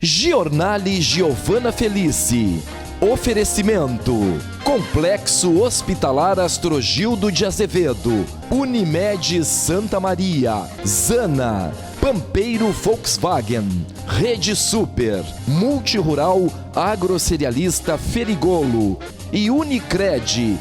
Giornale Giovana Felice. Oferecimento: Complexo Hospitalar Astrogildo de Azevedo, Unimed Santa Maria, Zana, Pampeiro Volkswagen, Rede Super, Multirural Agrocerealista Ferigolo e Unicred.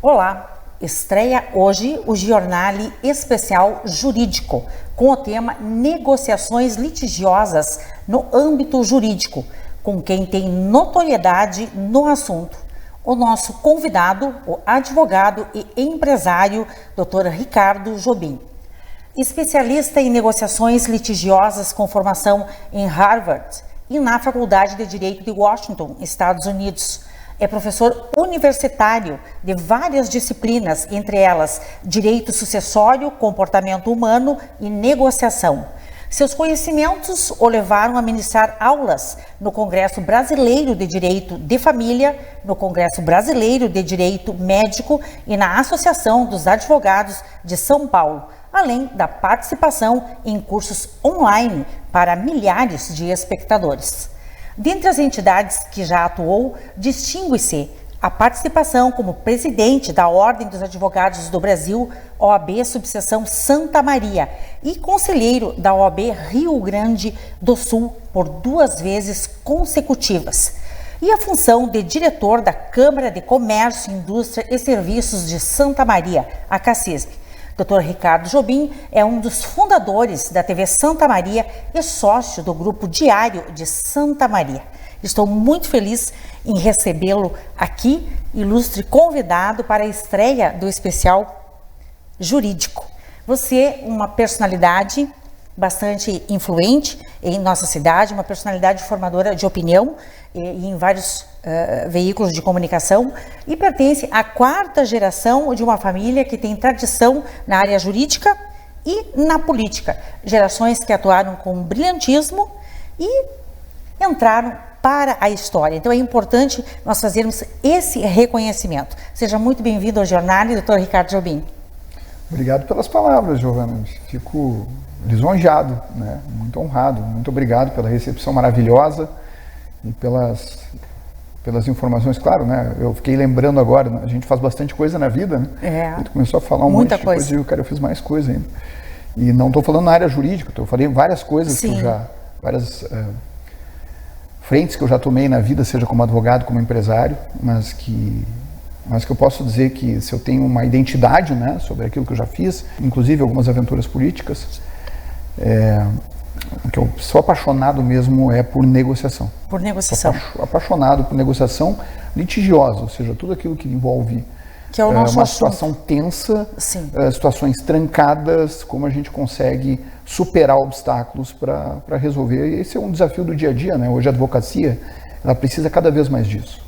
Olá, estreia hoje o Giornale Especial Jurídico, com o tema Negociações Litigiosas no âmbito jurídico, com quem tem notoriedade no assunto. O nosso convidado, o advogado e empresário, Dr. Ricardo Jobim. Especialista em negociações litigiosas com formação em Harvard e na Faculdade de Direito de Washington, Estados Unidos. É professor universitário de várias disciplinas, entre elas Direito Sucessório, Comportamento Humano e Negociação. Seus conhecimentos o levaram a ministrar aulas no Congresso Brasileiro de Direito de Família, no Congresso Brasileiro de Direito Médico e na Associação dos Advogados de São Paulo, além da participação em cursos online para milhares de espectadores. Dentre as entidades que já atuou, distingue-se a participação como presidente da Ordem dos Advogados do Brasil, OAB Subseção Santa Maria, e conselheiro da OAB Rio Grande do Sul por 2 vezes consecutivas. E a função de diretor da Câmara de Comércio, Indústria e Serviços de Santa Maria, a CACISB. Dr. Ricardo Jobim é um dos fundadores da TV Santa Maria e sócio do Grupo Diário de Santa Maria. Estou muito feliz em recebê-lo aqui, ilustre convidado para a estreia do especial jurídico. Você, uma personalidade bastante influente em nossa cidade, uma personalidade formadora de opinião em vários veículos de comunicação e pertence à 4ª geração de uma família que tem tradição na área jurídica e na política. Gerações que atuaram com brilhantismo e entraram para a história. Então é importante nós fazermos esse reconhecimento. Seja muito bem-vindo ao Giornale, Dr. Ricardo Jobim. Obrigado pelas palavras, Giovana. Fico lisonjeado, né? Muito honrado. Muito obrigado pela recepção maravilhosa e pelas informações. Claro, né? Eu fiquei lembrando agora, a gente faz bastante coisa na vida, né? A gente começou a falar muita monte de coisa e eu fiz mais coisa ainda. E não estou falando na área jurídica, eu falei várias coisas que eu já, várias frentes que eu já tomei na vida, seja como advogado, como empresário, mas que eu posso dizer que se eu tenho uma identidade, né, sobre aquilo que eu já fiz, inclusive algumas aventuras políticas, o que eu sou apaixonado mesmo é por negociação. Por negociação. Sou apaixonado por negociação litigiosa, ou seja, tudo aquilo que envolve que é o nosso uma assunto. situação tensa, situações trancadas, como a gente consegue superar obstáculos para resolver. E esse é um desafio do dia a dia, né? Hoje a advocacia, ela precisa cada vez mais disso.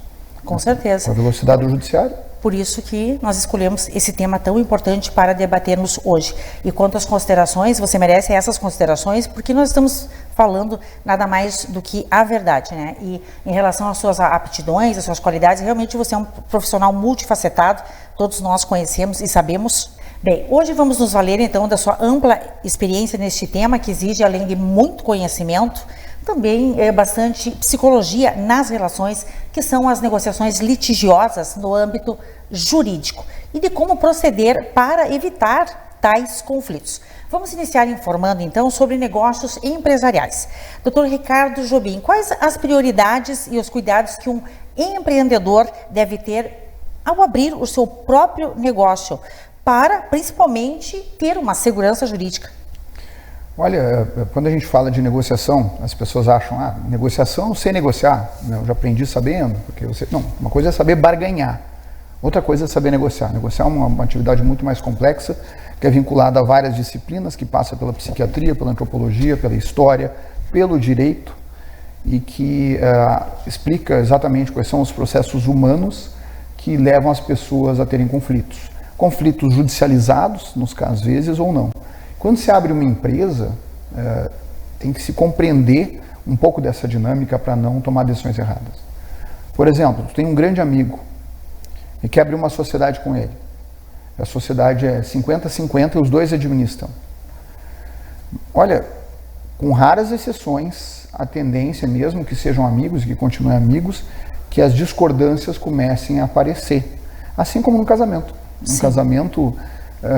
Com certeza. Com a velocidade do judiciário. Por isso que nós escolhemos esse tema tão importante para debatermos hoje. E quanto às considerações, você merece essas considerações, porque nós estamos falando nada mais do que a verdade, né? E em relação às suas aptidões, às suas qualidades, realmente você é um profissional multifacetado, todos nós conhecemos e sabemos. Bem, hoje vamos nos valer então da sua ampla experiência neste tema, que exige, além de muito conhecimento, também bastante psicologia nas relações, que são as negociações litigiosas no âmbito jurídico, e de como proceder para evitar tais conflitos. Vamos iniciar informando então sobre negócios empresariais. Dr. Ricardo Jobim, quais as prioridades e os cuidados que um empreendedor deve ter ao abrir o seu próprio negócio, para principalmente ter uma segurança jurídica? Olha, quando a gente fala de negociação, as pessoas acham, negociação eu sei negociar, eu já aprendi sabendo, porque você... Não, uma coisa é saber barganhar, outra coisa é saber negociar. Negociar é uma atividade muito mais complexa, que é vinculada a várias disciplinas, que passa pela psiquiatria, pela antropologia, pela história, pelo direito, e que explica exatamente quais são os processos humanos que levam as pessoas a terem conflitos. Conflitos judicializados, nos casos, às vezes, ou não. Quando se abre uma empresa, tem que se compreender um pouco dessa dinâmica para não tomar decisões erradas. Por exemplo, tu tem um grande amigo e quer abrir uma sociedade com ele. A sociedade é 50-50 e os dois administram. Olha, com raras exceções, a tendência, mesmo que sejam amigos e que continuem amigos, que as discordâncias comecem a aparecer. Assim como no casamento. No casamento,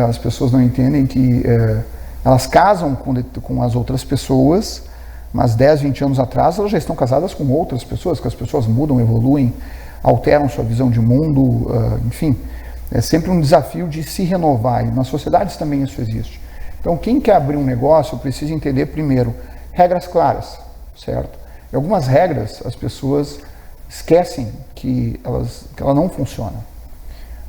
as pessoas não entendem que elas casam com as outras pessoas, mas 10, 20 anos atrás elas já estão casadas com outras pessoas, que as pessoas mudam, evoluem, alteram sua visão de mundo, enfim. É sempre um desafio de se renovar, e nas sociedades também isso existe. Então, quem quer abrir um negócio precisa entender, primeiro, regras claras, certo? E algumas regras as pessoas esquecem que ela não funciona.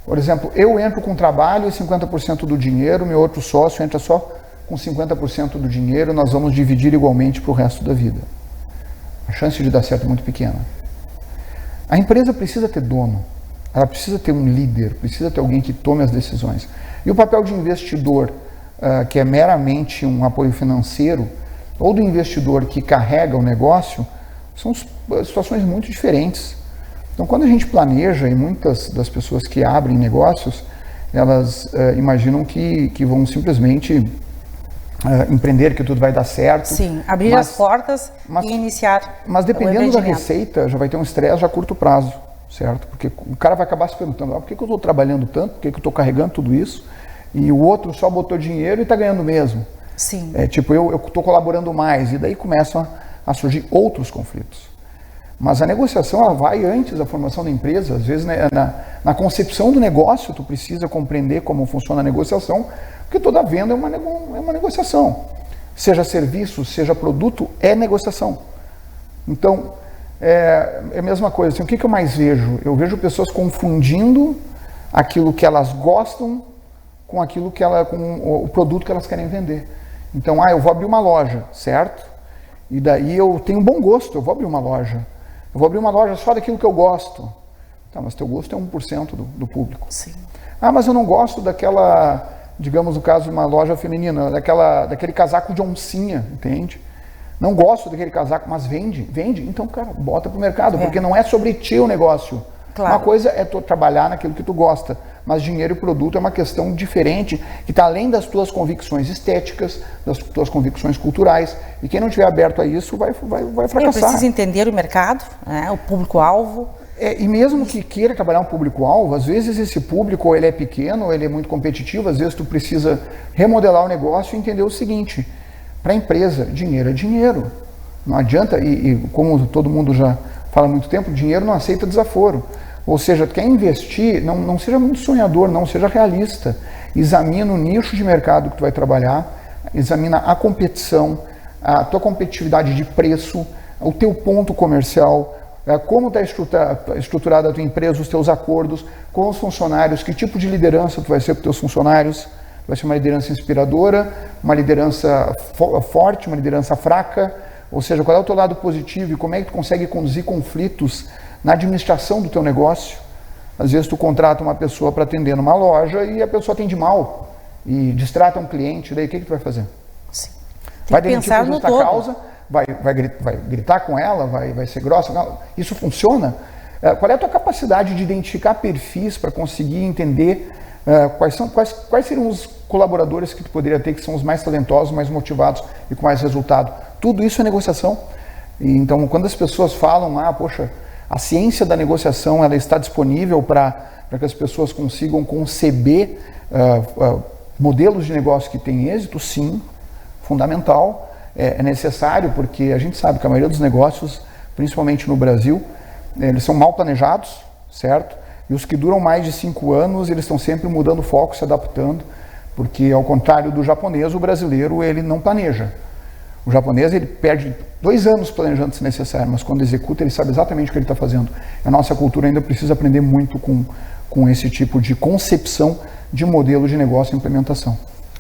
Por exemplo, eu entro com trabalho e 50% do dinheiro, meu outro sócio entra só com 50% do dinheiro, nós vamos dividir igualmente para o resto da vida. A chance de dar certo é muito pequena. A empresa precisa ter dono, ela precisa ter um líder, precisa ter alguém que tome as decisões. E o papel de investidor, que é meramente um apoio financeiro, ou do investidor que carrega o negócio, são situações muito diferentes. Então, quando a gente planeja, e muitas das pessoas que abrem negócios, elas imaginam que vão simplesmente empreender, que tudo vai dar certo. Sim, abrir as portas e iniciar. Mas dependendo da receita, já vai ter um estresse a curto prazo, certo? Porque o cara vai acabar se perguntando, por que eu estou trabalhando tanto, por que eu estou carregando tudo isso, e o outro só botou dinheiro e está ganhando mesmo. Sim. Tipo, eu estou colaborando mais, e daí começam a surgir outros conflitos. Mas a negociação, ela vai antes da formação da empresa. Às vezes, né, na concepção do negócio, tu precisa compreender como funciona a negociação, porque toda venda é uma negociação. Seja serviço, seja produto, é negociação. Então, é a mesma coisa. Assim, o que eu mais vejo? Eu vejo pessoas confundindo aquilo que elas gostam com aquilo com o produto que elas querem vender. Então, eu vou abrir uma loja, certo? E daí eu tenho bom gosto, eu vou abrir uma loja. Eu vou abrir uma loja só daquilo que eu gosto. Tá, mas teu gosto é 1% do público. Sim. Mas eu não gosto daquela, digamos no caso de uma loja feminina, daquele casaco de oncinha, entende? Não gosto daquele casaco, mas vende. Então, cara, bota pro mercado, porque não é sobre ti o negócio. Claro. Uma coisa é tu trabalhar naquilo que tu gosta, mas dinheiro e produto é uma questão diferente, que está além das tuas convicções estéticas, das tuas convicções culturais, e quem não estiver aberto a isso vai fracassar. Precisa entender o mercado, né, o público-alvo. E mesmo que queira trabalhar um público-alvo, às vezes esse público ou ele é pequeno, ou ele é muito competitivo, às vezes tu precisa remodelar o negócio e entender o seguinte, para a empresa, dinheiro é dinheiro. Não adianta, e como todo mundo já fala há muito tempo, dinheiro não aceita desaforo. Ou seja, tu quer investir, não seja muito sonhador, não seja realista. Examina o nicho de mercado que tu vai trabalhar, examina a competição, a tua competitividade de preço, o teu ponto comercial, como está estruturada a tua empresa, os teus acordos com os funcionários, que tipo de liderança tu vai ser para os teus funcionários. Vai ser uma liderança inspiradora, uma liderança forte, uma liderança fraca, ou seja, qual é o teu lado positivo e como é que tu consegue conduzir conflitos na administração do teu negócio. Às vezes tu contrata uma pessoa para atender numa loja e a pessoa atende mal e distrata um cliente, daí o que tu vai fazer? Sim. Vai demitir por justa causa, vai gritar com ela, vai ser grossa? Não. Isso funciona? Qual é a tua capacidade de identificar perfis para conseguir entender quais seriam os colaboradores que tu poderia ter que são os mais talentosos, mais motivados e com mais resultado? Tudo isso é negociação. E, então, quando as pessoas falam, poxa, a ciência da negociação ela está disponível para que as pessoas consigam conceber modelos de negócio que têm êxito, sim, fundamental, é necessário, porque a gente sabe que a maioria dos negócios, principalmente no Brasil, eles são mal planejados, certo? E os que duram mais de 5 anos, eles estão sempre mudando o foco, se adaptando, porque ao contrário do japonês, o brasileiro ele não planeja. O japonês ele perde 2 anos planejando se necessário, mas quando executa ele sabe exatamente o que ele está fazendo. A nossa cultura ainda precisa aprender muito com esse tipo de concepção de modelo de negócio e implementação.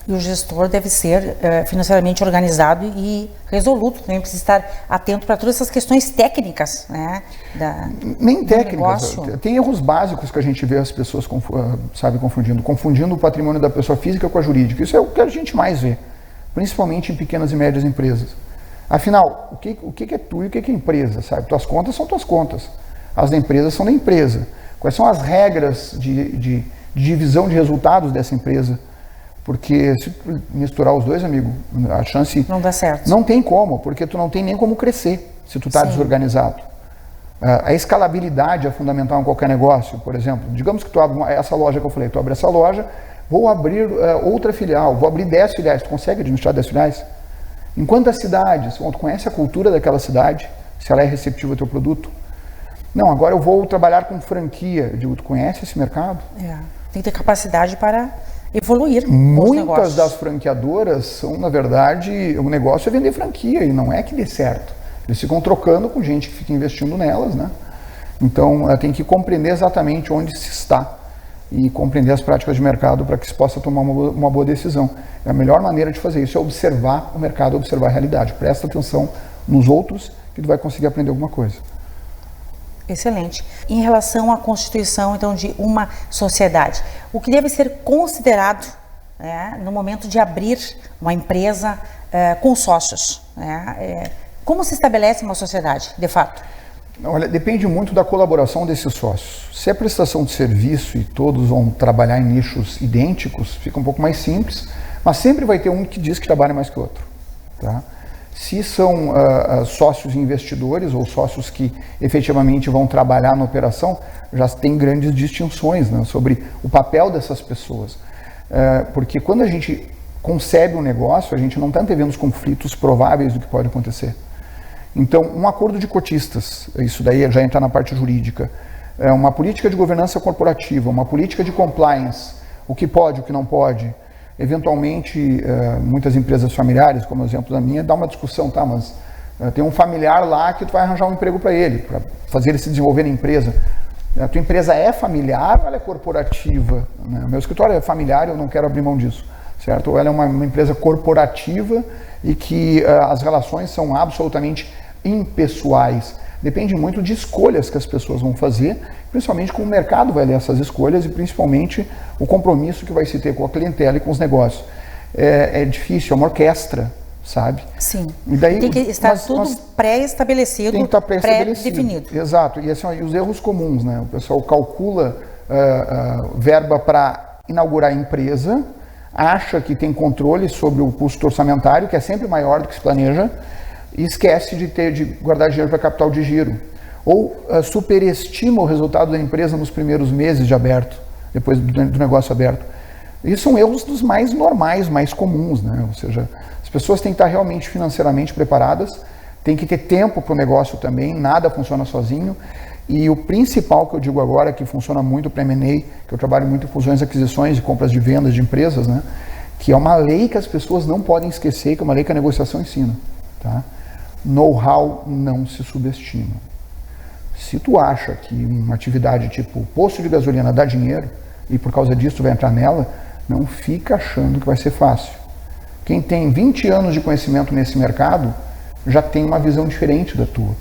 E o gestor deve ser financeiramente organizado e resoluto, também precisa estar atento para todas essas questões técnicas, né? Nem técnicas, tem erros básicos que a gente vê as pessoas confundindo o patrimônio da pessoa física com a jurídica. Isso é o que a gente mais vê, principalmente em pequenas e médias empresas. Afinal, o que é tu e o que é empresa, sabe? Tuas contas são tuas contas, as da empresa são da empresa. Quais são as regras de divisão de resultados dessa empresa? Porque se misturar os dois, amigo, a chance... Não dá certo. Não tem como, porque tu não tem nem como crescer se tu está desorganizado. A escalabilidade é fundamental em qualquer negócio, por exemplo. Digamos que tu abre essa loja que eu falei, tu abre essa loja, vou abrir outra filial, vou abrir 10 filiais. Tu consegue administrar 10 filiais? Em quantas cidades? Bom, tu conhece a cultura daquela cidade, se ela é receptiva ao teu produto? Não, agora eu vou trabalhar com franquia. Eu digo, tu conhece esse mercado? Tem que ter capacidade para evoluir. Muitas das franqueadoras são, na verdade, o negócio é vender franquia e não é que dê certo. Eles ficam trocando com gente que fica investindo nelas, né? Então, tem que compreender exatamente onde se está e compreender as práticas de mercado para que se possa tomar uma boa decisão. A melhor maneira de fazer isso é observar o mercado, observar a realidade. Presta atenção nos outros que tu vai conseguir aprender alguma coisa. Excelente. Em relação à constituição, então, de uma sociedade, o que deve ser considerado no momento de abrir uma empresa com sócios? Como se estabelece uma sociedade, de fato? Olha, depende muito da colaboração desses sócios. Se é prestação de serviço e todos vão trabalhar em nichos idênticos, fica um pouco mais simples, mas sempre vai ter um que diz que trabalha mais que o outro, tá? Se são sócios investidores ou sócios que efetivamente vão trabalhar na operação, já tem grandes distinções, né, sobre o papel dessas pessoas. Porque quando a gente concebe um negócio, a gente não está antevendo os conflitos prováveis do que pode acontecer. Então, um acordo de cotistas, isso daí já entra na parte jurídica, uma política de governança corporativa, uma política de compliance, o que pode, o que não pode. Eventualmente, muitas empresas familiares, como o exemplo da minha, dá uma discussão, tá? Mas tem um familiar lá que tu vai arranjar um emprego para ele, para fazer ele se desenvolver na empresa. A tua empresa é familiar ou ela é corporativa? Né? Meu escritório é familiar, eu não quero abrir mão disso, certo? Ou ela é uma empresa corporativa e que as relações são absolutamente impessoais. Depende muito de escolhas que as pessoas vão fazer, principalmente como o mercado vai ler essas escolhas e principalmente o compromisso que vai se ter com a clientela e com os negócios. É difícil, é uma orquestra, sabe? Sim. E daí, tem que estar tudo pré-estabelecido, tem que estar pré-definido. Exato. E assim, os erros comuns, né? O pessoal calcula verba para inaugurar a empresa, acha que tem controle sobre o custo orçamentário, que é sempre maior do que se planeja, e esquece de guardar dinheiro para capital de giro. Ou superestima o resultado da empresa nos primeiros meses de aberto, depois do negócio aberto. Isso são erros dos mais normais, mais comuns, né? Ou seja, as pessoas têm que estar realmente financeiramente preparadas, tem que ter tempo para o negócio também, nada funciona sozinho. E o principal que eu digo agora, que funciona muito para M&A, que eu trabalho muito em fusões, aquisições e compras de vendas de empresas, né? Que é uma lei que as pessoas não podem esquecer, que é uma lei que a negociação ensina, tá? Know-how não se subestima. Se tu acha que uma atividade tipo posto de gasolina dá dinheiro e por causa disso tu vai entrar nela, não fica achando que vai ser fácil. Quem tem 20 anos de conhecimento nesse mercado já tem uma visão diferente da tua.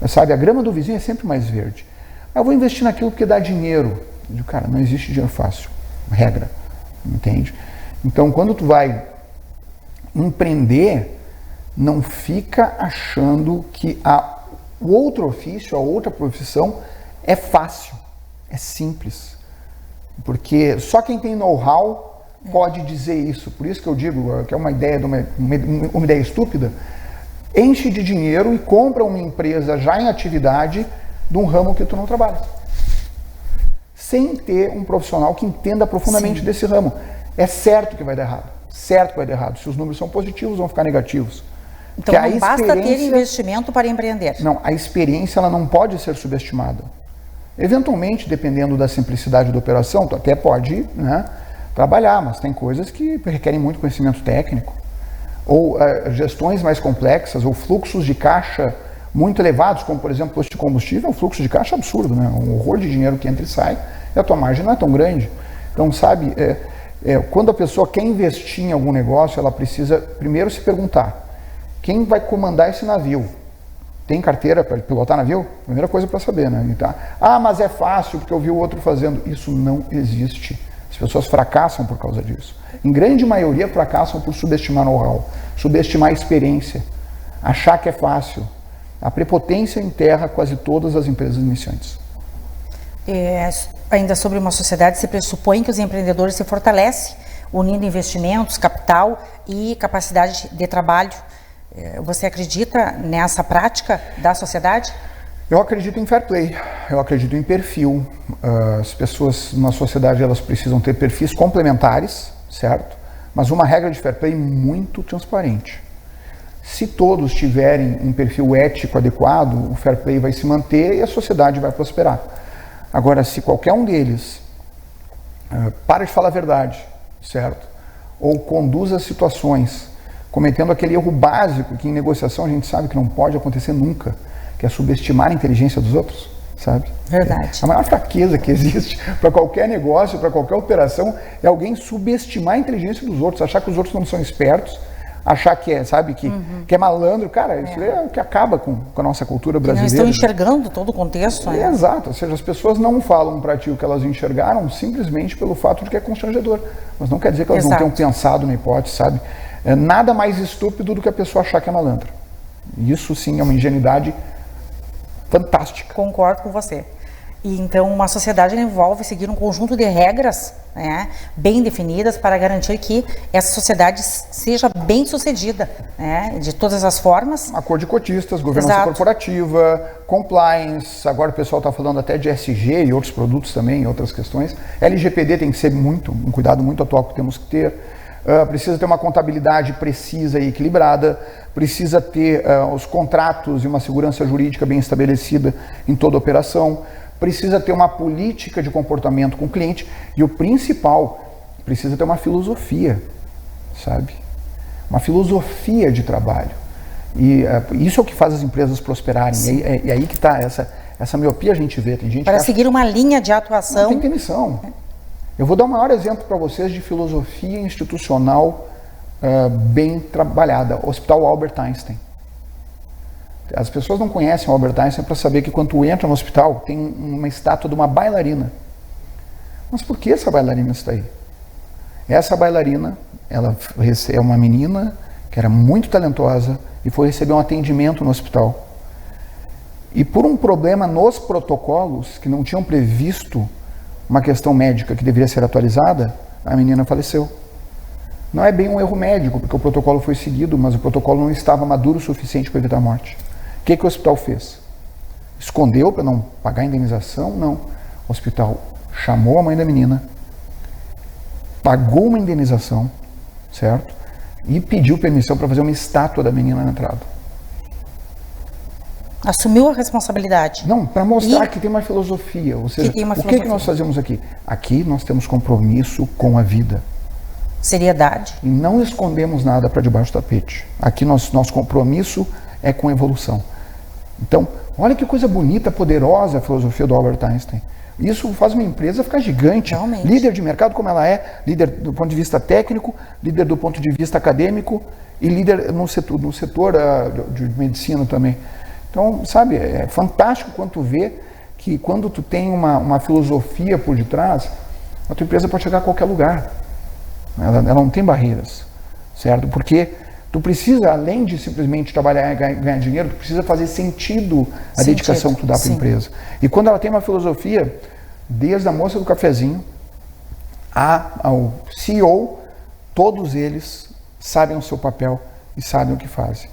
Sabe, a grama do vizinho é sempre mais verde. Eu vou investir naquilo porque dá dinheiro. Eu digo, cara, não existe dinheiro fácil. Regra. Entende? Então, quando tu vai empreender, não fica achando que o outro ofício, a outra profissão é fácil, é simples. Porque só quem tem know-how pode dizer isso. Por isso que eu digo que é uma ideia, uma ideia estúpida. Enche de dinheiro e compra uma empresa já em atividade de um ramo que tu não trabalha. Sem ter um profissional que entenda profundamente desse ramo. É certo que vai dar errado. Certo que vai dar errado. Se os números são positivos, vão ficar negativos. Então não basta ter investimento para empreender. Não, a experiência ela não pode ser subestimada. Eventualmente, dependendo da simplicidade da operação, tu até pode, né, trabalhar, mas tem coisas que requerem muito conhecimento técnico. Ou gestões mais complexas, ou fluxos de caixa muito elevados, como por exemplo posto de combustível, é um fluxo de caixa absurdo, né? Um horror de dinheiro que entra e sai, e a tua margem não é tão grande. Então, sabe, Quando a pessoa quer investir em algum negócio, ela precisa primeiro se perguntar, quem vai comandar esse navio? Tem carteira para pilotar navio? Primeira coisa para saber, né? Então, mas é fácil porque eu vi o outro fazendo. Isso não existe. As pessoas fracassam por causa disso. Em grande maioria fracassam por subestimar know-how, subestimar a experiência, achar que é fácil. A prepotência enterra quase todas as empresas iniciantes. Ainda sobre uma sociedade, se pressupõe que os empreendedores se fortalecem, unindo investimentos, capital e capacidade de trabalho. Você acredita nessa prática da sociedade? Eu acredito em fair play, eu acredito em perfil. As pessoas na sociedade elas precisam ter perfis complementares, certo? Mas uma regra de fair play muito transparente. Se todos tiverem um perfil ético adequado, o fair play vai se manter e a sociedade vai prosperar. Agora, se qualquer um deles para de falar a verdade, certo? Ou conduz as situações cometendo aquele erro básico que em negociação a gente sabe que não pode acontecer nunca, que é subestimar a inteligência dos outros, sabe? Verdade. A maior fraqueza que existe para qualquer negócio, para qualquer operação, é alguém subestimar a inteligência dos outros, achar que os outros não são espertos, achar que é, sabe, que é malandro. Cara, isso é o que acaba com a nossa cultura brasileira. Não estão enxergando todo o contexto, né? Exato, ou seja, as pessoas não falam para ti o que elas enxergaram simplesmente pelo fato de que é constrangedor. Mas não quer dizer que elas não tenham pensado na hipótese, sabe? É nada mais estúpido do que a pessoa achar que é malandra. Isso sim é uma ingenuidade fantástica. Concordo com você. E então uma sociedade envolve seguir um conjunto de regras, né, bem definidas para garantir que essa sociedade seja bem sucedida, né, de todas as formas. Acordo de cotistas, governança corporativa, compliance, agora o pessoal está falando até de ESG e outros produtos também, outras questões. LGPD tem que ser um cuidado muito atual que temos que ter. Precisa ter uma contabilidade precisa e equilibrada, precisa ter os contratos e uma segurança jurídica bem estabelecida em toda a operação, precisa ter uma política de comportamento com o cliente e o principal, precisa ter uma filosofia, sabe? Uma filosofia de trabalho. E isso é o que faz as empresas prosperarem. E aí que está essa miopia a gente vê. Tem gente para seguir uma linha de atuação. Não tem demissão. Eu vou dar o maior exemplo para vocês de filosofia institucional bem trabalhada. Hospital Albert Einstein. As pessoas não conhecem o Albert Einstein para saber que quando tu entra no hospital tem uma estátua de uma bailarina. Mas por que essa bailarina está aí? Essa bailarina, ela é uma menina que era muito talentosa e foi receber um atendimento no hospital. E por um problema nos protocolos que não tinham previsto uma questão médica que deveria ser atualizada, a menina faleceu. Não é bem um erro médico, porque o protocolo foi seguido, mas o protocolo não estava maduro o suficiente para evitar a morte. O que o hospital fez? Escondeu para não pagar a indenização? Não. O hospital chamou a mãe da menina, pagou uma indenização, certo? E pediu permissão para fazer uma estátua da menina na entrada. Assumiu a responsabilidade. Não, para mostrar que tem uma filosofia. Ou seja, o que nós fazemos aqui? Aqui nós temos compromisso com a vida. Seriedade. E não escondemos nada para debaixo do tapete. Aqui nosso compromisso é com a evolução. Então, olha que coisa bonita, poderosa a filosofia do Albert Einstein. Isso faz uma empresa ficar gigante. Realmente. Líder de mercado como ela é, líder do ponto de vista técnico, líder do ponto de vista acadêmico e líder no setor de medicina também. Então, sabe, é fantástico quando tu vê que quando tu tem uma filosofia por detrás, a tua empresa pode chegar a qualquer lugar. Ela não tem barreiras, certo? Porque tu precisa, além de simplesmente trabalhar e ganhar dinheiro, tu precisa fazer sentido a dedicação que tu dá para a empresa. E quando ela tem uma filosofia, desde a moça do cafezinho ao CEO, todos eles sabem o seu papel e sabem o que fazem.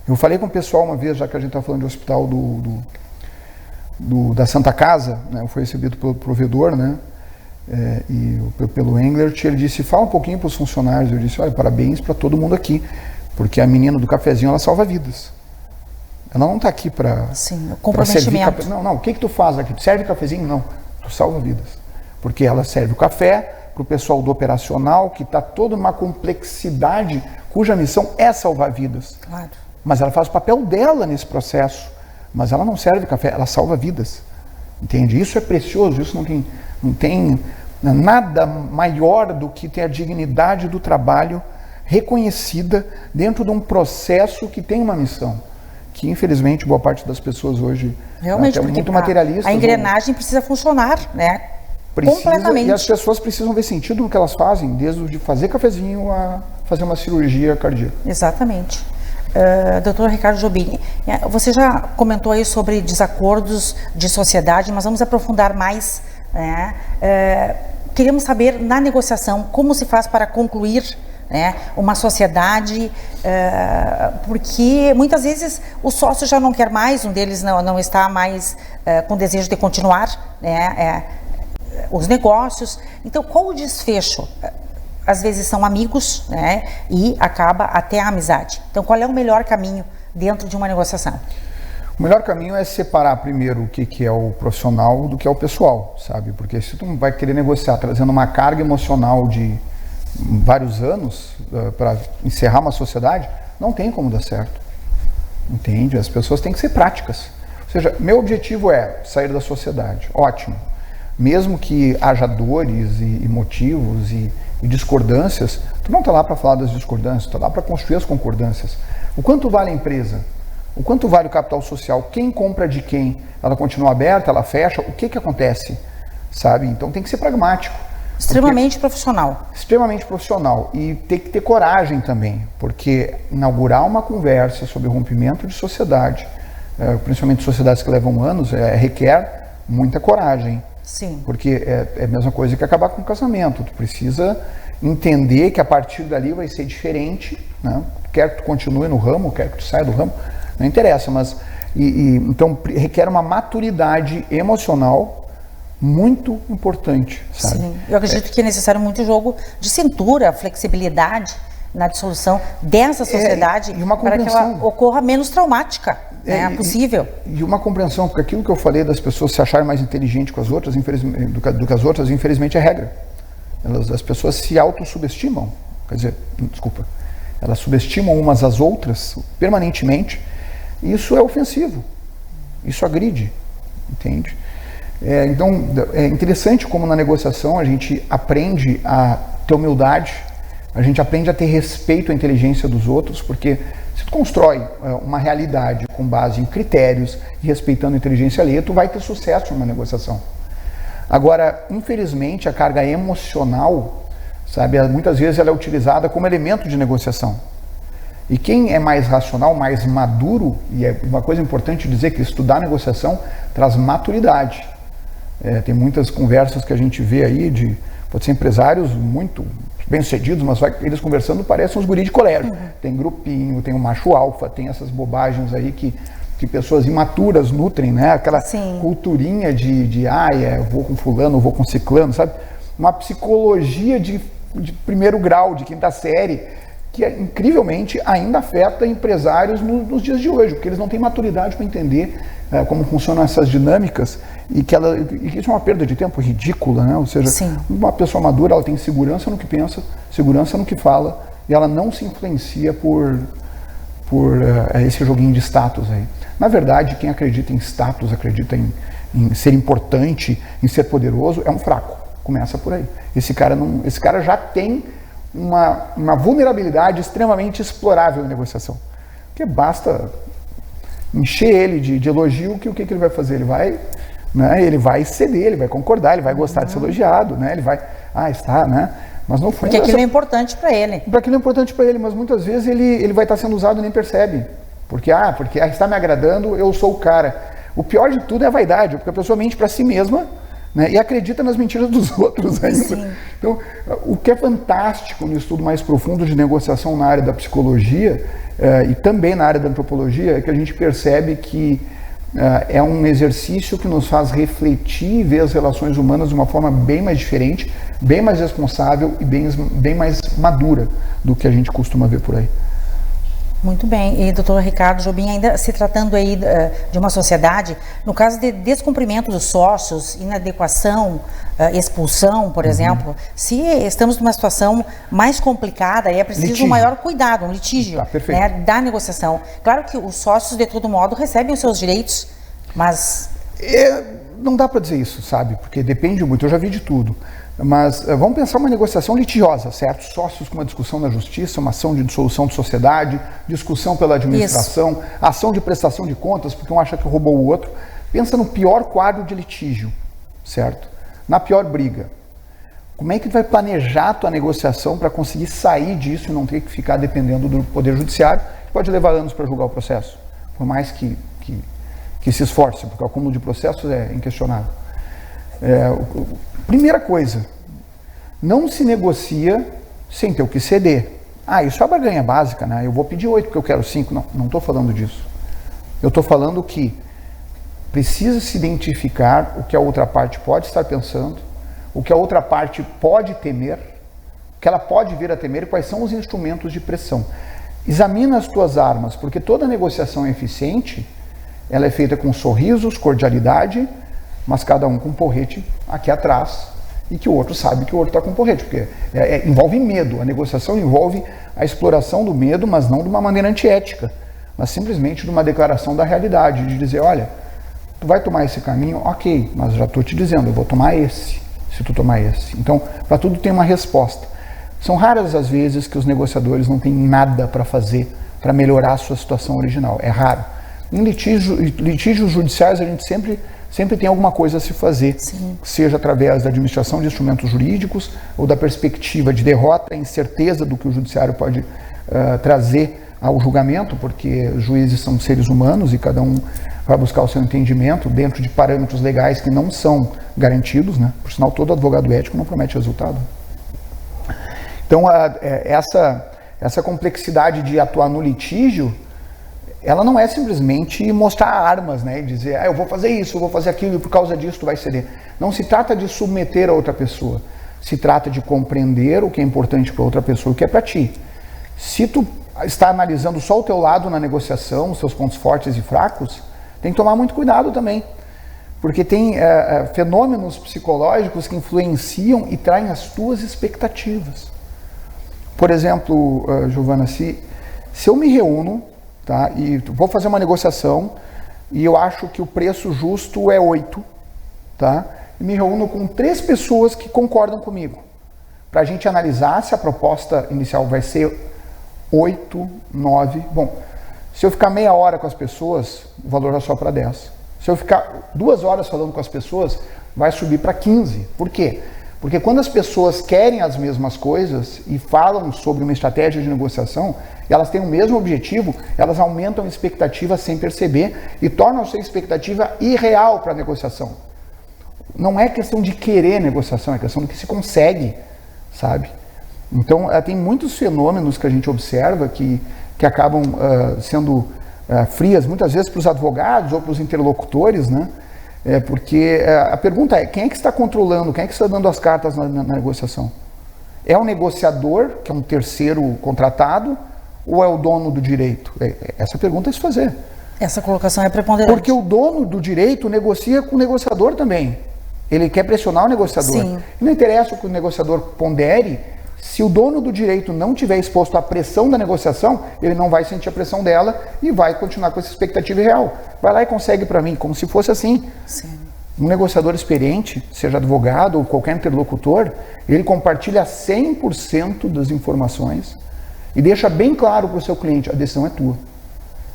Eu falei com o pessoal uma vez, já que a gente está falando de hospital da Santa Casa, né? Eu fui recebido pelo provedor, né? E pelo Englert, ele disse, fala um pouquinho para os funcionários. Eu disse, olha, parabéns para todo mundo aqui, porque a menina do cafezinho, ela salva vidas. Ela não está aqui para servir café. Não, o que tu faz aqui? Tu serve cafezinho? Não, tu salva vidas. Porque ela serve o café para o pessoal do operacional, que está toda uma complexidade, cuja missão é salvar vidas. Claro. Mas ela faz o papel dela nesse processo. Mas ela não serve café, ela salva vidas. Entende? Isso é precioso, isso não tem Nada maior do que ter a dignidade do trabalho reconhecida dentro de um processo que tem uma missão, que infelizmente boa parte das pessoas hoje realmente, é muito materialista. A engrenagem precisa funcionar, né? Completamente. E as pessoas precisam ver sentido no que elas fazem, desde o de fazer cafezinho a fazer uma cirurgia cardíaca. Exatamente. Dr. Ricardo Jobim, você já comentou aí sobre desacordos de sociedade, mas vamos aprofundar mais, né? Queremos saber, na negociação, como se faz para concluir, né, uma sociedade, porque muitas vezes o sócio já não quer mais, um deles não está mais com desejo de continuar, né, os negócios. Então, qual o desfecho? Às vezes são amigos, né, e acaba até a amizade. Então, qual é o melhor caminho dentro de uma negociação? O melhor caminho é separar primeiro o que é o profissional do que é o pessoal, sabe? Porque se tu vai querer negociar trazendo uma carga emocional de vários anos para encerrar uma sociedade, não tem como dar certo. Entende? As pessoas têm que ser práticas. Ou seja, meu objetivo é sair da sociedade. Ótimo. Mesmo que haja dores e motivos e discordâncias, tu não está lá para falar das discordâncias, tu está lá para construir as concordâncias. O quanto vale a empresa? O quanto vale o capital social? Quem compra de quem? Ela continua aberta? Ela fecha? O que acontece? Sabe? Então tem que ser pragmático. Extremamente profissional. Extremamente profissional. E tem que ter coragem também, porque inaugurar uma conversa sobre rompimento de sociedade, principalmente sociedades que levam anos, requer muita coragem. Sim. Porque é a mesma coisa que acabar com o casamento. Tu precisa entender que a partir dali vai ser diferente, né? Quer que tu continue no ramo, quer que tu saia do ramo, não interessa, mas então requer uma maturidade emocional muito importante, sabe? Sim, eu acredito que é necessário muito jogo de cintura, flexibilidade na dissolução dessa sociedade para que ela ocorra menos traumática, né, possível. E uma compreensão, porque aquilo que eu falei das pessoas se acharem mais inteligentes com as outras, do que as outras, infelizmente é regra. As pessoas se autossubestimam, quer dizer, desculpa, elas subestimam umas às outras permanentemente, e isso é ofensivo, isso agride, entende? Então, é interessante como na negociação a gente aprende a ter humildade, a gente aprende a ter respeito à inteligência dos outros, porque se tu constrói uma realidade com base em critérios e respeitando a inteligência alheia, tu vai ter sucesso numa negociação. Agora, infelizmente, a carga emocional, sabe, muitas vezes ela é utilizada como elemento de negociação. E quem é mais racional, mais maduro, e é uma coisa importante dizer que estudar negociação traz maturidade. Tem muitas conversas que a gente vê aí pode ser empresários muito bem-sucedidos, mas eles conversando parecem uns guris de colégio. Uhum. Tem grupinho, tem o macho alfa, tem essas bobagens aí que pessoas imaturas nutrem, né? Aquela culturinha eu vou com fulano, eu vou com ciclano, sabe? Uma psicologia de primeiro grau, de quinta série, que incrivelmente ainda afeta empresários nos dias de hoje, porque eles não têm maturidade para entender como funcionam essas dinâmicas e que isso é uma perda de tempo ridícula, né? Ou seja, uma pessoa madura, ela tem segurança no que pensa, segurança no que fala, e ela não se influencia por esse joguinho de status aí. Na verdade, quem acredita em status, acredita em ser importante, em ser poderoso, é um fraco. Começa por aí. Esse cara já tem uma vulnerabilidade extremamente explorável em negociação. Porque basta encher ele de elogio, que o que ele vai fazer? Ele vai ceder, ele vai concordar, ele vai gostar de ser elogiado, né? Ele vai, está, né? Mas no fundo, porque aquilo é importante para ele. Porque aquilo é importante para ele, mas muitas vezes ele vai estar sendo usado e nem percebe. Porque está me agradando, eu sou o cara. O pior de tudo é a vaidade, porque a pessoa mente para si mesma, né, e acredita nas mentiras dos outros ainda. Sim. Então, o que é fantástico no estudo mais profundo de negociação na área da psicologia e também na área da antropologia é que a gente percebe que é um exercício que nos faz refletir e ver as relações humanas de uma forma bem mais diferente, bem mais responsável e bem mais madura do que a gente costuma ver por aí. Muito bem. E, doutor Ricardo Jobim, ainda se tratando aí de uma sociedade, no caso de descumprimento dos sócios, inadequação, expulsão, por exemplo, se estamos numa situação mais complicada, aí é preciso um maior cuidado, um litígio, né, da negociação. Claro que os sócios, de todo modo, recebem os seus direitos, mas... Não dá para dizer isso, sabe? Porque depende muito, eu já vi de tudo. Mas vamos pensar uma negociação litigiosa, certo? Sócios com uma discussão na justiça, uma ação de dissolução de sociedade, discussão pela administração, ação de prestação de contas, porque um acha que roubou o outro. Pensa no pior quadro de litígio, certo? Na pior briga. Como é que tu vai planejar a tua negociação para conseguir sair disso e não ter que ficar dependendo do Poder Judiciário, que pode levar anos para julgar o processo, por mais que se esforce, porque o acúmulo de processos é inquestionável. Primeira coisa, não se negocia sem ter o que ceder. Isso é a barganha básica, né? Eu vou pedir 8 porque eu quero 5. Não estou falando disso. Eu estou falando que precisa se identificar o que a outra parte pode estar pensando, o que a outra parte pode temer, o que ela pode vir a temer e quais são os instrumentos de pressão. Examina as tuas armas, porque toda negociação eficiente, ela é feita com sorrisos, cordialidade, mas cada um com um porrete aqui atrás e que o outro sabe que o outro está com um porrete, porque envolve medo. A negociação envolve a exploração do medo, mas não de uma maneira antiética, mas simplesmente de uma declaração da realidade, de dizer, olha, tu vai tomar esse caminho, ok, mas já estou te dizendo, eu vou tomar esse, se tu tomar esse. Então, para tudo tem uma resposta. São raras as vezes que os negociadores não têm nada para fazer para melhorar a sua situação original, é raro. Em litígios judiciais a gente sempre tem alguma coisa a se fazer, sim, seja através da administração de instrumentos jurídicos ou da perspectiva de derrota, incerteza do que o judiciário pode trazer ao julgamento, porque os juízes são seres humanos e cada um vai buscar o seu entendimento dentro de parâmetros legais que não são garantidos, né? Por sinal, todo advogado ético não promete resultado. Então, essa complexidade de atuar no litígio, ela não é simplesmente mostrar armas, né, e dizer, eu vou fazer isso, eu vou fazer aquilo, e por causa disso tu vai ceder. Não se trata de submeter a outra pessoa, se trata de compreender o que é importante para outra pessoa e o que é para ti. Se tu está analisando só o teu lado na negociação, os seus pontos fortes e fracos, tem que tomar muito cuidado também, porque tem fenômenos psicológicos que influenciam e traem as tuas expectativas. Por exemplo, Giovana, se eu me reúno, tá, e vou fazer uma negociação e eu acho que o preço justo é 8, tá? E me reúno com 3 pessoas que concordam comigo, para a gente analisar se a proposta inicial vai ser 8, 9. Bom, se eu ficar meia hora com as pessoas, o valor vai só para 10. Se eu ficar 2 horas falando com as pessoas, vai subir para 15. Por quê? Porque quando as pessoas querem as mesmas coisas e falam sobre uma estratégia de negociação, elas têm o mesmo objetivo, elas aumentam a expectativa sem perceber e tornam a sua expectativa irreal para a negociação. Não é questão de querer negociação, é questão do que se consegue, sabe? Então, tem muitos fenômenos que a gente observa que acabam sendo frias, muitas vezes para os advogados ou para os interlocutores, né? Porque a pergunta é, quem é que está controlando, quem é que está dando as cartas na negociação? É o negociador, que é um terceiro contratado, ou é o dono do direito? Essa pergunta é se fazer. Essa colocação é preponderante. Porque o dono do direito negocia com o negociador também. Ele quer pressionar o negociador. Sim. E não interessa o que o negociador pondere, se o dono do direito não estiver exposto à pressão da negociação, ele não vai sentir a pressão dela e vai continuar com essa expectativa irreal. Vai lá e consegue para mim, como se fosse assim. Sim. Um negociador experiente, seja advogado ou qualquer interlocutor, ele compartilha 100% das informações e deixa bem claro para o seu cliente, a decisão é tua.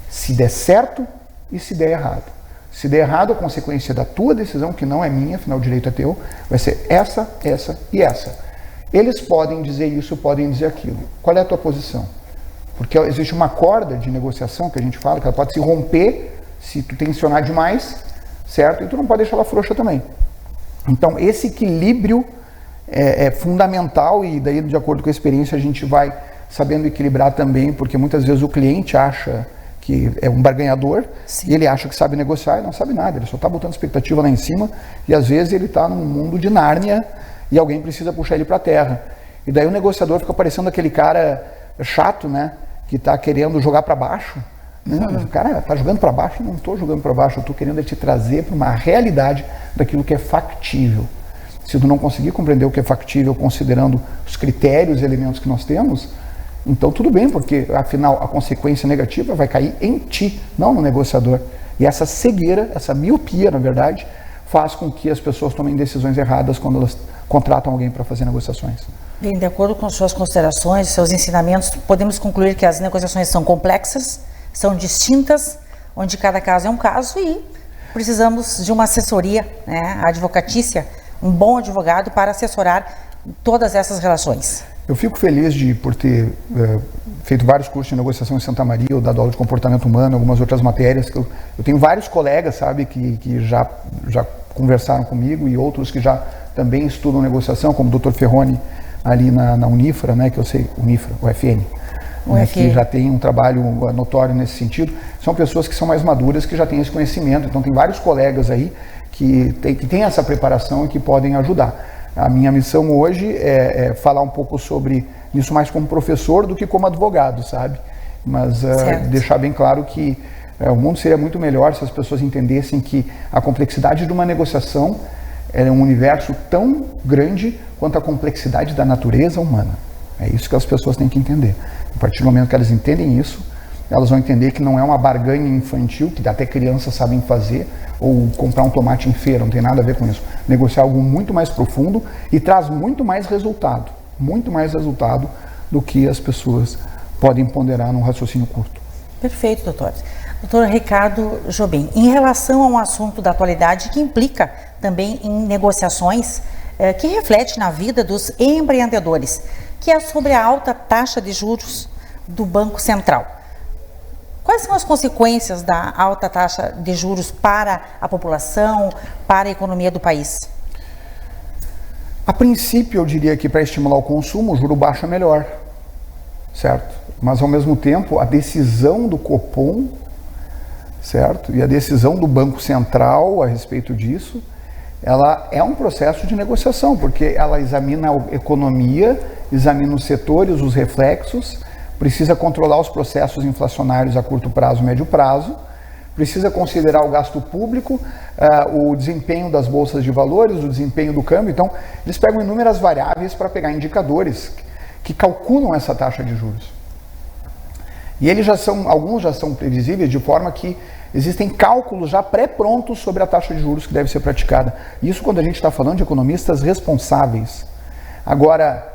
Se der certo e se der errado. Se der errado, a consequência da tua decisão, que não é minha, afinal o direito é teu, vai ser essa, essa e essa. Eles podem dizer isso, podem dizer aquilo. Qual é a tua posição? Porque existe uma corda de negociação que a gente fala, que ela pode se romper se tu tensionar demais, certo? E tu não pode deixar ela frouxa também. Então, esse equilíbrio é fundamental e daí, de acordo com a experiência, a gente vai sabendo equilibrar também, porque muitas vezes o cliente acha que é um barganhador, e ele acha que sabe negociar e não sabe nada, ele só está botando expectativa lá em cima e às vezes ele está num mundo de Nárnia e alguém precisa puxar ele para a terra. E daí o negociador fica parecendo aquele cara chato, né, que está querendo jogar para baixo. O cara está jogando para baixo, não estou jogando para baixo, eu estou querendo te trazer para uma realidade daquilo que é factível. Se tu não conseguir compreender o que é factível considerando os critérios e elementos que nós temos, então tudo bem, porque afinal a consequência negativa vai cair em ti, não no negociador. E essa cegueira, essa miopia, na verdade, faz com que as pessoas tomem decisões erradas quando elas contratam alguém para fazer negociações. Bem, de acordo com suas considerações, seus ensinamentos, podemos concluir que as negociações são complexas, são distintas, onde cada caso é um caso e precisamos de uma assessoria, né, advocatícia, um bom advogado para assessorar todas essas relações. Eu fico feliz por ter feito vários cursos de negociação em Santa Maria, eu dado aula de comportamento humano, algumas outras matérias. Eu tenho vários colegas, sabe, que já conversaram comigo e outros que já também estudam negociação, como o Dr. Ferroni ali na Unifra, né, que eu sei, Unifra, UFN, né, que já tem um trabalho notório nesse sentido. São pessoas que são mais maduras, que já têm esse conhecimento. Então tem vários colegas aí que têm essa preparação e que podem ajudar. A minha missão hoje é falar um pouco sobre isso mais como professor do que como advogado, sabe? Mas deixar bem claro que o mundo seria muito melhor se as pessoas entendessem que a complexidade de uma negociação é um universo tão grande quanto a complexidade da natureza humana. É isso que as pessoas têm que entender. A partir do momento que elas entendem isso, elas vão entender que não é uma barganha infantil, que até crianças sabem fazer, ou comprar um tomate em feira, não tem nada a ver com isso. Negociar algo muito mais profundo e traz muito mais resultado do que as pessoas podem ponderar num raciocínio curto. Perfeito, doutor. Doutor Ricardo Jobim, em relação a um assunto da atualidade que implica também em negociações, que reflete na vida dos empreendedores, que é sobre a alta taxa de juros do Banco Central. Quais são as consequências da alta taxa de juros para a população, para a economia do país? A princípio, eu diria que para estimular o consumo, o juro baixo é melhor, certo? Mas, ao mesmo tempo, a decisão do Copom, certo? E a decisão do Banco Central a respeito disso, ela é um processo de negociação, porque ela examina a economia, examina os setores, os reflexos, precisa controlar os processos inflacionários a curto prazo, médio prazo, precisa considerar o gasto público, o desempenho das bolsas de valores, o desempenho do câmbio. Então, eles pegam inúmeras variáveis para pegar indicadores que calculam essa taxa de juros. E alguns já são previsíveis, de forma que existem cálculos já pré-prontos sobre a taxa de juros que deve ser praticada. Isso quando a gente está falando de economistas responsáveis. Agora,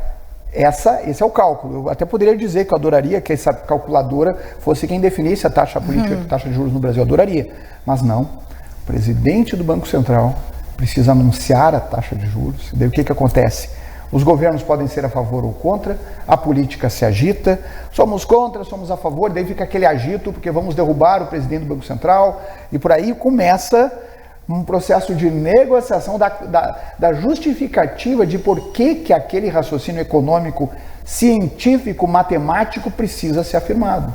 esse é o cálculo. Eu até poderia dizer que eu adoraria que essa calculadora fosse quem definisse a taxa política, a taxa de juros no Brasil. Eu adoraria. Mas não. O presidente do Banco Central precisa anunciar a taxa de juros. Daí o que acontece? Os governos podem ser a favor ou contra, a política se agita, somos contra, somos a favor, daí fica aquele agito, porque vamos derrubar o presidente do Banco Central, e por aí começa um processo de negociação da justificativa de por que aquele raciocínio econômico, científico, matemático precisa ser afirmado.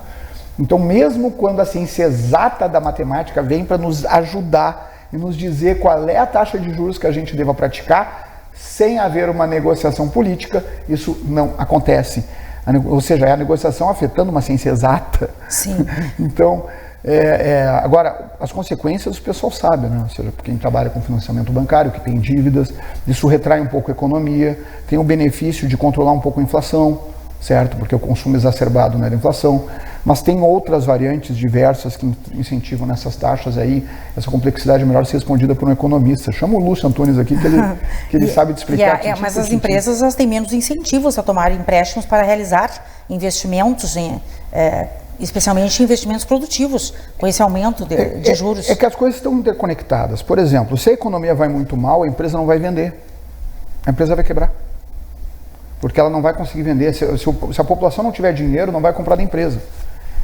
Então, mesmo quando a ciência exata da matemática vem para nos ajudar e nos dizer qual é a taxa de juros que a gente deva praticar, sem haver uma negociação política, isso não acontece. Ou seja, é a negociação afetando uma ciência exata. Sim. Então, agora, as consequências o pessoal sabe, né? Ou seja, quem trabalha com financiamento bancário, que tem dívidas, isso retrai um pouco a economia, tem o benefício de controlar um pouco a inflação, certo? Porque o consumo exacerbado não é da inflação, mas tem outras variantes diversas que incentivam nessas taxas aí, essa complexidade melhor ser respondida por um economista. Chama o Lúcio Antunes aqui, que ele sabe te explicar. Mas as empresas elas têm menos incentivos a tomar empréstimos para realizar investimentos, especialmente investimentos produtivos, com esse aumento de juros. É que as coisas estão interconectadas. Por exemplo, se a economia vai muito mal, a empresa não vai vender. A empresa vai quebrar. Porque ela não vai conseguir vender. Se a população não tiver dinheiro, não vai comprar da empresa.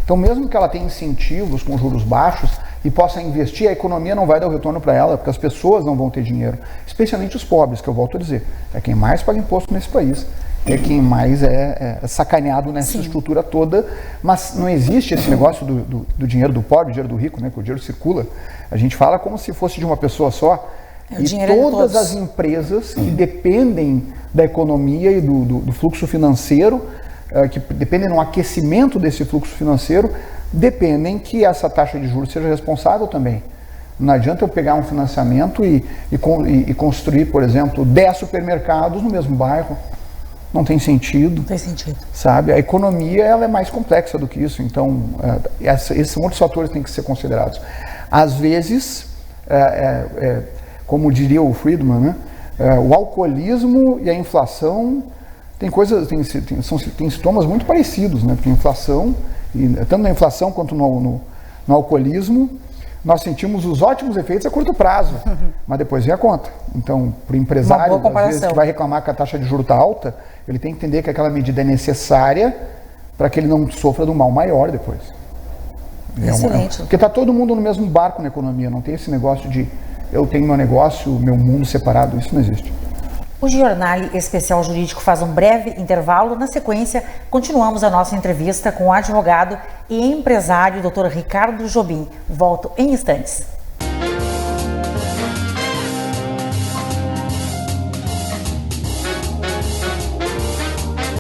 Então, mesmo que ela tenha incentivos com juros baixos e possa investir, a economia não vai dar o retorno para ela, porque as pessoas não vão ter dinheiro. Especialmente os pobres, que eu volto a dizer. É quem mais paga imposto nesse país. É quem mais é sacaneado nessa estrutura toda. Mas não existe esse negócio do dinheiro do pobre, do dinheiro do rico, né? Que o dinheiro circula. A gente fala como se fosse de uma pessoa só. E todas as empresas que dependem da economia e do fluxo financeiro, que dependem do aquecimento desse fluxo financeiro, dependem que essa taxa de juros seja responsável também. Não adianta eu pegar um financiamento e construir, por exemplo, 10 supermercados no mesmo bairro. Não tem sentido. Não tem sentido. Sabe? A economia ela é mais complexa do que isso. Então, esses outros fatores têm que ser considerados. Às vezes, como diria o Friedman, né? O alcoolismo e a inflação tem sintomas muito parecidos, né? Porque a inflação, tanto na inflação quanto no alcoolismo, nós sentimos os ótimos efeitos a curto prazo, mas depois vem a conta. Então, para o empresário, às vezes, que vai reclamar que a taxa de juros está alta, ele tem que entender que aquela medida é necessária para que ele não sofra de um mal maior depois. Excelente. Porque está todo mundo no mesmo barco na economia, não tem esse negócio de eu tenho meu negócio, meu mundo separado, isso não existe. O Jornal Especial Jurídico faz um breve intervalo. Na sequência, continuamos a nossa entrevista com o advogado e empresário Dr. Ricardo Jobim. Volto em instantes.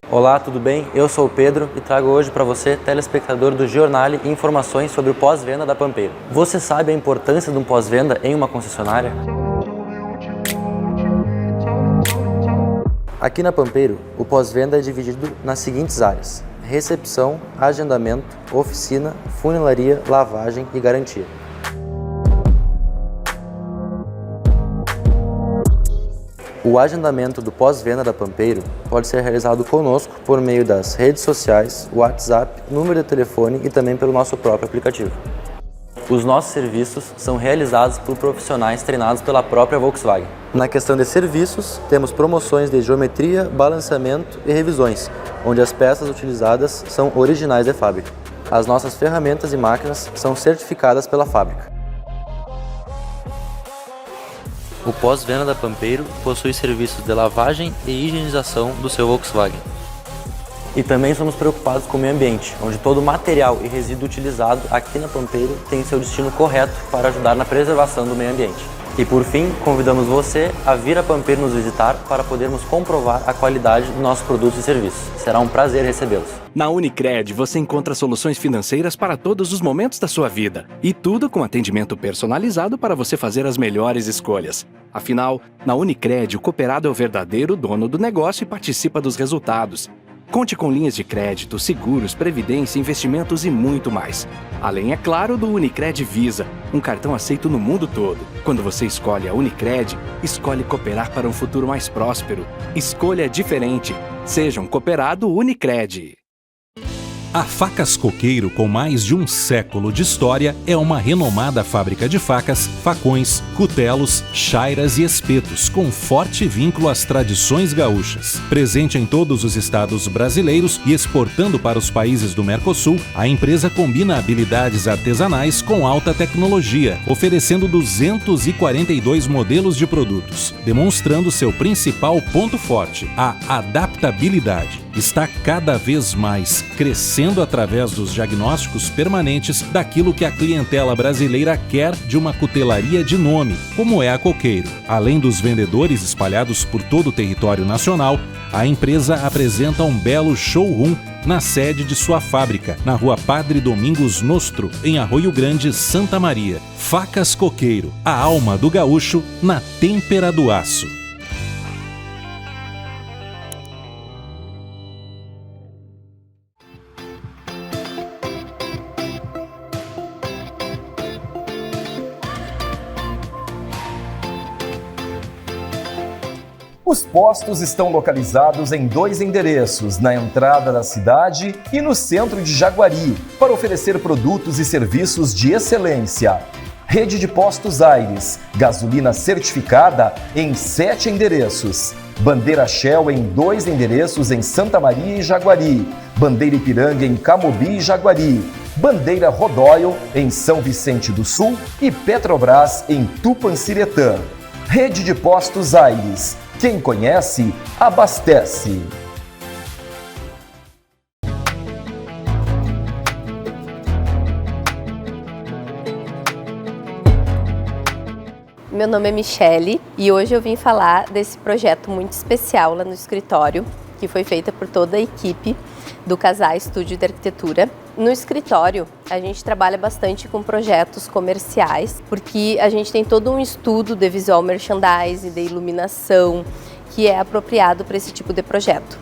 Olá, tudo bem? Eu sou o Pedro e trago hoje para você, telespectador do Jornal, informações sobre o pós-venda da Pampeiro. Você sabe a importância de um pós-venda em uma concessionária? Aqui na Pampeiro, o pós-venda é dividido nas seguintes áreas: recepção, agendamento, oficina, funilaria, lavagem e garantia. O agendamento do pós-venda da Pampeiro pode ser realizado conosco por meio das redes sociais, WhatsApp, número de telefone e também pelo nosso próprio aplicativo. Os nossos serviços são realizados por profissionais treinados pela própria Volkswagen. Na questão de serviços, temos promoções de geometria, balanceamento e revisões, onde as peças utilizadas são originais de fábrica. As nossas ferramentas e máquinas são certificadas pela fábrica. O pós-venda da Pampeiro possui serviços de lavagem e higienização do seu Volkswagen. E também somos preocupados com o meio ambiente, onde todo o material e resíduo utilizado aqui na Pampeiro tem seu destino correto para ajudar na preservação do meio ambiente. E por fim, convidamos você a vir a Pampeiro nos visitar para podermos comprovar a qualidade dos nossos produtos e serviços. Será um prazer recebê-los. Na Unicred, você encontra soluções financeiras para todos os momentos da sua vida. E tudo com atendimento personalizado para você fazer as melhores escolhas. Afinal, na Unicred, o cooperado é o verdadeiro dono do negócio e participa dos resultados. Conte com linhas de crédito, seguros, previdência, investimentos e muito mais. Além, é claro, do Unicred Visa, um cartão aceito no mundo todo. Quando você escolhe a Unicred, escolhe cooperar para um futuro mais próspero. Escolha diferente. Seja um cooperado Unicred. A Facas Coqueiro, com mais de um século de história, é uma renomada fábrica de facas, facões, cutelos, chairas e espetos, com forte vínculo às tradições gaúchas. Presente em todos os estados brasileiros e exportando para os países do Mercosul, a empresa combina habilidades artesanais com alta tecnologia, oferecendo 242 modelos de produtos, demonstrando seu principal ponto forte, a adaptabilidade. Está cada vez mais crescendo através dos diagnósticos permanentes daquilo que a clientela brasileira quer de uma cutelaria de nome, como é a Coqueiro. Além dos vendedores espalhados por todo o território nacional, a empresa apresenta um belo showroom na sede de sua fábrica, na Rua Padre Domingos Nostro, em Arroio Grande, Santa Maria. Facas Coqueiro, a alma do gaúcho na têmpera do aço. Os postos estão localizados em 2 endereços, na entrada da cidade e no centro de Jaguari, para oferecer produtos e serviços de excelência. Rede de Postos Aires, gasolina certificada em 7 endereços. Bandeira Shell em 2 endereços em Santa Maria e Jaguari. Bandeira Ipiranga em Camobi e Jaguari. Bandeira Rodoil em São Vicente do Sul e Petrobras em Tupanciretã. Rede de Postos Aires. Quem conhece, abastece. Meu nome é Michele e hoje eu vim falar desse projeto muito especial lá no escritório, que foi feita por toda a equipe do Casar Estúdio de Arquitetura. No escritório, a gente trabalha bastante com projetos comerciais, porque a gente tem todo um estudo de visual merchandising, de iluminação, que é apropriado para esse tipo de projeto.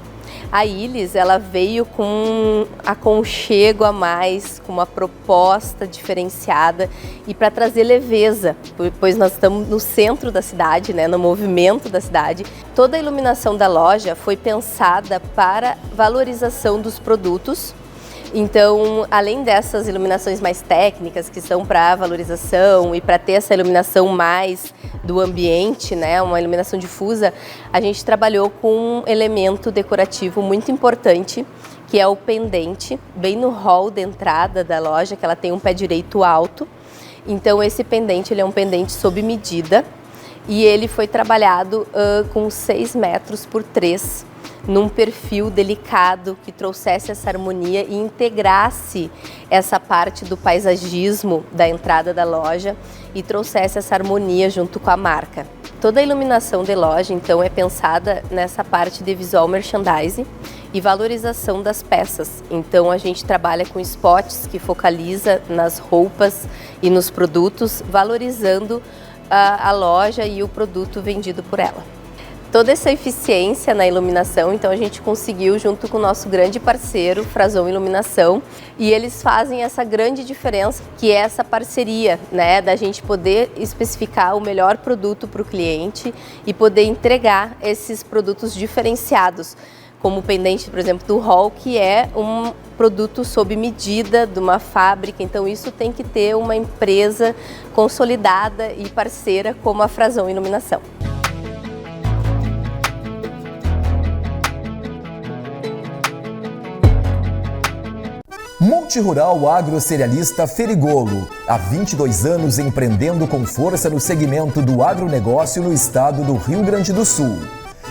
A Illes, ela veio com um aconchego a mais, com uma proposta diferenciada e para trazer leveza, pois nós estamos no centro da cidade, né, no movimento da cidade. Toda a iluminação da loja foi pensada para valorização dos produtos. Então, além dessas iluminações mais técnicas, que são para valorização e para ter essa iluminação mais do ambiente, né, uma iluminação difusa, a gente trabalhou com um elemento decorativo muito importante, que é o pendente, bem no hall de entrada da loja, que ela tem um pé direito alto. Então, esse pendente ele é um pendente sob medida e ele foi trabalhado com 6 metros por 3, num perfil delicado que trouxesse essa harmonia e integrasse essa parte do paisagismo da entrada da loja e trouxesse essa harmonia junto com a marca. Toda a iluminação de loja, então, é pensada nessa parte de visual merchandising e valorização das peças. Então, a gente trabalha com spots que focaliza nas roupas e nos produtos, valorizando a loja e o produto vendido por ela. Toda essa eficiência na iluminação, então a gente conseguiu junto com o nosso grande parceiro, Frazon Iluminação, e eles fazem essa grande diferença, que é essa parceria, né, da gente poder especificar o melhor produto para o cliente e poder entregar esses produtos diferenciados, como o pendente, por exemplo, do hall, que é um produto sob medida de uma fábrica. Então isso tem que ter uma empresa consolidada e parceira como a Frazon Iluminação. Multirural Agrocerealista Ferigolo, há 22 anos empreendendo com força no segmento do agronegócio no estado do Rio Grande do Sul.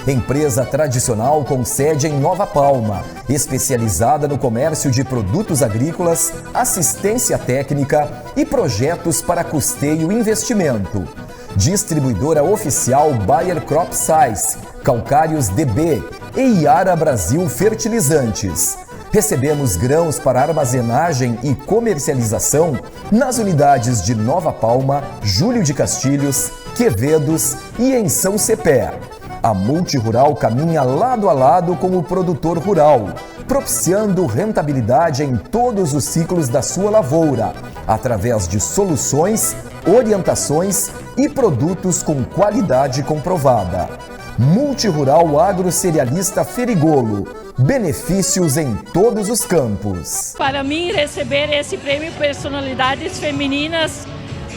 Empresa tradicional com sede em Nova Palma, especializada no comércio de produtos agrícolas, assistência técnica e projetos para custeio e investimento. Distribuidora oficial Bayer Crop Science, Calcários DB e Iara Brasil Fertilizantes. Recebemos grãos para armazenagem e comercialização nas unidades de Nova Palma, Júlio de Castilhos, Quevedos e em São Cepé. A Multirural caminha lado a lado com o produtor rural, propiciando rentabilidade em todos os ciclos da sua lavoura, através de soluções, orientações e produtos com qualidade comprovada. Multirural Agrocerealista Ferigolo. Benefícios em todos os campos. Para mim, receber esse prêmio Personalidades Femininas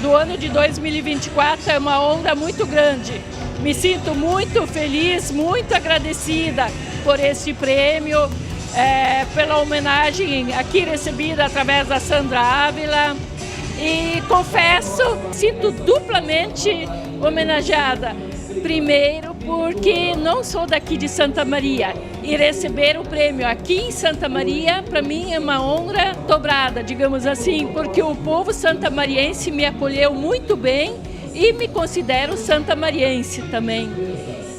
do ano de 2024 é uma honra muito grande. Me sinto muito feliz, muito agradecida por este prêmio, pela homenagem aqui recebida através da Sandra Ávila. E confesso, sinto duplamente homenageada. Primeiro, porque não sou daqui de Santa Maria e receber o prêmio aqui em Santa Maria, para mim é uma honra dobrada, digamos assim, porque o povo santamariense me acolheu muito bem e me considero santamariense também.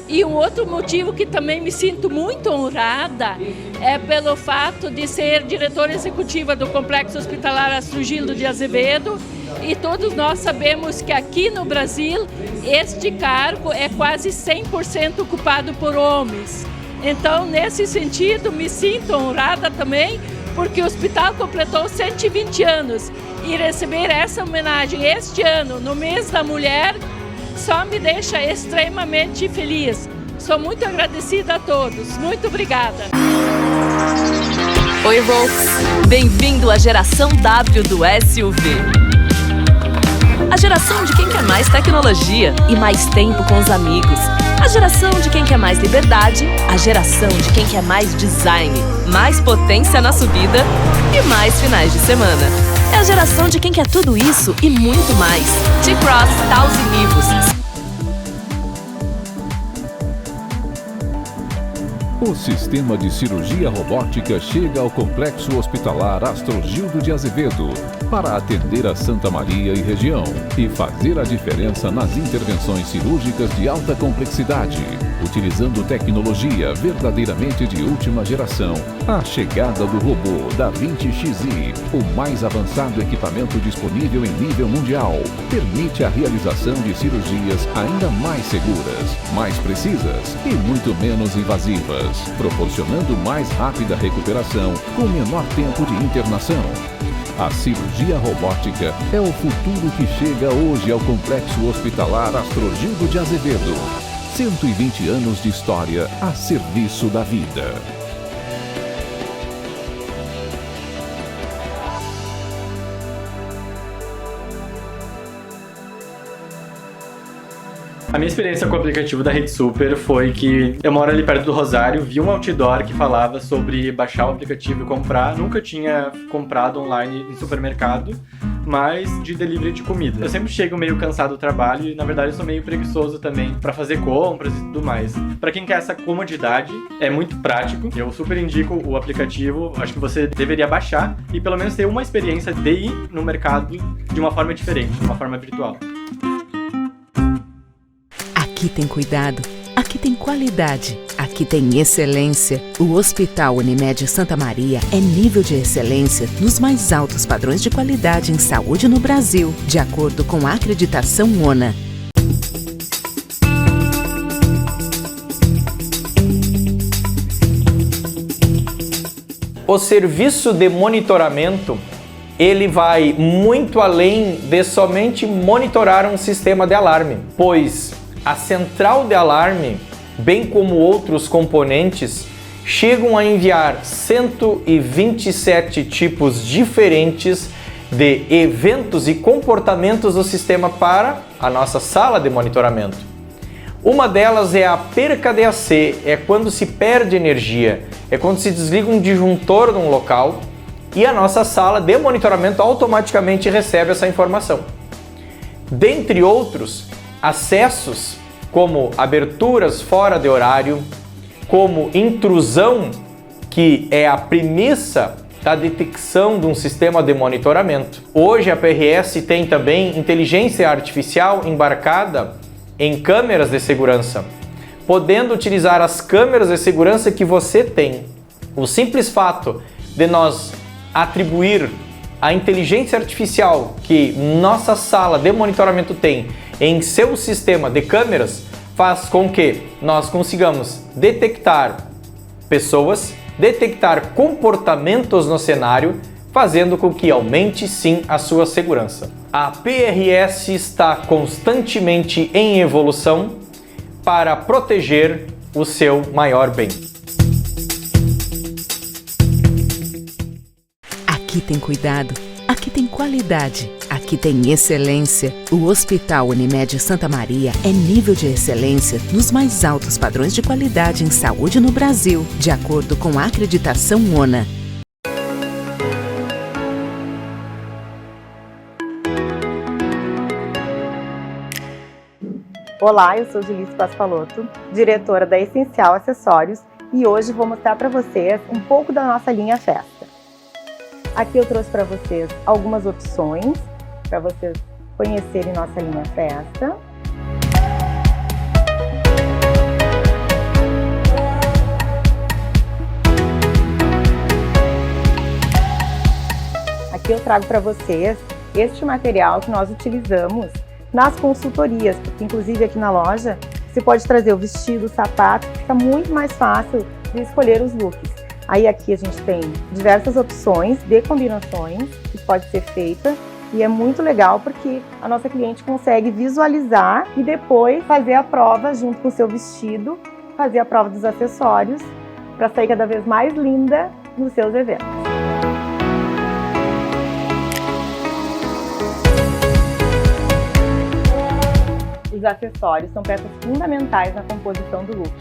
E um outro motivo que também me sinto muito honrada é pelo fato de ser diretora executiva do Complexo Hospitalar Astrogildo de Azevedo, e todos nós sabemos que aqui no Brasil este cargo é quase 100% ocupado por homens. Então, nesse sentido, me sinto honrada também, porque o hospital completou 120 anos e receber essa homenagem este ano, no mês da mulher, só me deixa extremamente feliz. Sou muito agradecida a todos. Muito obrigada. Oi, Volks. Bem-vindo à geração W do SUV. A geração de quem quer mais tecnologia e mais tempo com os amigos. A geração de quem quer mais liberdade. A geração de quem quer mais design, mais potência na subida e mais finais de semana. É a geração de quem quer tudo isso e muito mais. T-Cross, Taos e Nivus. O sistema de cirurgia robótica chega ao Complexo Hospitalar Astrogildo de Azevedo para atender a Santa Maria e região e fazer a diferença nas intervenções cirúrgicas de alta complexidade. utilizando tecnologia verdadeiramente de última geração. A chegada do robô Da Vinci Xi, o mais avançado equipamento disponível em nível mundial, permite a realização de cirurgias ainda mais seguras, mais precisas e muito menos invasivas, proporcionando mais rápida recuperação com menor tempo de internação. A cirurgia robótica é o futuro que chega hoje ao Complexo Hospitalar Astrogildo de Azevedo. 120 anos de história a serviço da vida. A minha experiência com o aplicativo da Rede Super foi que eu moro ali perto do Rosário, vi um outdoor que falava sobre baixar o aplicativo e comprar. Nunca tinha comprado online em supermercado, mas de delivery de comida. Eu sempre chego meio cansado do trabalho e, na verdade, eu sou meio preguiçoso também para fazer compras e tudo mais. Para quem quer essa comodidade, é muito prático. Eu super indico o aplicativo. Acho que você deveria baixar e pelo menos ter uma experiência de ir no mercado de uma forma diferente, de uma forma virtual. Aqui tem cuidado, aqui tem qualidade, aqui tem excelência. O Hospital Unimed Santa Maria é nível de excelência nos mais altos padrões de qualidade em saúde no Brasil, de acordo com a acreditação ONA. O serviço de monitoramento, ele vai muito além de somente monitorar um sistema de alarme, pois a central de alarme, bem como outros componentes, chegam a enviar 127 tipos diferentes de eventos e comportamentos do sistema para a nossa sala de monitoramento. Uma delas é a perca de AC, é quando se perde energia, é quando se desliga um disjuntor num local e a nossa sala de monitoramento automaticamente recebe essa informação. Dentre outros, acessos como aberturas fora de horário, como intrusão, que é a premissa da detecção de um sistema de monitoramento. Hoje a PRS tem também inteligência artificial embarcada em câmeras de segurança, podendo utilizar as câmeras de segurança que você tem. O simples fato de nós atribuir a inteligência artificial que nossa sala de monitoramento tem em seu sistema de câmeras faz com que nós consigamos detectar pessoas, detectar comportamentos no cenário, fazendo com que aumente sim a sua segurança. A PRS está constantemente em evolução para proteger o seu maior bem. Aqui tem cuidado, aqui tem qualidade, aqui tem excelência. O Hospital Unimed Santa Maria é nível de excelência nos mais altos padrões de qualidade em saúde no Brasil, de acordo com a acreditação ONA. Olá, eu sou Julissa Paspalotto, diretora da Essencial Acessórios, e hoje vou mostrar para vocês um pouco da nossa linha Festa. Aqui eu trouxe para vocês algumas opções para vocês conhecerem nossa linha Festa. Aqui eu trago para vocês este material que nós utilizamos nas consultorias, porque inclusive aqui na loja você pode trazer o vestido, o sapato, fica muito mais fácil de escolher os looks. Aí aqui a gente tem diversas opções de combinações que pode ser feita e é muito legal porque a nossa cliente consegue visualizar e depois fazer a prova junto com o seu vestido, fazer a prova dos acessórios para sair cada vez mais linda nos seus eventos. Os acessórios são peças fundamentais na composição do look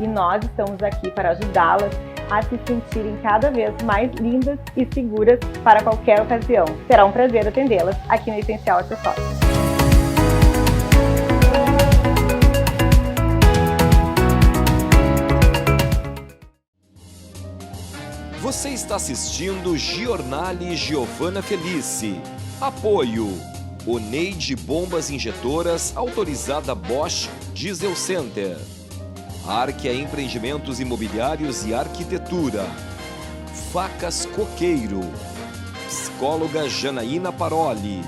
e nós estamos aqui para ajudá-las a se sentirem cada vez mais lindas e seguras para qualquer ocasião. Será um prazer atendê-las aqui no Essencial Acessórios. Você está assistindo Giornale Giovanna Felice. Apoio Oneide Bombas Injetoras autorizada Bosch Diesel Center. Arquia Empreendimentos Imobiliários e Arquitetura. Facas Coqueiro. Psicóloga Janaína Paroli.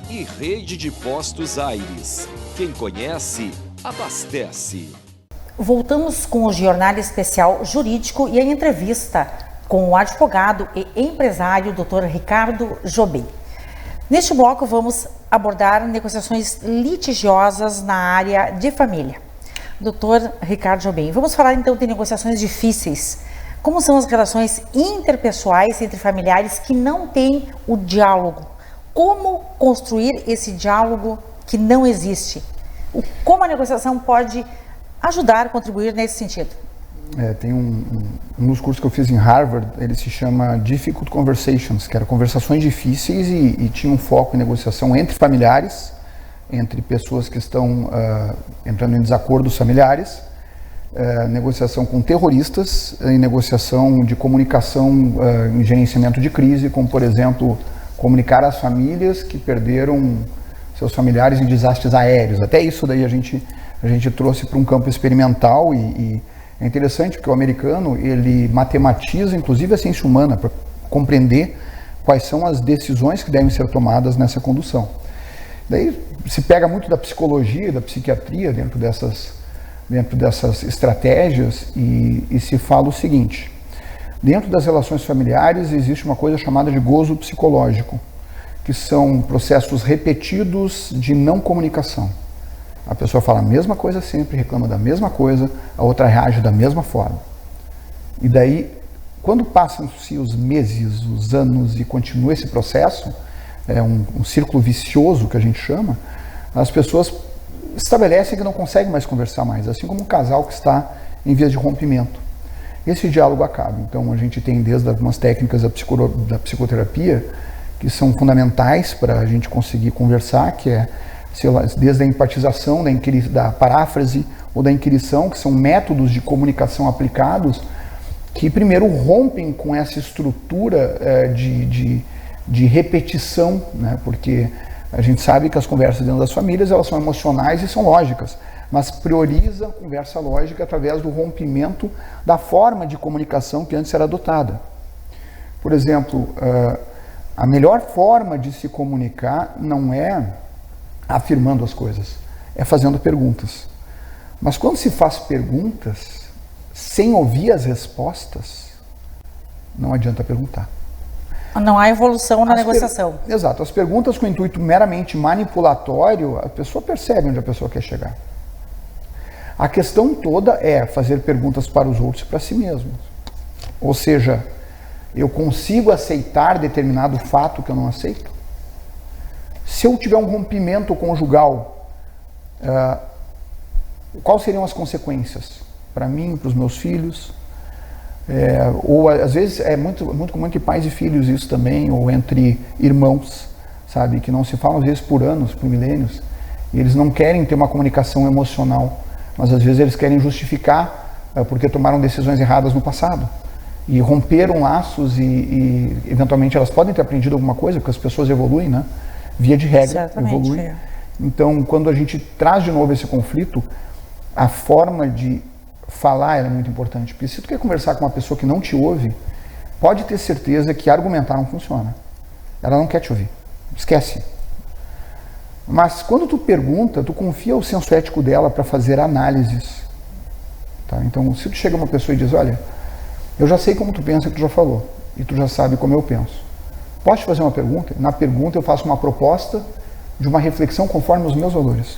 E Rede de Postos Aires. Quem conhece, abastece. Voltamos com o Jornal Especial Jurídico e a entrevista com o advogado e empresário Dr. Ricardo Jobim. Neste bloco vamos abordar negociações litigiosas na área de família. Dr. Ricardo Jobim, vamos falar então de negociações difíceis. Como são as relações interpessoais entre familiares que não têm o diálogo? Como construir esse diálogo que não existe? Como a negociação pode ajudar, contribuir nesse sentido? Tem um dos cursos que eu fiz em Harvard, ele se chama Difficult Conversations, que eram conversações difíceis e tinha um foco em negociação entre familiares, entre pessoas que estão entrando em desacordos familiares, negociação com terroristas e negociação de comunicação em gerenciamento de crise, como, por exemplo, comunicar às famílias que perderam seus familiares em desastres aéreos. Até isso daí a gente trouxe para um campo experimental e é interessante porque o americano, ele matematiza inclusive a ciência humana para compreender quais são as decisões que devem ser tomadas nessa condução. Daí se pega muito da psicologia, da psiquiatria dentro dessas estratégias e se fala o seguinte: dentro das relações familiares existe uma coisa chamada de gozo psicológico, que são processos repetidos de não comunicação. A pessoa fala a mesma coisa sempre, reclama da mesma coisa, a outra reage da mesma forma. E daí, quando passam-se os meses, os anos e continua esse processo, é um círculo vicioso que a gente chama, as pessoas estabelecem que não conseguem mais conversar mais, assim como um casal que está em vias de rompimento. Esse diálogo acaba. Então a gente tem desde algumas técnicas da psicoterapia que são fundamentais para a gente conseguir conversar, que é desde a empatização, da paráfrase ou da inquirição, que são métodos de comunicação aplicados que primeiro rompem com essa estrutura de repetição, né? Porque a gente sabe que as conversas dentro das famílias elas são emocionais e são lógicas, mas prioriza a conversa lógica através do rompimento da forma de comunicação que antes era adotada. Por exemplo, a melhor forma de se comunicar não é afirmando as coisas, é fazendo perguntas. Mas quando se faz perguntas sem ouvir as respostas, não adianta perguntar. Não há evolução na negociação. Exato. As perguntas com intuito meramente manipulatório, a pessoa percebe onde a pessoa quer chegar. A questão toda é fazer perguntas para os outros e para si mesmo. Ou seja, eu consigo aceitar determinado fato que eu não aceito? Se eu tiver um rompimento conjugal, quais seriam as consequências? Para mim, para os meus filhos? Ou às vezes é muito comum entre pais e filhos isso também, ou entre irmãos, sabe? Que não se falam às vezes por anos, por milênios, e eles não querem ter uma comunicação emocional, mas às vezes eles querem justificar porque tomaram decisões erradas no passado. E romperam laços e eventualmente elas podem ter aprendido alguma coisa, porque as pessoas evoluem, né? Via de regra, evolui. Então, quando a gente traz de novo esse conflito, a forma de falar é muito importante. Porque se tu quer conversar com uma pessoa que não te ouve, pode ter certeza que argumentar não funciona. Ela não quer te ouvir. Esquece. Mas quando tu pergunta, tu confia o senso ético dela para fazer análises. Tá? Então, se tu chega uma pessoa e diz, olha, eu já sei como tu pensa, que tu já falou, e tu já sabe como eu penso. Posso te fazer uma pergunta? Na pergunta eu faço uma proposta de uma reflexão conforme os meus valores.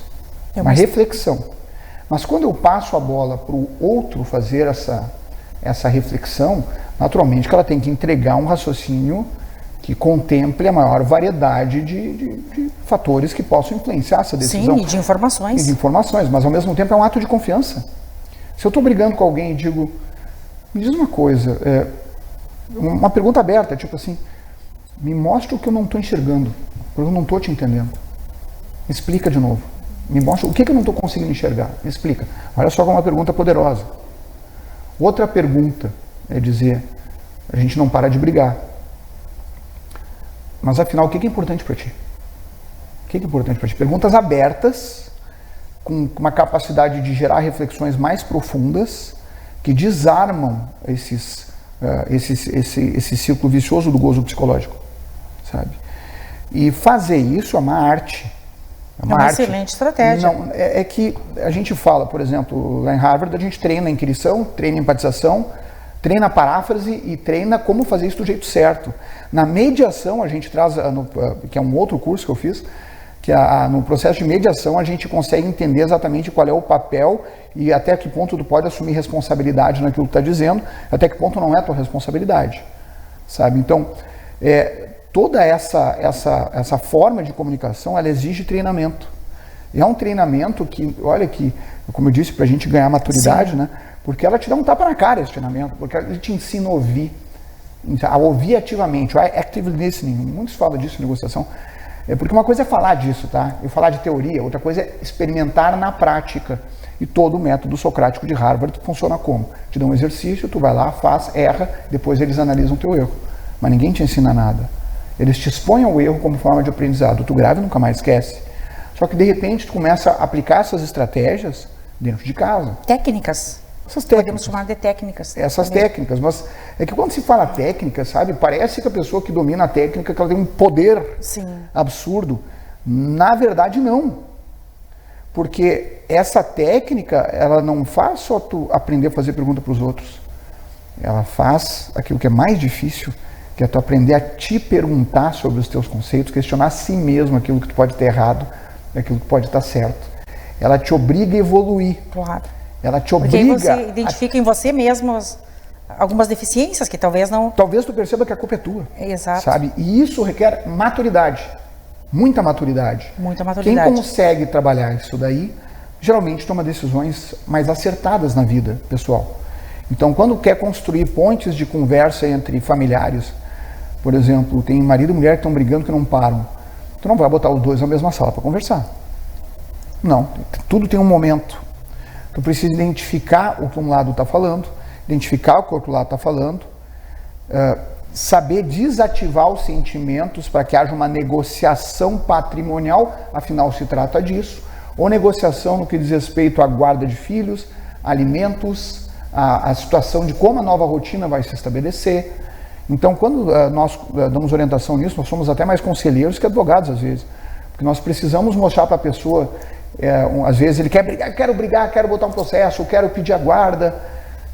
Uma reflexão. Mas quando eu passo a bola para o outro fazer essa reflexão, naturalmente que ela tem que entregar um raciocínio que contemple a maior variedade de fatores que possam influenciar essa decisão. Sim, e de informações. E de informações, mas ao mesmo tempo é um ato de confiança. Se eu estou brigando com alguém e digo, me diz uma coisa, uma pergunta aberta, tipo assim, me mostra o que eu não estou enxergando, porque eu não estou te entendendo. Me explica de novo. Me mostra o que eu não estou conseguindo enxergar. Me explica. Olha só como uma pergunta poderosa. Outra pergunta é dizer, a gente não para de brigar. Mas afinal, o que é importante para ti? O que é importante para ti? Perguntas abertas com uma capacidade de gerar reflexões mais profundas que desarmam esse ciclo vicioso do gozo psicológico, sabe? E fazer isso é uma arte. É uma excelente estratégia. Não, é que a gente fala, por exemplo, lá em Harvard, a gente treina a inquirição, treina a empatização, treina a paráfrase e treina como fazer isso do jeito certo. Na mediação, a gente traz, que é um outro curso que eu fiz, que no processo de mediação a gente consegue entender exatamente qual é o papel e até que ponto tu pode assumir responsabilidade naquilo que tu está dizendo, até que ponto não é tua responsabilidade, sabe? Então, toda essa forma de comunicação, ela exige treinamento. E é um treinamento que, olha que, como eu disse, para a gente ganhar maturidade, né? Porque ela te dá um tapa na cara esse treinamento, porque ela te ensina a ouvir ativamente, o active listening, muitos falam disso em negociação, porque uma coisa é falar disso, tá? Eu falar de teoria, outra coisa é experimentar na prática. E todo o método socrático de Harvard funciona como? Te dá um exercício, tu vai lá, faz, erra, depois eles analisam o teu erro. Mas ninguém te ensina nada. Eles te expõem ao erro como forma de aprendizado. Tu grava e nunca mais esquece. Só que de repente tu começa a aplicar essas estratégias dentro de casa. Técnicas. Essas técnicas. Podemos chamar de técnicas. Essas técnicas. Mas é que quando se fala técnica, sabe, parece que a pessoa que domina a técnica, que ela tem um poder absurdo. Na verdade, não. Porque essa técnica, ela não faz só tu aprender a fazer pergunta para os outros. Ela faz aquilo que é mais difícil, que é tu aprender a te perguntar sobre os teus conceitos, questionar a si mesmo aquilo que tu pode ter errado, aquilo que pode estar certo. Ela te obriga a evoluir. Claro. Ela te obriga... Porque você identifica em você mesmo algumas deficiências que talvez não... Talvez tu perceba que a culpa é tua. Exato. Sabe? E isso requer maturidade. Muita maturidade. Muita maturidade. Quem consegue trabalhar isso daí, geralmente toma decisões mais acertadas na vida pessoal. Então, quando quer construir pontes de conversa entre familiares, por exemplo, tem marido e mulher que estão brigando que não param, tu não vai botar os dois na mesma sala para conversar. Não, tudo tem um momento. Tu precisa identificar o que um lado está falando, identificar o que o outro lado está falando, saber desativar os sentimentos para que haja uma negociação patrimonial, afinal se trata disso, ou negociação no que diz respeito à guarda de filhos, alimentos, a situação de como a nova rotina vai se estabelecer. Então, quando nós damos orientação nisso, nós somos até mais conselheiros que advogados, às vezes, porque nós precisamos mostrar para a pessoa, às vezes ele quer brigar, quero botar um processo, quero pedir a guarda.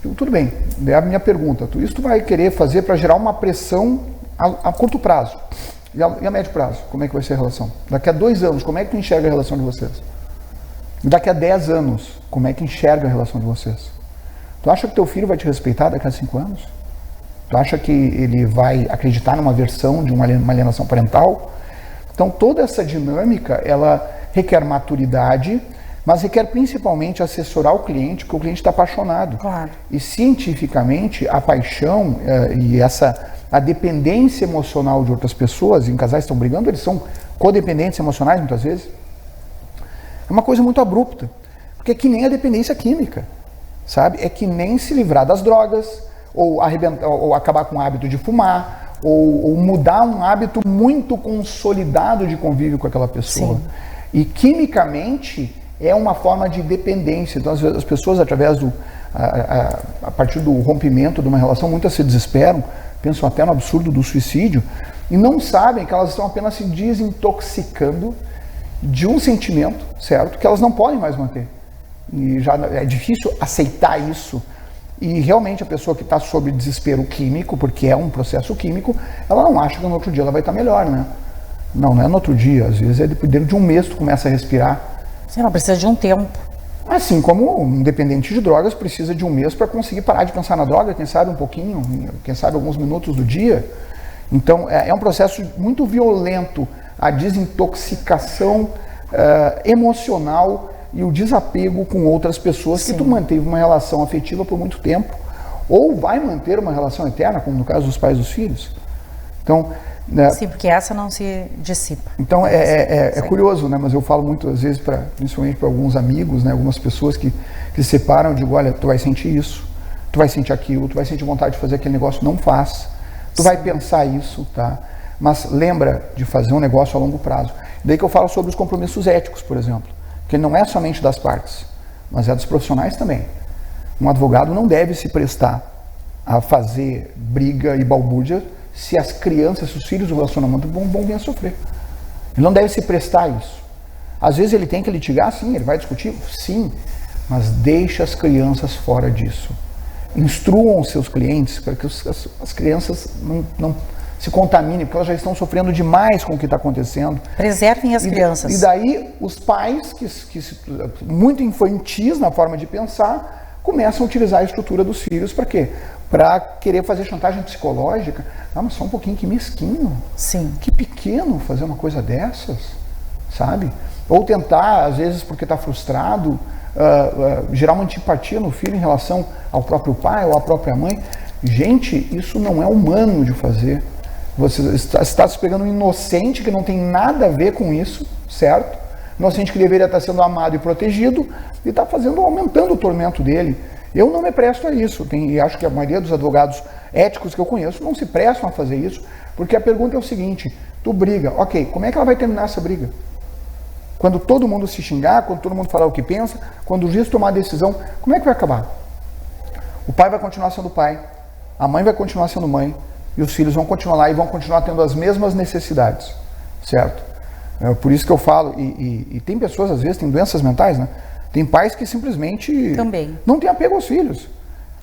Tudo bem, é a minha pergunta. Isso tu vai querer fazer para gerar uma pressão a curto prazo. E a médio prazo, como é que vai ser a relação? Daqui a 2 anos, como é que tu enxerga a relação de vocês? E daqui a 10 anos, como é que enxerga a relação de vocês? Tu acha que teu filho vai te respeitar daqui a 5 anos? Tu acha que ele vai acreditar numa versão de uma alienação parental? Então toda essa dinâmica, ela requer maturidade, mas requer principalmente assessorar o cliente, porque o cliente está apaixonado. Claro. E cientificamente, a paixão e a dependência emocional de outras pessoas, em casais que estão brigando, eles são codependentes emocionais muitas vezes. É uma coisa muito abrupta, porque é que nem a dependência química, sabe? É que nem se livrar das drogas, ou acabar com o hábito de fumar, ou mudar um hábito muito consolidado de convívio com aquela pessoa. Sim. E quimicamente é uma forma de dependência. Então, às vezes, as pessoas, através a partir do rompimento de uma relação, muitas se desesperam, pensam até no absurdo do suicídio, e não sabem que elas estão apenas se desintoxicando de um sentimento, certo? Que elas não podem mais manter. E já é difícil aceitar isso. E realmente a pessoa que está sob desespero químico, porque é um processo químico, ela não acha que no outro dia ela vai estar melhor, né? Não é no outro dia, às vezes é dentro de um mês tu começa a respirar. Você não precisa de um tempo. Assim como um dependente de drogas precisa de um mês para conseguir parar de pensar na droga, quem sabe um pouquinho, quem sabe alguns minutos do dia. Então é um processo muito violento, a desintoxicação emocional e o desapego com outras pessoas. Sim. Que tu manteve uma relação afetiva por muito tempo, ou vai manter uma relação eterna, como no caso dos pais dos filhos. Então, sim, porque essa não se dissipa. Então é curioso, né? Mas eu falo muito às vezes, principalmente para alguns amigos, né? Algumas pessoas que se separam, eu digo, olha, tu vai sentir isso, tu vai sentir aquilo, tu vai sentir vontade de fazer aquele negócio, não faz. Tu vai pensar isso, tá? Mas lembra de fazer um negócio a longo prazo. Daí que eu falo sobre os compromissos éticos, por exemplo. porque não é somente das partes, mas é dos profissionais também. Um advogado não deve se prestar a fazer briga e balbúrdia se as crianças, se os filhos do relacionamento vão vir a sofrer. Ele não deve se prestar a isso. Às vezes ele tem que litigar, sim, ele vai discutir, sim, mas deixa as crianças fora disso. Instruam os seus clientes para que as crianças não se contaminem, porque elas já estão sofrendo demais com o que está acontecendo. Preservem as crianças. E daí os pais, muito infantis na forma de pensar, começam a utilizar a estrutura dos filhos para quê? Para querer fazer chantagem psicológica. Ah, mas só um pouquinho, que mesquinho. Sim. Que pequeno fazer uma coisa dessas, sabe? Ou tentar, às vezes, porque está frustrado, gerar uma antipatia no filho em relação ao próprio pai ou à própria mãe. Gente, isso não é humano de fazer. Você está se pegando um inocente que não tem nada a ver com isso, certo? Inocente que deveria estar sendo amado e protegido e está aumentando o tormento dele. Eu não me presto a isso, e acho que a maioria dos advogados éticos que eu conheço não se prestam a fazer isso, porque a pergunta é o seguinte: tu briga, ok, como é que ela vai terminar essa briga? Quando todo mundo se xingar, quando todo mundo falar o que pensa, quando o juiz tomar a decisão, como é que vai acabar? O pai vai continuar sendo pai, a mãe vai continuar sendo mãe, e os filhos vão continuar lá e vão continuar tendo as mesmas necessidades, certo? É por isso que eu falo, e tem pessoas, às vezes, tem doenças mentais, né? Tem pais que simplesmente também não têm apego aos filhos.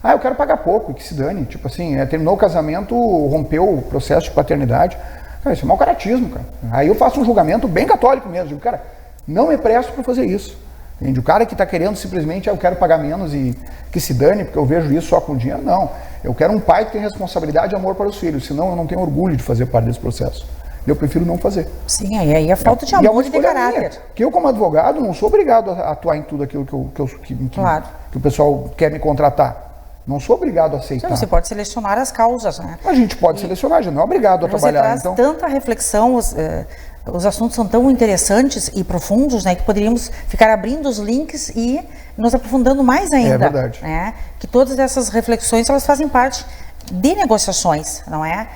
Ah, eu quero pagar pouco, e que se dane. Tipo assim, terminou o casamento, rompeu o processo de paternidade. Cara, isso é mau caratismo, cara. Aí eu faço um julgamento bem católico mesmo. Digo, cara, não me presto para fazer isso. Entende? O cara que está querendo simplesmente, eu quero pagar menos e que se dane, porque eu vejo isso só com dinheiro. Não. Eu quero um pai que tem responsabilidade e amor para os filhos, senão eu não tenho orgulho de fazer parte desse processo. Eu prefiro não fazer. Sim, aí é falta de amor e de caráter. Que eu, como advogado, não sou obrigado a atuar em tudo aquilo que o pessoal quer me contratar. Não sou obrigado a aceitar. Você pode selecionar as causas, né? A gente pode selecionar, já não é obrigado a trabalhar. Você traz então tanta reflexão, os assuntos são tão interessantes e profundos, né, que poderíamos ficar abrindo os links e nos aprofundando mais ainda. É verdade. Né? Que todas essas reflexões, elas fazem parte de negociações, não é?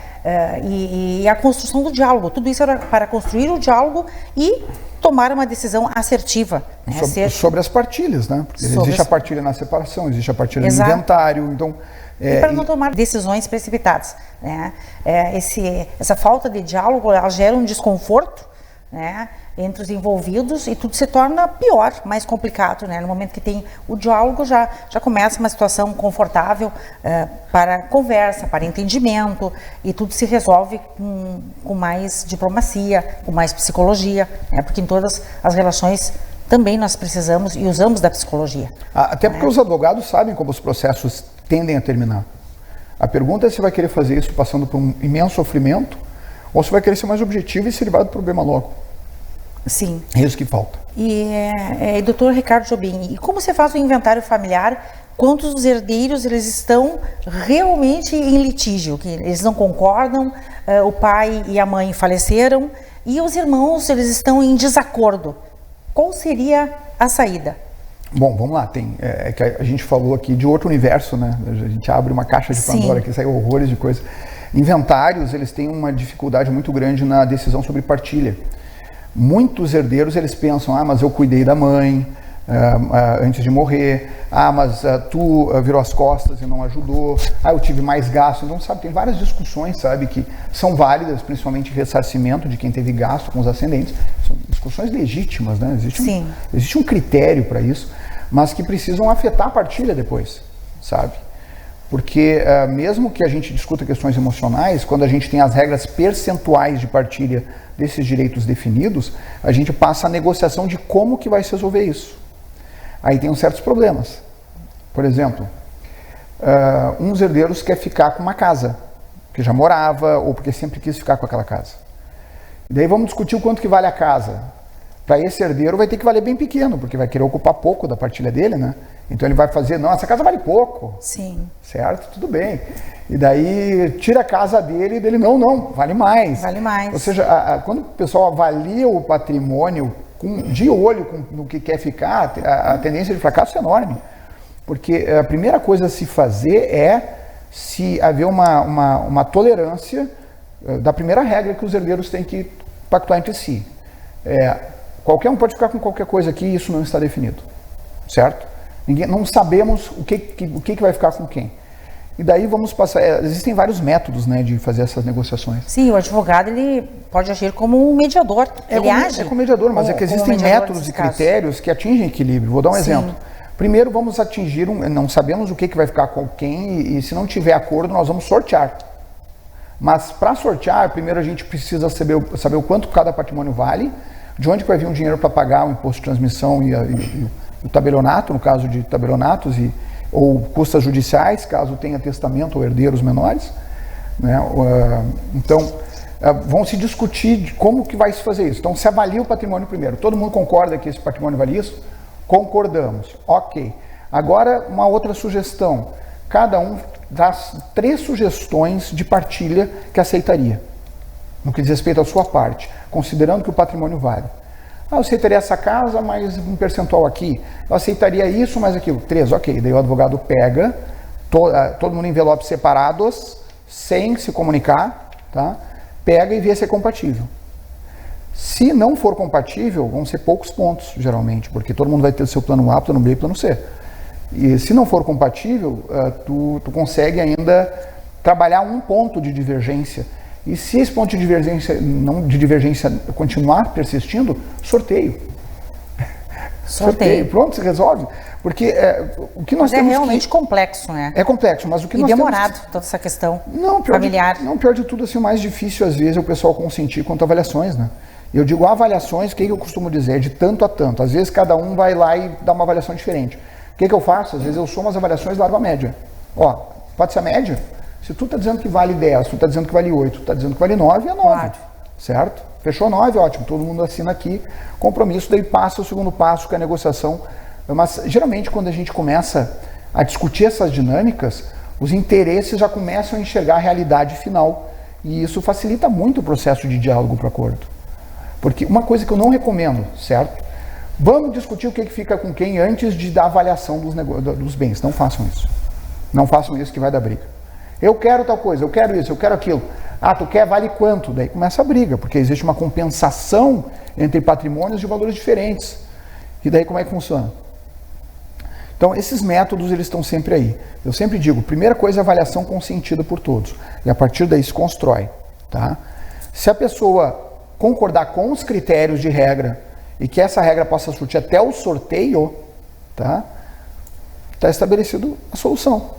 E a construção do diálogo. Tudo isso era para construir o diálogo e tomar uma decisão assertiva. Né? Sobre as partilhas, né? Porque existe a partilha na separação, existe a partilha Exato. no inventário, então... E para não tomar decisões precipitadas. Né? Essa falta de diálogo, ela gera um desconforto, né, entre os envolvidos e tudo se torna pior, mais complicado. Né? No momento que tem o diálogo, já começa uma situação confortável para conversa, para entendimento, e tudo se resolve com mais diplomacia, com mais psicologia, né? Porque em todas as relações também nós precisamos e usamos da psicologia. Até porque os advogados sabem como os processos tendem a terminar. A pergunta é se vai querer fazer isso passando por um imenso sofrimento ou se vai querer ser mais objetivo e se livrar do problema logo. Sim. É isso que falta. E doutor Ricardo Jobim, e como você faz o inventário familiar? Quantos dos herdeiros eles estão realmente em litígio? Que eles não concordam, o pai e a mãe faleceram e os irmãos eles estão em desacordo. Qual seria a saída? Bom, vamos lá, que a gente falou aqui de outro universo, né? A gente abre uma caixa de Pandora que sai horrores de coisas. Inventários, eles têm uma dificuldade muito grande na decisão sobre partilha. Muitos herdeiros, eles pensam, mas eu cuidei da mãe antes de morrer, mas tu virou as costas e não ajudou, eu tive mais gasto. Então, sabe, tem várias discussões, sabe, que são válidas, principalmente ressarcimento de quem teve gasto com os ascendentes. São discussões legítimas, né? Existe um critério para isso, mas que precisam afetar a partilha depois, sabe? Porque mesmo que a gente discuta questões emocionais, quando a gente tem as regras percentuais de partilha desses direitos definidos, a gente passa a negociação de como que vai se resolver isso. Aí tem uns certos problemas. Por exemplo, uns herdeiros querem ficar com uma casa, que já morava ou porque sempre quis ficar com aquela casa. E daí vamos discutir o quanto que vale a casa. Para esse herdeiro vai ter que valer bem pequeno, porque vai querer ocupar pouco da partilha dele, né? Então ele vai fazer, não, essa casa vale pouco. Sim. Certo? Tudo bem. E daí tira a casa dele e dele, não, vale mais. Vale mais. Ou seja, quando o pessoal avalia o patrimônio de olho no que quer ficar, a tendência de fracasso é enorme. Porque a primeira coisa a se fazer é se haver uma tolerância da primeira regra que os herdeiros têm que pactuar entre si. Qualquer um pode ficar com qualquer coisa aqui e isso não está definido, certo? Não sabemos o que vai ficar com quem. E daí vamos passar, existem vários métodos, né, de fazer essas negociações. Sim, o advogado ele pode agir como um mediador, ele age. É como mediador, mas é que existem métodos e critérios que atingem equilíbrio. Vou dar um exemplo. Primeiro vamos atingir, não sabemos o que vai ficar com quem e se não tiver acordo nós vamos sortear. Mas para sortear, primeiro a gente precisa saber o quanto cada patrimônio vale, de onde vai vir o dinheiro para pagar o imposto de transmissão e o tabelionato, no caso de tabelionatos, ou custas judiciais, caso tenha testamento ou herdeiros menores. Né? Então, vão se discutir de como que vai se fazer isso. Então, se avalia o patrimônio primeiro. Todo mundo concorda que esse patrimônio vale isso? Concordamos. Ok. Agora, uma outra sugestão. Cada um dá 3 sugestões de partilha que aceitaria, no que diz respeito à sua parte, considerando que o patrimônio vale. Eu aceitaria essa casa, mais um percentual aqui. Eu aceitaria isso, mais aquilo. 3, ok. Daí o advogado pega, todo mundo em envelopes separados, sem se comunicar, tá? Pega e vê se é compatível. Se não for compatível, vão ser poucos pontos, geralmente, porque todo mundo vai ter o seu plano A, plano B e plano C. E se não for compatível, tu consegue ainda trabalhar um ponto de divergência. E se esse ponto de divergência continuar persistindo, sorteio. Sorteio. Pronto, se resolve. Porque o que nós temos realmente complexo, né? É complexo, mas o que nós demorado temos... toda essa questão familiar. Pior de tudo, assim, o mais difícil às vezes é o pessoal consentir quanto a avaliações, né? Eu digo avaliações, o que eu costumo dizer? De tanto a tanto. Às vezes cada um vai lá e dá uma avaliação diferente. O que eu faço? Às vezes eu somo as avaliações e largo a média. Ó, pode ser a média? Se tu está dizendo que vale 10, tu está dizendo que vale 8, tu está dizendo que vale 9, é 9. Claro. Certo? Fechou 9, ótimo. Todo mundo assina aqui. Compromisso, daí passa o segundo passo, que é a negociação. Mas, geralmente, quando a gente começa a discutir essas dinâmicas, os interesses já começam a enxergar a realidade final. E isso facilita muito o processo de diálogo para o acordo. Porque uma coisa que eu não recomendo, certo? Vamos discutir o que fica com quem antes de dar avaliação dos bens. Não façam isso. Não façam isso que vai dar briga. Eu quero tal coisa, eu quero isso, eu quero aquilo. Ah, tu quer, vale quanto? Daí começa a briga, porque existe uma compensação entre patrimônios de valores diferentes. E daí como é que funciona? Então, esses métodos, eles estão sempre aí. Eu sempre digo, primeira coisa é a avaliação consentida por todos. E a partir daí se constrói. Tá? Se a pessoa concordar com os critérios de regra e que essa regra possa surtir até o sorteio, tá estabelecido a solução.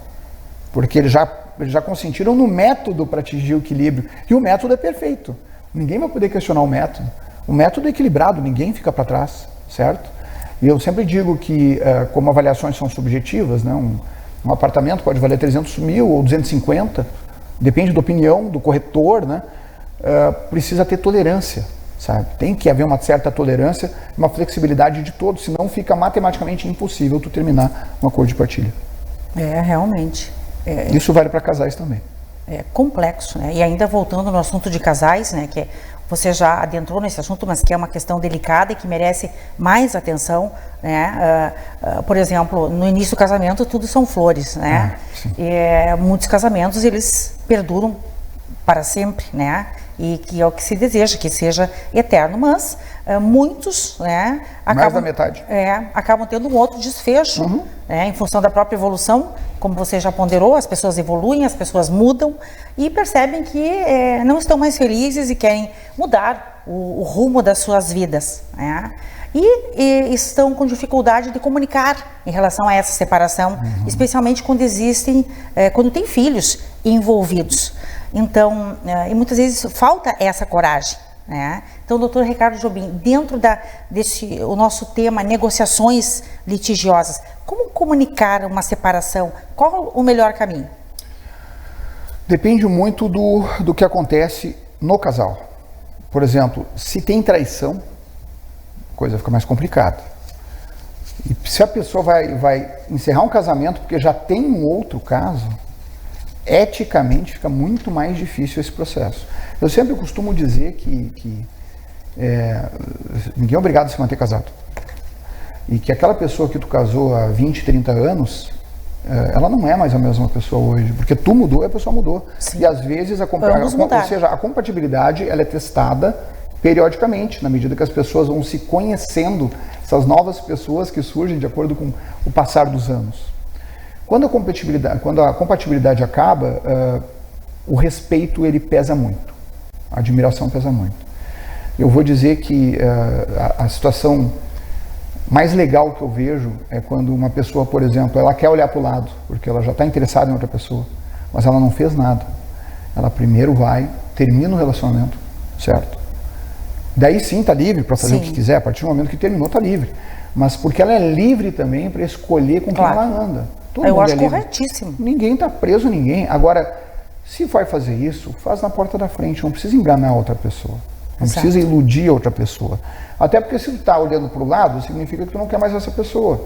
Porque eles já consentiram no método para atingir o equilíbrio. E o método é perfeito. Ninguém vai poder questionar o método. O método é equilibrado, ninguém fica para trás, certo? E eu sempre digo que, como avaliações são subjetivas, né, um apartamento pode valer 300 mil ou 250, depende da opinião do corretor, né, precisa ter tolerância, sabe? Tem que haver uma certa tolerância, uma flexibilidade de todos, senão fica matematicamente impossível tu terminar um acordo de partilha. Realmente. Isso vale para casais também. É complexo, né? E ainda voltando no assunto de casais, né? Que você já adentrou nesse assunto, mas que é uma questão delicada e que merece mais atenção, né? Por exemplo, no início do casamento tudo são flores, né? Muitos casamentos eles perduram para sempre, né? E que é o que se deseja, que seja eterno, mas muitos, né? Mais da metade. Acabam tendo um outro desfecho, né? Em função da própria evolução, como você já ponderou, as pessoas evoluem, as pessoas mudam e percebem que não estão mais felizes e querem mudar o rumo das suas vidas, né? E estão com dificuldade de comunicar em relação a essa separação, especialmente quando quando tem filhos envolvidos. Então, e muitas vezes falta essa coragem, né? Então, doutor Ricardo Jobim, dentro o nosso tema negociações litigiosas, como comunicar uma separação? Qual o melhor caminho? Depende muito do que acontece no casal. Por exemplo, se tem traição, a coisa fica mais complicada. E se a pessoa vai encerrar um casamento porque já tem um outro caso, eticamente fica muito mais difícil esse processo. Eu sempre costumo dizer que ninguém é obrigado a se manter casado. E que aquela pessoa que tu casou há 20, 30 anos, ela não é mais a mesma pessoa hoje. Porque tu mudou e a pessoa mudou. Sim. E às vezes a compatibilidade ela é testada periodicamente, na medida que as pessoas vão se conhecendo, essas novas pessoas que surgem de acordo com o passar dos anos. Quando a compatibilidade acaba, o respeito ele pesa muito, a admiração pesa muito. Eu vou dizer que a situação mais legal que eu vejo é quando uma pessoa, por exemplo, ela quer olhar para o lado, porque ela já está interessada em outra pessoa, mas ela não fez nada. Ela primeiro vai, termina o relacionamento, certo? Daí sim está livre para fazer o que quiser, a partir do momento que terminou está livre. Mas porque ela é livre também para escolher com quem ela anda. Eu acho corretíssimo. Ninguém está preso a ninguém. Agora, se vai fazer isso, faz na porta da frente, não precisa enganar outra pessoa. Não precisa iludir outra pessoa. Até porque se tu está olhando para o lado, significa que tu não quer mais essa pessoa.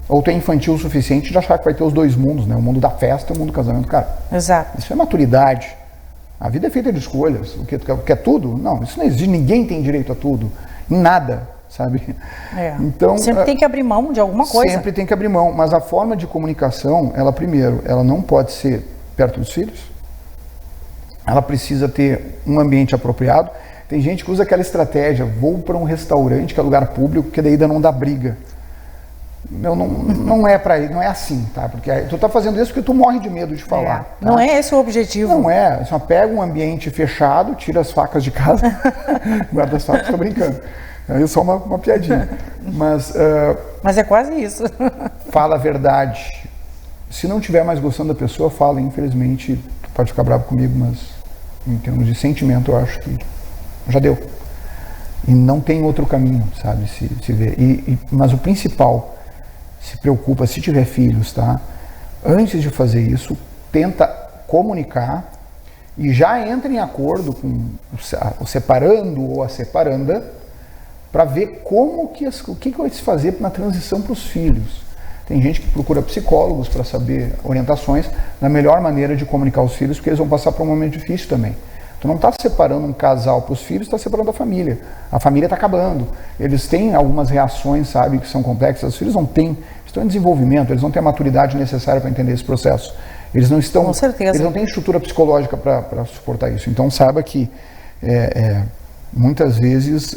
Ou tu é infantil o suficiente de achar que vai ter os dois mundos, né? O mundo da festa e o mundo do casamento, cara. Exato. Isso é maturidade. A vida é feita de escolhas. O que tu quer tudo? Não, isso não existe. Ninguém tem direito a tudo. Em nada, sabe? Então, sempre tem que abrir mão de alguma coisa. Sempre tem que abrir mão. Mas a forma de comunicação, ela não pode ser perto dos filhos. Ela precisa ter um ambiente apropriado. Tem gente que usa aquela estratégia, vou para um restaurante que é lugar público, que daí não dá briga. Não é para ir, não é assim, tá? Porque tu tá fazendo isso porque tu morre de medo de falar. Tá? Não é esse o objetivo. Não é. Só pega um ambiente fechado, tira as facas de casa, guarda as facas, tô brincando. É só uma piadinha. Mas é quase isso. Fala a verdade. Se não estiver mais gostando da pessoa, fala. Infelizmente, tu pode ficar bravo comigo, mas em termos de sentimento, eu acho que já deu. E não tem outro caminho, sabe? Se ver. Mas o principal, se preocupa, se tiver filhos, tá? Antes de fazer isso, tenta comunicar e já entra em acordo com o separando ou a separanda para ver o que vai se fazer na transição para os filhos. Tem gente que procura psicólogos para saber orientações da melhor maneira de comunicar os filhos, porque eles vão passar por um momento difícil também. Tu não está separando um casal para os filhos, está separando a família. A família está acabando. Eles têm algumas reações, sabe, que são complexas. Os filhos não têm, estão em desenvolvimento, eles não têm a maturidade necessária para entender esse processo. Eles não estão, com certeza. Eles não têm estrutura psicológica para suportar isso. Então saiba que muitas vezes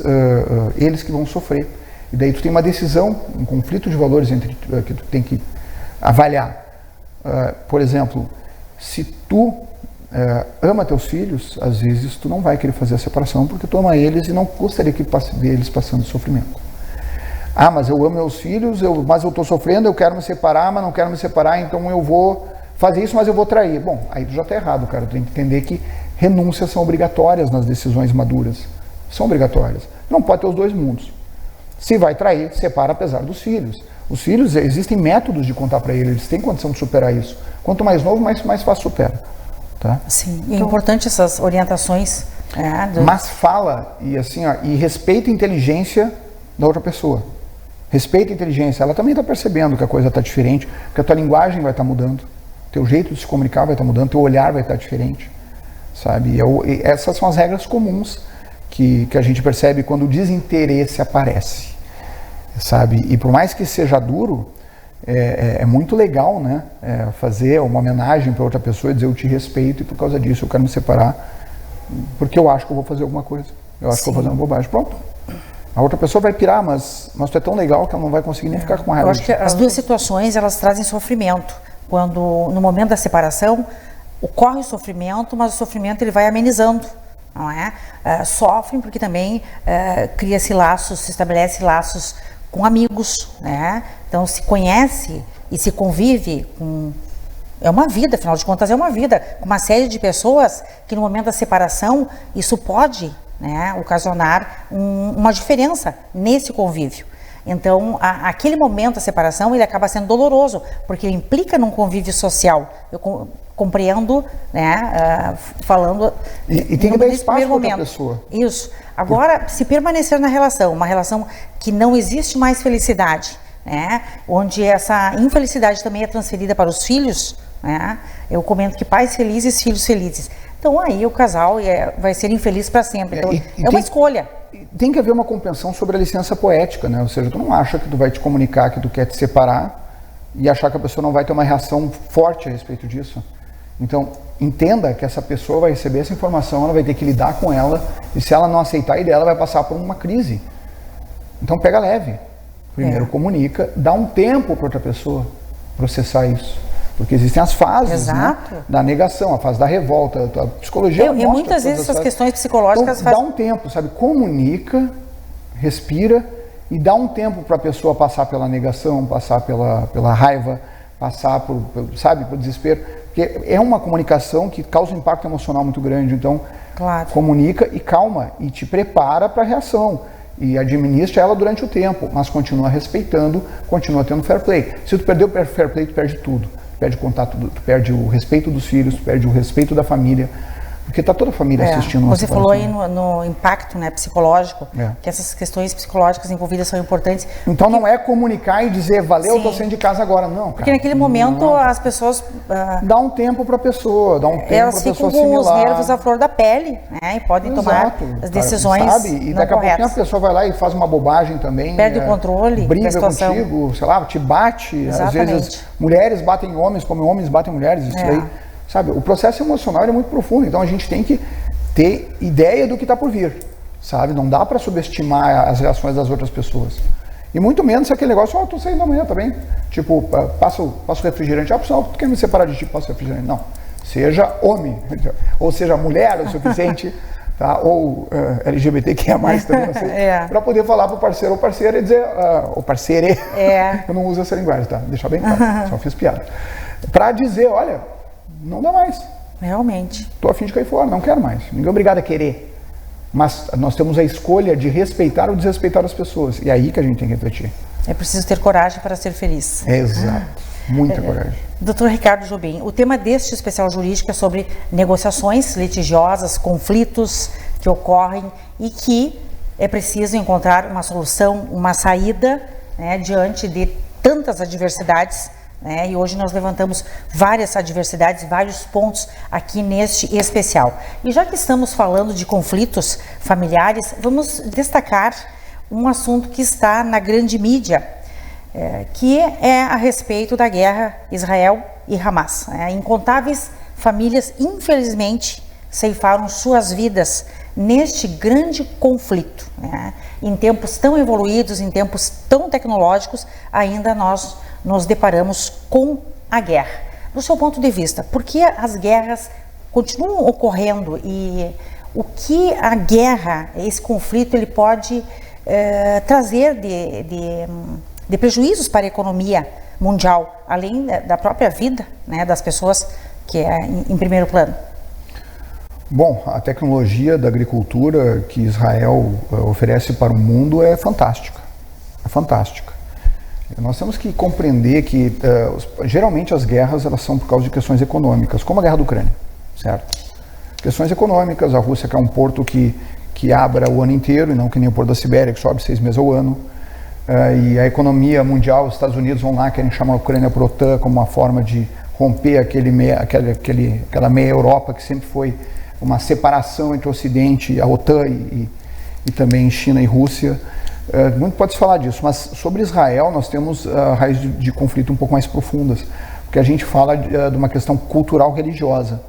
eles que vão sofrer. E daí tu tem uma decisão, um conflito de valores que tu tem que avaliar. Por exemplo, se tu ama teus filhos, às vezes tu não vai querer fazer a separação porque tu ama eles e não gostaria que ver eles passando sofrimento. Ah, mas eu amo meus filhos, mas eu estou sofrendo, eu quero me separar, mas não quero me separar, então eu vou fazer isso, mas eu vou trair. Bom, aí tu já está errado, cara. Tu tem que entender que renúncias são obrigatórias nas decisões maduras. São obrigatórias. Não pode ter os dois mundos. Se vai trair, separa apesar dos filhos. Os filhos, existem métodos de contar para eles têm condição de superar isso. Quanto mais novo, mais fácil supera. Tá? Sim, é importante essas orientações. Mas fala e respeita a inteligência da outra pessoa. Respeita a inteligência. Ela também está percebendo que a coisa está diferente, que a tua linguagem vai estar mudando, teu jeito de se comunicar vai estar mudando, teu olhar vai estar diferente, sabe? E essas são as regras comuns que a gente percebe quando o desinteresse aparece, sabe? E por mais que seja duro, é muito legal, né? Fazer uma homenagem para outra pessoa e dizer eu te respeito e por causa disso eu quero me separar porque eu acho que eu vou fazer alguma coisa. Eu acho que eu vou fazer uma bobagem. Pronto. A outra pessoa vai pirar, mas tu é tão legal que ela não vai conseguir nem ficar com raiva. Eu acho que as duas situações, elas trazem sofrimento. Quando, no momento da separação, ocorre o sofrimento, mas o sofrimento ele vai amenizando, não é? Sofrem porque também cria-se laços, se estabelece laços com amigos, né? Então se conhece e se convive com... É uma vida, afinal de contas é uma vida, com uma série de pessoas que no momento da separação isso pode, né, ocasionar uma diferença nesse convívio. Então, aquele momento da separação, ele acaba sendo doloroso, porque ele implica num convívio social. Eu compreendo, né, falando... E tem que dar espaço para outra pessoa. Isso. Agora, se permanecer na relação, uma relação que não existe mais felicidade, né, onde essa infelicidade também é transferida para os filhos, né, eu comento que pais felizes, filhos felizes. Então aí o casal vai ser infeliz para sempre. Então, é uma escolha. Tem que haver uma compreensão sobre a licença poética, né? Ou seja, tu não acha que tu vai te comunicar que tu quer te separar e achar que a pessoa não vai ter uma reação forte a respeito disso. Então, entenda que essa pessoa vai receber essa informação, ela vai ter que lidar com ela E se ela não aceitar a ideia, ela vai passar por uma crise. Então pega leve. Primeiro comunica, dá um tempo para outra pessoa processar isso. Porque existem as fases, né, da negação, a fase da revolta, a psicologia. E muitas vezes essas questões psicológicas então, dá um tempo, sabe? Comunica, respira e dá um tempo para a pessoa passar pela negação, passar pela raiva, passar por desespero. Porque é uma comunicação que causa um impacto emocional muito grande. Então, comunica e calma e te prepara para a reação. E administra ela durante o tempo, mas continua respeitando, continua tendo fair play. Se tu perder o fair play, tu perde tudo. Tu perde contato, tu perde o respeito dos filhos, tu perde o respeito da família. Porque está toda a família assistindo. Você falou aí no impacto, né, psicológico, que essas questões psicológicas envolvidas são importantes. Então não é comunicar e dizer, valeu, estou saindo de casa agora. Não, cara. Porque naquele momento as pessoas... Dá um tempo para a pessoa, dá um tempo para a pessoa assimilar. Elas ficam com os nervos à flor da pele, né, e podem tomar as decisões sabe? E daqui a pouquinho a pessoa vai lá e faz uma bobagem também. Perde o controle briga da situação. Contigo, sei lá, te bate. Exatamente. Às vezes mulheres batem homens como homens batem mulheres. Isso aí, sabe? O processo emocional é muito profundo, então a gente tem que ter ideia do que está por vir, sabe? Não dá para subestimar as reações das outras pessoas. E muito menos aquele negócio, estou saindo amanhã também. Tipo, passo refrigerante. Pessoal, tu quer me separar de ti, passo refrigerante? Não. Seja homem, ou seja mulher o suficiente, tá? Ou LGBTQIA+, também, não sei, para poder falar para o parceiro ou parceira e dizer, ou parceire, eu não uso essa linguagem, tá? Deixar bem claro, só fiz piada. Para dizer, olha, não dá mais. Realmente. Estou a fim de cair fora, não quero mais. Ninguém é obrigado a querer. Mas nós temos a escolha de respeitar ou desrespeitar as pessoas. E é aí que a gente tem que refletir. É preciso ter coragem para ser feliz. Exato. Muita coragem. Dr. Ricardo Jobim, o tema deste especial jurídico é sobre negociações litigiosas, conflitos que ocorrem e que é preciso encontrar uma solução, uma saída, né, diante de tantas adversidades. E hoje nós levantamos várias adversidades, vários pontos aqui neste especial. E já que estamos falando de conflitos familiares, vamos destacar um assunto que está na grande mídia, que é a respeito da guerra Israel e Hamas. Incontáveis famílias, infelizmente, ceifaram suas vidas neste grande conflito. Em tempos tão evoluídos, em tempos tão tecnológicos, ainda nós nos deparamos com a guerra. Do seu ponto de vista, por que as guerras continuam ocorrendo e o que a guerra, esse conflito, ele pode trazer de prejuízos para a economia mundial, além da própria vida, né, das pessoas, que é em primeiro plano? Bom, a tecnologia da agricultura que Israel oferece para o mundo é fantástica. É fantástica. Nós temos que compreender que geralmente as guerras elas são por causa de questões econômicas, como a guerra da Ucrânia, certo? Questões econômicas, a Rússia quer um porto que abra o ano inteiro e não que nem o porto da Sibéria, que só abre 6 meses ao ano. E a economia mundial, os Estados Unidos vão lá, querem chamar a Ucrânia para a OTAN como uma forma de romper aquela meia Europa que sempre foi uma separação entre o Ocidente e a OTAN e também China e Rússia. Muito pode se falar disso, mas sobre Israel nós temos raízes de conflito um pouco mais profundas, porque a gente fala de uma questão cultural religiosa,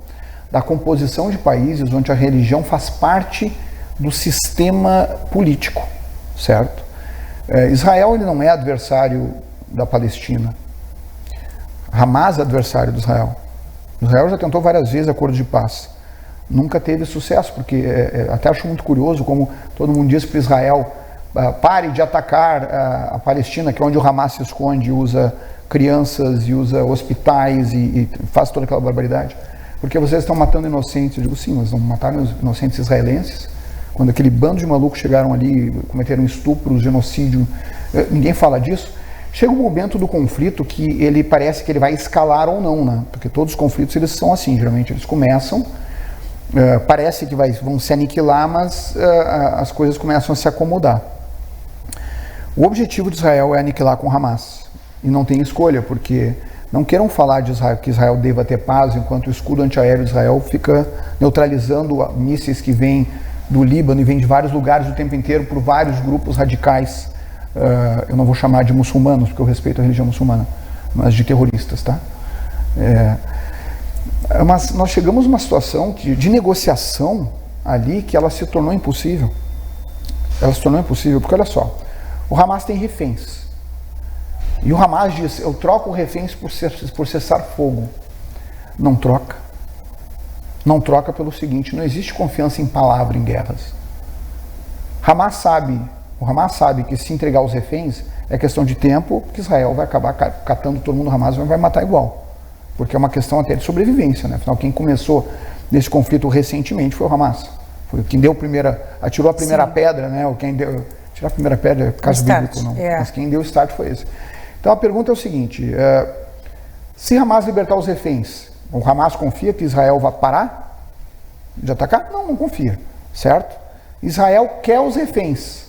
da composição de países onde a religião faz parte do sistema político, certo? Israel ele não é adversário da Palestina, Hamas é adversário de Israel. Israel já tentou várias vezes acordo de paz, nunca teve sucesso, porque até acho muito curioso como todo mundo diz para Israel: pare de atacar a Palestina, que é onde o Hamas se esconde, usa crianças e usa hospitais e faz toda aquela barbaridade. Porque vocês estão matando inocentes. Eu digo, sim, mas não mataram os inocentes israelenses? Quando aquele bando de malucos chegaram ali, cometeram estupros, genocídio, ninguém fala disso. Chega um momento do conflito que ele parece que ele vai escalar ou não, né? Porque todos os conflitos eles são assim, geralmente eles começam, parece que vão se aniquilar, mas as coisas começam a se acomodar. O objetivo de Israel é aniquilar com Hamas, e não tem escolha, porque não queiram falar de Israel, que Israel deva ter paz, enquanto o escudo antiaéreo de Israel fica neutralizando mísseis que vêm do Líbano e vêm de vários lugares o tempo inteiro por vários grupos radicais, eu não vou chamar de muçulmanos, porque eu respeito a religião muçulmana, mas de terroristas, tá? Mas nós chegamos numa situação de negociação ali que ela se tornou impossível. Ela se tornou impossível porque, olha só, o Hamas tem reféns. E o Hamas diz, eu troco reféns por cessar fogo. Não troca. Não troca pelo seguinte, não existe confiança em palavra em guerras. O Hamas sabe que se entregar os reféns é questão de tempo, que Israel vai acabar catando todo mundo do Hamas e vai matar igual. Porque é uma questão até de sobrevivência, né? Afinal, quem começou nesse conflito recentemente foi o Hamas. Foi quem atirou a primeira pedra, né? Ou quem deu... Tirar a primeira pedra, caso bíblico, não. Mas quem deu o start foi esse. Então a pergunta é o seguinte, se Hamas libertar os reféns, o Hamas confia que Israel vai parar de atacar? Não, não confia, certo? Israel quer os reféns,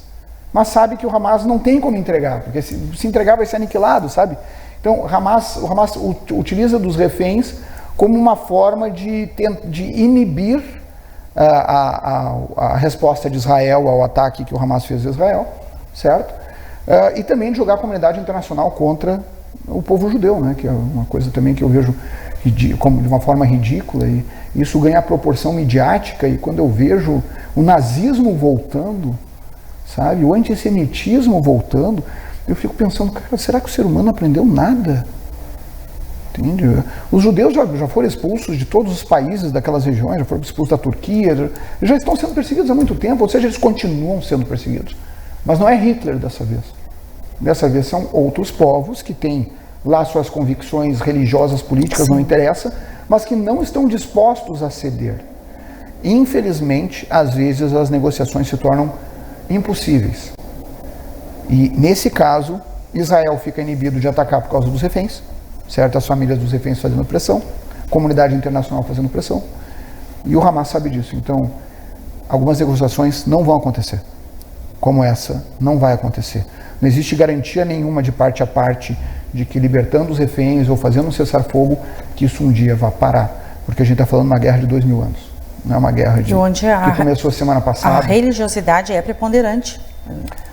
mas sabe que o Hamas não tem como entregar, porque se entregar vai ser aniquilado, sabe? Então o Hamas utiliza dos reféns como uma forma de inibir a resposta de Israel ao ataque que o Hamas fez a Israel, certo? E também de jogar a comunidade internacional contra o povo judeu, né? Que é uma coisa também que eu vejo de uma forma ridícula, e isso ganha proporção midiática, e quando eu vejo o nazismo voltando, sabe, o antissemitismo voltando, eu fico pensando, cara, será que o ser humano não aprendeu nada? Entende? Os judeus já foram expulsos de todos os países daquelas regiões, já foram expulsos da Turquia, já estão sendo perseguidos há muito tempo, ou seja, eles continuam sendo perseguidos. Mas não é Hitler dessa vez. Dessa vez são outros povos que têm lá suas convicções religiosas, políticas, não interessa, mas que não estão dispostos a ceder. Infelizmente, às vezes as negociações se tornam impossíveis. E nesse caso, Israel fica inibido de atacar por causa dos reféns, certo? As famílias dos reféns fazendo pressão, comunidade internacional fazendo pressão, e o Hamas sabe disso. Então, algumas negociações não vão acontecer, como essa não vai acontecer. Não existe garantia nenhuma de parte a parte de que libertando os reféns ou fazendo um cessar-fogo, que isso um dia vá parar, porque a gente está falando de uma guerra de 2000 anos, não é uma guerra que começou semana passada. A religiosidade é preponderante.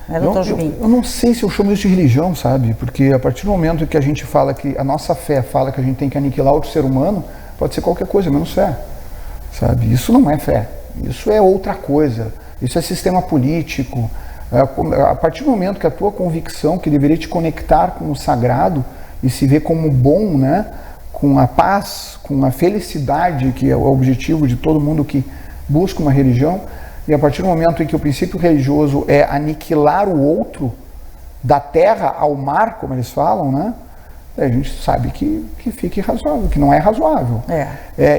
Eu não sei se eu chamo isso de religião, sabe? Porque a partir do momento que a gente fala que a nossa fé fala que a gente tem que aniquilar outro ser humano, pode ser qualquer coisa, menos fé, sabe? Isso não é fé, isso é outra coisa, isso é sistema político. A partir do momento que a tua convicção, que deveria te conectar com o sagrado e se ver como bom, né? Com a paz, com a felicidade, que é o objetivo de todo mundo que busca uma religião, e a partir do momento em que o princípio religioso é aniquilar o outro, da terra ao mar, como eles falam, né? A gente sabe que fica irrazoável, que não é razoável.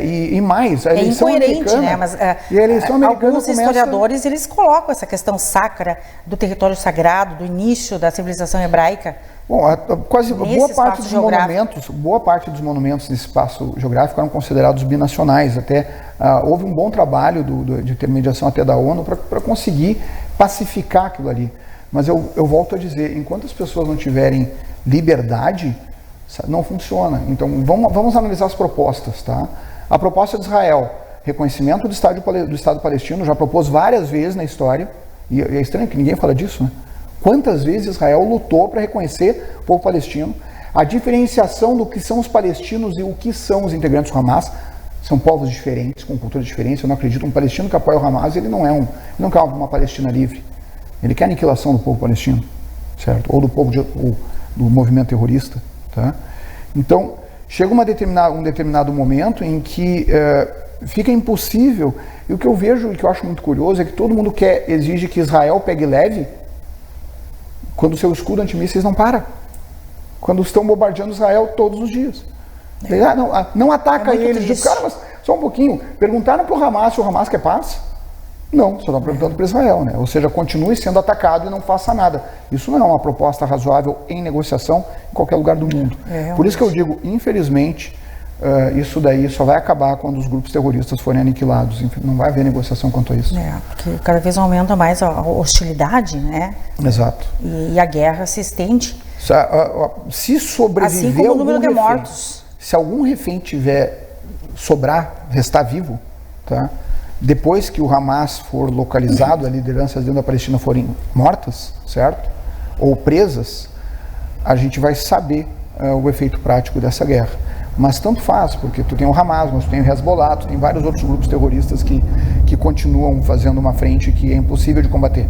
E mais, a eleição incoerente, americana, né? Mas e a eleição americana alguns historiadores, eles colocam essa questão sacra do território sagrado, do início da civilização hebraica. Bom, boa parte dos monumentos nesse espaço geográfico eram considerados binacionais. Até houve um bom trabalho de intermediação até da ONU para conseguir pacificar aquilo ali. Mas eu volto a dizer, enquanto as pessoas não tiverem liberdade, não funciona. Então vamos analisar as propostas, tá? A proposta de Israel, reconhecimento do Estado palestino, já propôs várias vezes na história, e é estranho que ninguém fala disso, né? Quantas vezes Israel lutou para reconhecer o povo palestino, a diferenciação do que são os palestinos e o que são os integrantes do Hamas. São povos diferentes, com culturas diferentes. Eu não acredito, um palestino que apoia o Hamas, ele não quer uma Palestina livre. Ele quer a aniquilação do povo palestino, certo? Ou do povo do movimento terrorista, tá? Então, chega um determinado momento em que fica impossível, e o que eu vejo e que eu acho muito curioso é que todo mundo exige que Israel pegue leve quando o seu escudo antimísseis não para, quando estão bombardeando Israel todos os dias. Não ataca eles, cara, mas só um pouquinho, perguntaram para o Hamas se o Hamas quer paz? Não, só estão perguntando para Israel, né? Ou seja, continue sendo atacado e não faça nada. Isso não é uma proposta razoável em negociação em qualquer lugar do mundo. Por isso que eu digo, infelizmente, isso daí só vai acabar quando os grupos terroristas forem aniquilados. Não vai haver negociação quanto a isso. Porque cada vez aumenta mais a hostilidade, né? Exato. E a guerra se estende. Se sobreviver, assim como o número de mortos. Se algum refém restar vivo, tá? Depois que o Hamas for localizado, as lideranças dentro da Palestina forem mortas, certo? Ou presas, a gente vai saber o efeito prático dessa guerra. Mas tanto faz, porque tu tem o Hamas, mas tu tem o Hezbollah, tu tem vários outros grupos terroristas que continuam fazendo uma frente que é impossível de combater.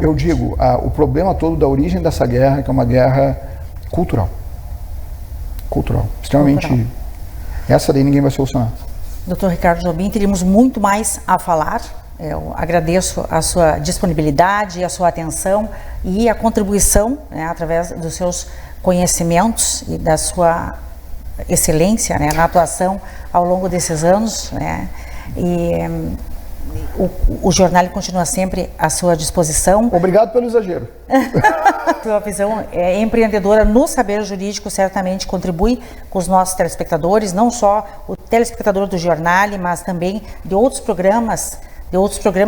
Eu digo, o problema todo da origem dessa guerra é que é uma guerra cultural. Cultural. Extremamente... Essa daí ninguém vai solucionar. Dr. Ricardo Jobim, teríamos muito mais a falar. Eu agradeço a sua disponibilidade, a sua atenção e a contribuição, né, através dos seus conhecimentos e da sua excelência, né, na atuação ao longo desses anos, né, e o jornal continua sempre à sua disposição. Obrigado pelo exagero. Sua visão empreendedora no saber jurídico certamente contribui com os nossos telespectadores, não só o telespectador do jornal, mas também de outros programas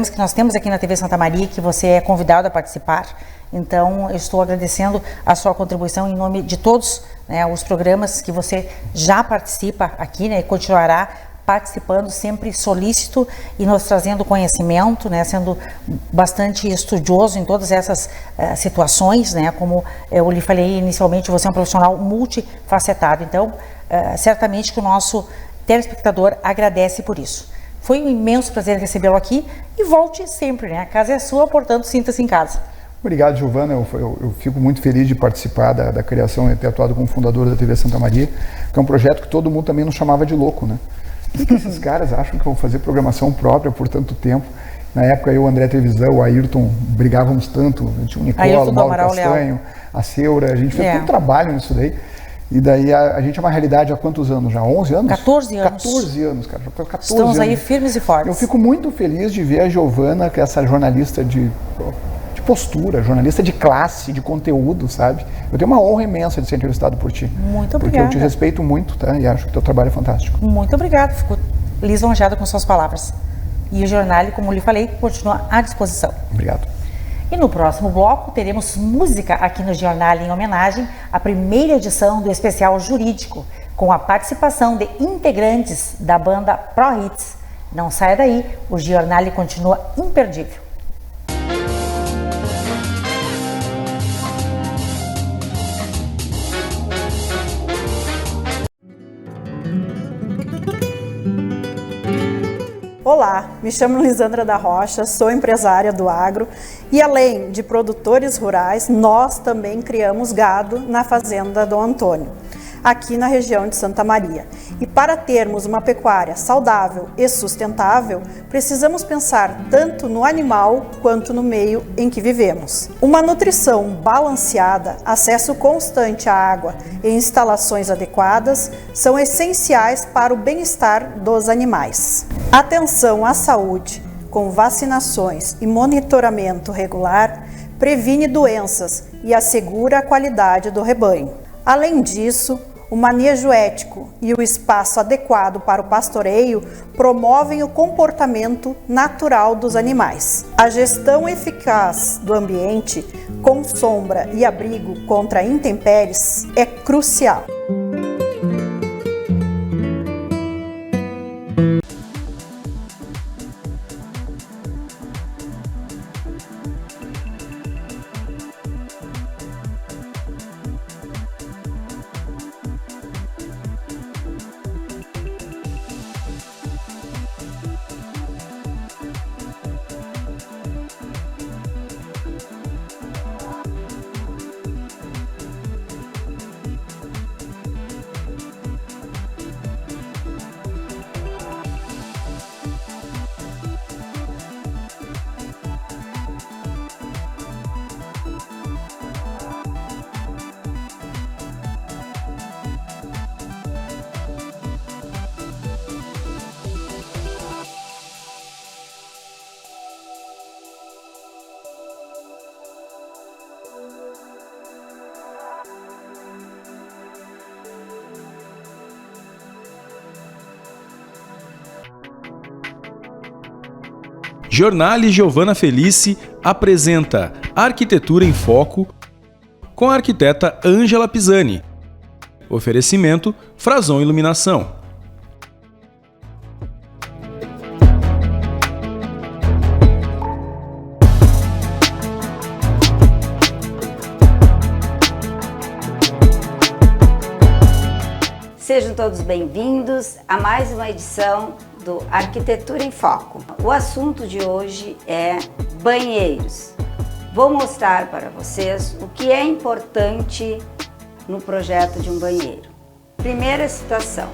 que nós temos aqui na TV Santa Maria, que você é convidado a participar. Então, eu estou agradecendo a sua contribuição em nome de todos, né, os programas que você já participa aqui, né, e continuará participando, sempre solícito e nos trazendo conhecimento, né, sendo bastante estudioso em todas essas situações, né, como eu lhe falei inicialmente, você é um profissional multifacetado. Então, certamente que o nosso telespectador agradece por isso. Foi um imenso prazer recebê-lo aqui e volte sempre, né? A casa é sua, portanto, sinta-se em casa. Obrigado, Giovana. Eu fico muito feliz de participar da criação e ter atuado como fundador da TV Santa Maria, que é um projeto que todo mundo também nos chamava de louco, né? O que esses caras acham que vão fazer programação própria por tanto tempo? Na época, eu, o André Televisão, o Ayrton, brigávamos tanto. A gente tinha o Nicolo, o Mauro Castanho, a Seura, a gente fez todo trabalho nisso daí. E daí a gente é uma realidade há quantos anos já? 11 anos? 14 anos. 14 anos, cara. Já faz 14 Estamos anos. aí firmes e fortes. Eu fico muito feliz de ver a Giovana, que é essa jornalista de postura, jornalista de classe, de conteúdo, sabe? Eu tenho uma honra imensa de ser entrevistado por ti. Muito obrigada. Porque eu te respeito muito, tá? E acho que o teu trabalho é fantástico. Muito obrigada. Fico lisonjeada com suas palavras. E o jornal, como lhe falei, continua à disposição. Obrigado. E no próximo bloco teremos música aqui no Jornal em homenagem à primeira edição do especial jurídico, com a participação de integrantes da banda Pro Hits. Não saia daí, o Jornal continua imperdível. Olá, me chamo Lisandra da Rocha, sou empresária do agro e além de produtores rurais, nós também criamos gado na fazenda do Antônio, aqui na região de Santa Maria. E para termos uma pecuária saudável e sustentável, precisamos pensar tanto no animal quanto no meio em que vivemos. Uma nutrição balanceada, acesso constante à água e instalações adequadas são essenciais para o bem-estar dos animais. Atenção à saúde, com vacinações e monitoramento regular, previne doenças e assegura a qualidade do rebanho. Além disso, o manejo ético e o espaço adequado para o pastoreio promovem o comportamento natural dos animais. A gestão eficaz do ambiente, com sombra e abrigo contra intempéries, é crucial. Jornal Giovana Felice apresenta Arquitetura em Foco com a arquiteta Ângela Pisani. Oferecimento Frazon Iluminação. Sejam todos bem-vindos a mais uma edição do Arquitetura em Foco. O assunto de hoje é banheiros. Vou mostrar para vocês o que é importante no projeto de um banheiro. Primeira situação,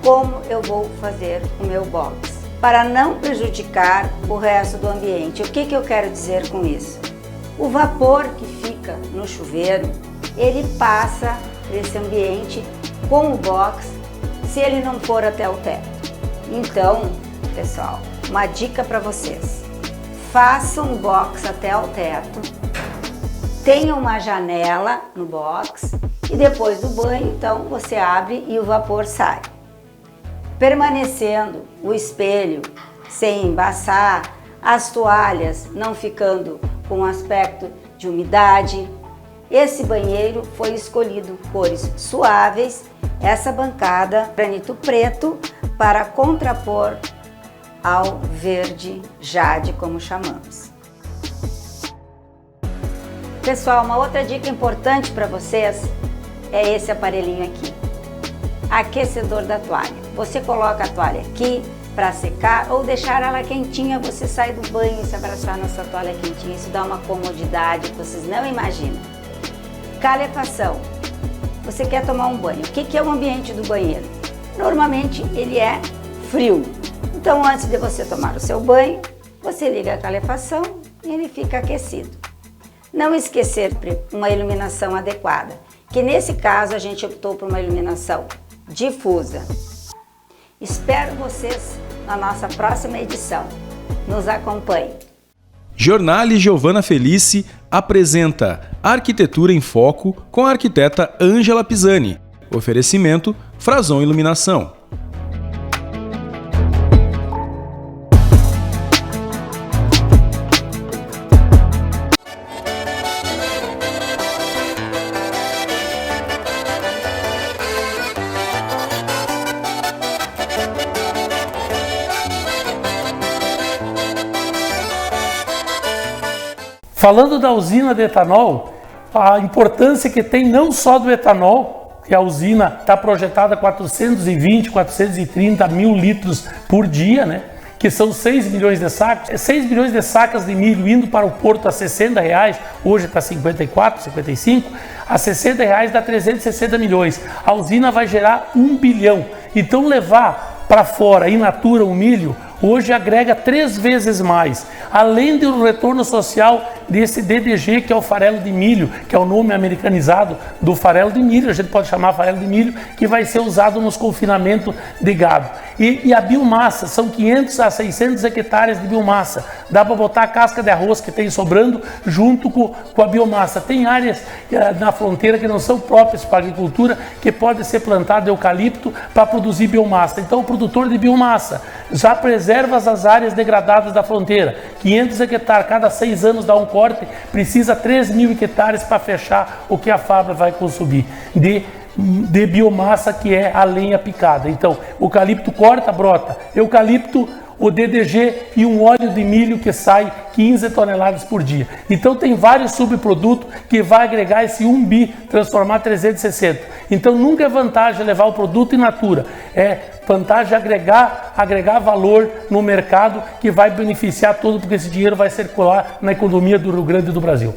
como eu vou fazer o meu box para não prejudicar o resto do ambiente. O que eu quero dizer com isso? O vapor que fica no chuveiro, ele passa nesse ambiente com o box se ele não for até o teto. Então, pessoal, uma dica para vocês. Façam o box até o teto, tenha uma janela no box e depois do banho, então, você abre e o vapor sai. Permanecendo o espelho sem embaçar, as toalhas não ficando com aspecto de umidade. Esse banheiro foi escolhido cores suaves, essa bancada granito preto para contrapor ao verde jade, como chamamos. Pessoal, uma outra dica importante para vocês é esse aparelhinho aqui, aquecedor da toalha. Você coloca a toalha aqui para secar ou deixar ela quentinha, você sai do banho e se abraçar nessa toalha quentinha, isso dá uma comodidade que vocês não imaginam. Calefação. Você quer tomar um banho, o que é o ambiente do banheiro? Normalmente ele é frio, então antes de você tomar o seu banho, você liga a calefação e ele fica aquecido. Não esquecer uma iluminação adequada, que nesse caso a gente optou por uma iluminação difusa. Espero vocês na nossa próxima edição. Nos acompanhe. Jornale Giovana Felice apresenta Arquitetura em Foco com a arquiteta Ângela Pisani. Oferecimento Frazon Iluminação. Falando da usina de etanol, a importância que tem não só do etanol, que a usina está projetada a 420, 430 mil litros por dia, né? Que são 6 milhões de sacos. 6 milhões de sacas de milho indo para o porto a R$60, hoje está 54, 55, a R$60 dá 360 milhões. A usina vai gerar 1 bilhão. Então levar para fora, in natura, o milho, hoje agrega 3 vezes mais, além do retorno social desse DDG, que é o farelo de milho, que é o nome americanizado do farelo de milho, a gente pode chamar farelo de milho, que vai ser usado nos confinamentos de gado. E a biomassa, são 500 a 600 hectares de biomassa, dá para botar a casca de arroz que tem sobrando junto com a biomassa. Tem áreas na fronteira que não são próprias para a agricultura, que pode ser plantado eucalipto para produzir biomassa. Então o produtor de biomassa já preserva as áreas degradadas da fronteira. 500 hectares, cada 6 anos dá um corte, precisa 3.000 hectares para fechar o que a fábrica vai consumir de biomassa, que é a lenha picada. Então, eucalipto corta, brota. Eucalipto, o DDG e um óleo de milho que sai 15 toneladas por dia. Então tem vários subprodutos que vai agregar esse 1 bi, transformar 360. Então nunca é vantagem levar o produto in natura, é vantagem agregar valor no mercado, que vai beneficiar tudo, porque esse dinheiro vai circular na economia do Rio Grande do Brasil.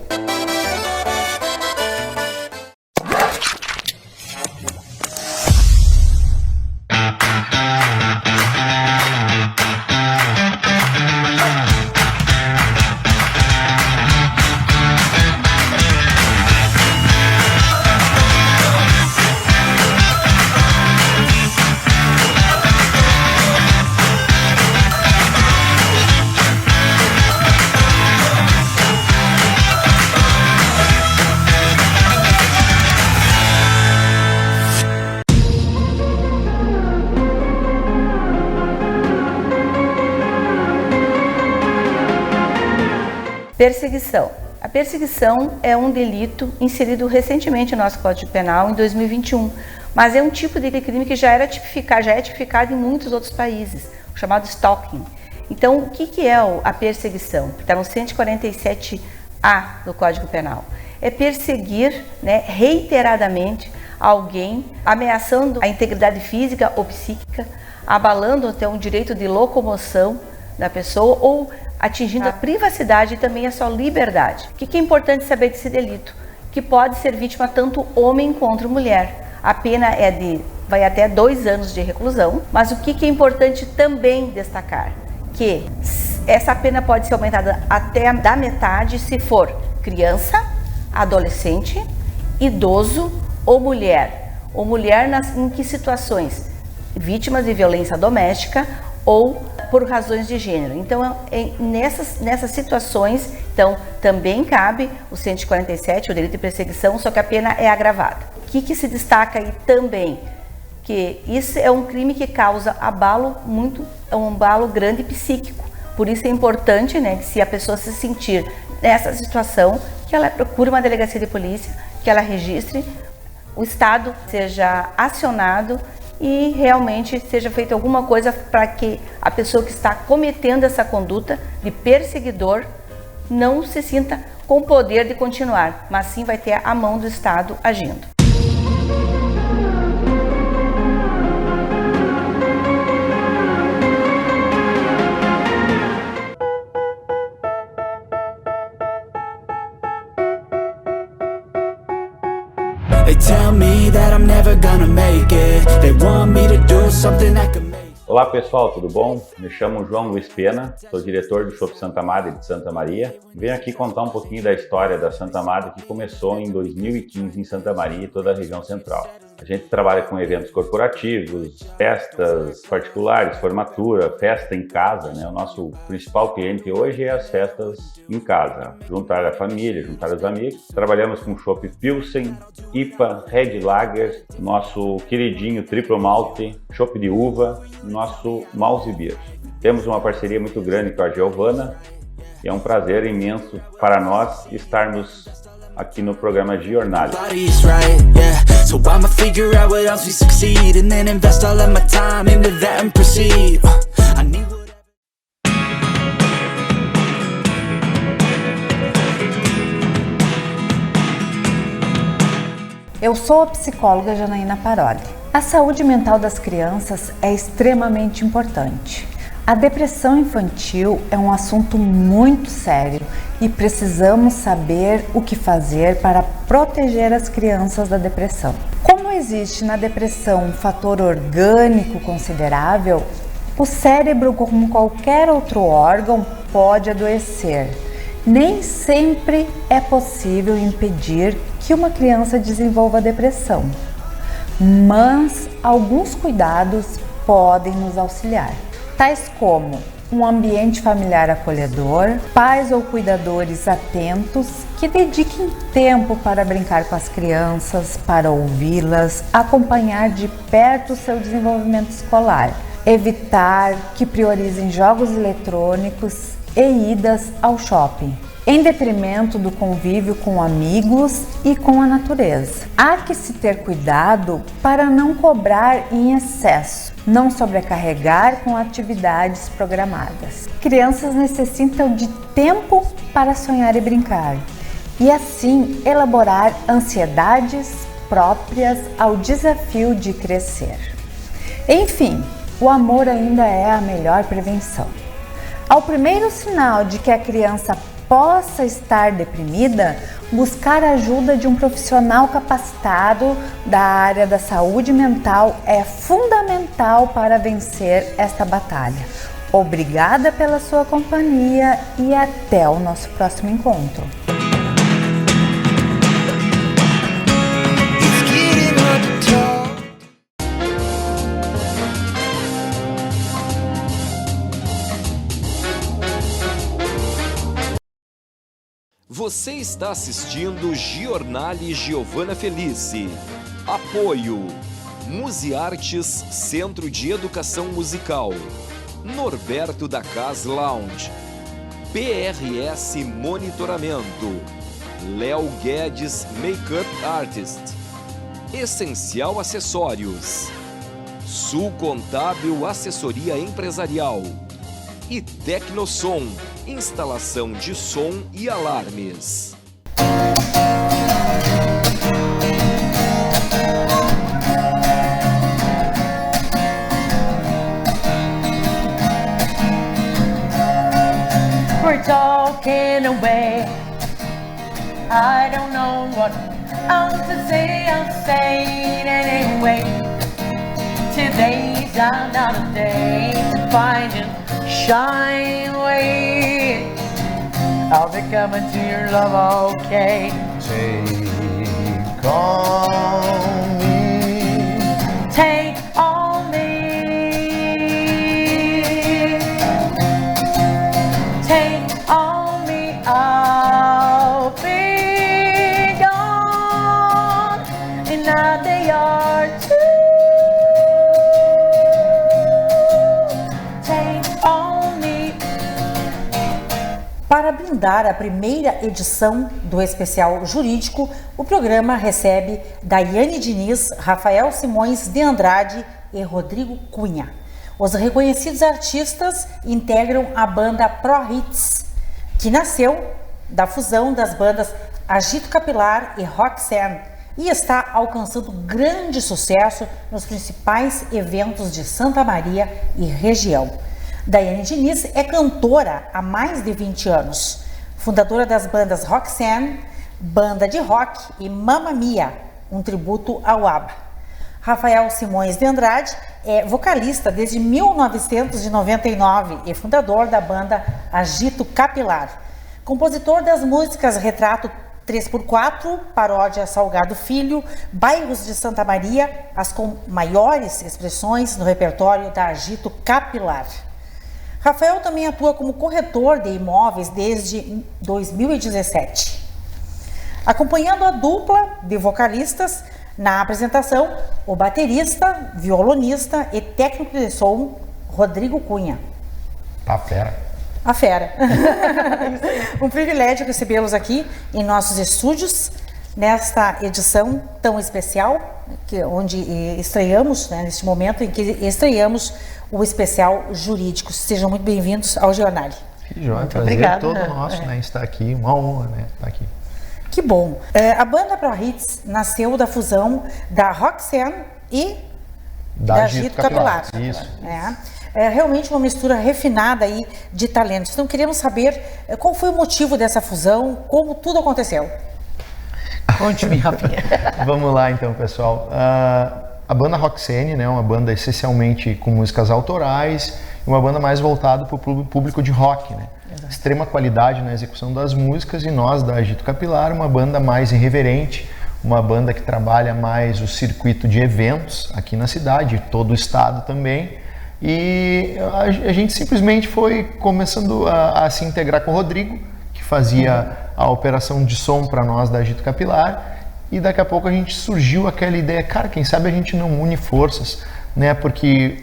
Perseguição. A perseguição é um delito inserido recentemente no nosso Código Penal, em 2021, mas é um tipo de crime que já é tipificado em muitos outros países, o chamado stalking. Então, o que é a perseguição? Está no 147A do Código Penal. É perseguir, reiteradamente alguém ameaçando a integridade física ou psíquica, abalando até um direito de locomoção da pessoa ou atingindo a privacidade e também a sua liberdade. O que é importante saber desse delito? Que pode ser vítima tanto homem quanto mulher. A pena vai até 2 anos de reclusão, mas o que é importante também destacar? Que essa pena pode ser aumentada até da metade se for criança, adolescente, idoso ou mulher. Ou mulher em que situações? Vítimas de violência doméstica ou por razões de gênero. Então, nessas situações, então, também cabe o 147, o delito de perseguição, só que a pena é agravada. O que se destaca aí também? Que isso é um crime que causa um abalo grande psíquico. Por isso é importante, né, que se a pessoa se sentir nessa situação, que ela procure uma delegacia de polícia, que ela registre, o Estado seja acionado e realmente seja feita alguma coisa para que a pessoa que está cometendo essa conduta de perseguidor não se sinta com o poder de continuar, mas sim vai ter a mão do Estado agindo. They tell me that I'm never gonna make it. They want me to do something that can make. Olá pessoal, tudo bom? Me chamo João Luiz Pena, sou diretor do Shopping Santa Madre de Santa Maria. Venho aqui contar um pouquinho da história da Santa Madre que começou em 2015 em Santa Maria e toda a região central. A gente trabalha com eventos corporativos, festas particulares, formatura, festa em casa, né? O nosso principal cliente hoje é as festas em casa. Juntar a família, juntar os amigos. Trabalhamos com chopp Pilsen, IPA, Red Lager, nosso queridinho Triplo Malte, chopp de uva, nosso Mouse Beer. Temos uma parceria muito grande com a Giovana e é um prazer imenso para nós estarmos aqui no programa Giornale. Eu sou a psicóloga Janaína Paroli. A saúde mental das crianças é extremamente importante. A depressão infantil é um assunto muito sério e precisamos saber o que fazer para proteger as crianças da depressão. Como existe na depressão um fator orgânico considerável, o cérebro, como qualquer outro órgão, pode adoecer. Nem sempre é possível impedir que uma criança desenvolva depressão, mas alguns cuidados podem nos auxiliar, tais como um ambiente familiar acolhedor, pais ou cuidadores atentos que dediquem tempo para brincar com as crianças, para ouvi-las, acompanhar de perto o seu desenvolvimento escolar, evitar que priorizem jogos eletrônicos e idas ao shopping, em detrimento do convívio com amigos e com a natureza. Há que se ter cuidado para não cobrar em excesso, não sobrecarregar com atividades programadas. Crianças necessitam de tempo para sonhar e brincar, e assim elaborar ansiedades próprias ao desafio de crescer. Enfim, o amor ainda é a melhor prevenção. Ao primeiro sinal de que a criança possa estar deprimida, buscar a ajuda de um profissional capacitado da área da saúde mental é fundamental para vencer esta batalha. Obrigada pela sua companhia e até o nosso próximo encontro. Você está assistindo Giornale Giovana Felice. Apoio Museartes, Centro de Educação Musical. Norberto da Cas Lounge. PRS Monitoramento. Léo Guedes Makeup Artist. Essencial Acessórios. Sul Contábil Assessoria Empresarial. E Tecnosom, instalação de som e alarmes. we're talking away. I don't know what else to say, I'll say it anyway. Today's another day to find and shine away. I'll be coming to your love, okay? Take on me. Take on me. Take on me. I'll be gone in a day or two. Take on me. Para brindar a primeira edição do especial jurídico, o programa recebe Daiane Diniz, Rafael Simões de Andrade e Rodrigo Cunha. Os reconhecidos artistas integram a banda Pro Hits, que nasceu da fusão das bandas Agito Capilar e Roxanne e está alcançando grande sucesso nos principais eventos de Santa Maria e região. Daiane Diniz é cantora há mais de 20 anos, fundadora das bandas Roxanne, Banda de Rock e Mamma Mia, um tributo ao ABBA. Rafael Simões de Andrade é vocalista desde 1999 e fundador da banda Agito Capilar. Compositor das músicas Retrato 3x4, Paródia Salgado Filho, Bairros de Santa Maria, as com maiores expressões no repertório da Agito Capilar. Rafael também atua como corretor de imóveis desde 2017. Acompanhando a dupla de vocalistas na apresentação, o baterista, violonista e técnico de som, Rodrigo Cunha. Tá fera. A fera. Um privilégio recebê-los aqui em nossos estúdios, nesta edição tão especial, onde estreamos, né, neste momento em que estreamos o especial jurídico. Sejam muito bem-vindos ao Jornal. Que joia, prazer todo nosso, né, estar aqui, uma honra, né, estar aqui. Que bom. A banda Pro Hits nasceu da fusão da Roxanne e da Agito Capilar. Isso. É realmente uma mistura refinada aí de talentos. Então queremos saber qual foi o motivo dessa fusão, como tudo aconteceu. Conte-me, Rafinha. Vamos lá então, pessoal. A banda Roxanne, né, é uma banda essencialmente com músicas autorais, uma banda mais voltada para o público de rock, né? Extrema qualidade na execução das músicas, e nós da Agito Capilar, uma banda mais irreverente, uma banda que trabalha mais o circuito de eventos aqui na cidade, todo o estado também. E a gente simplesmente foi começando a se integrar com o Rodrigo, que fazia a operação de som para nós da Agito Capilar, e daqui a pouco a gente surgiu aquela ideia, cara, quem sabe a gente não une forças, né? Porque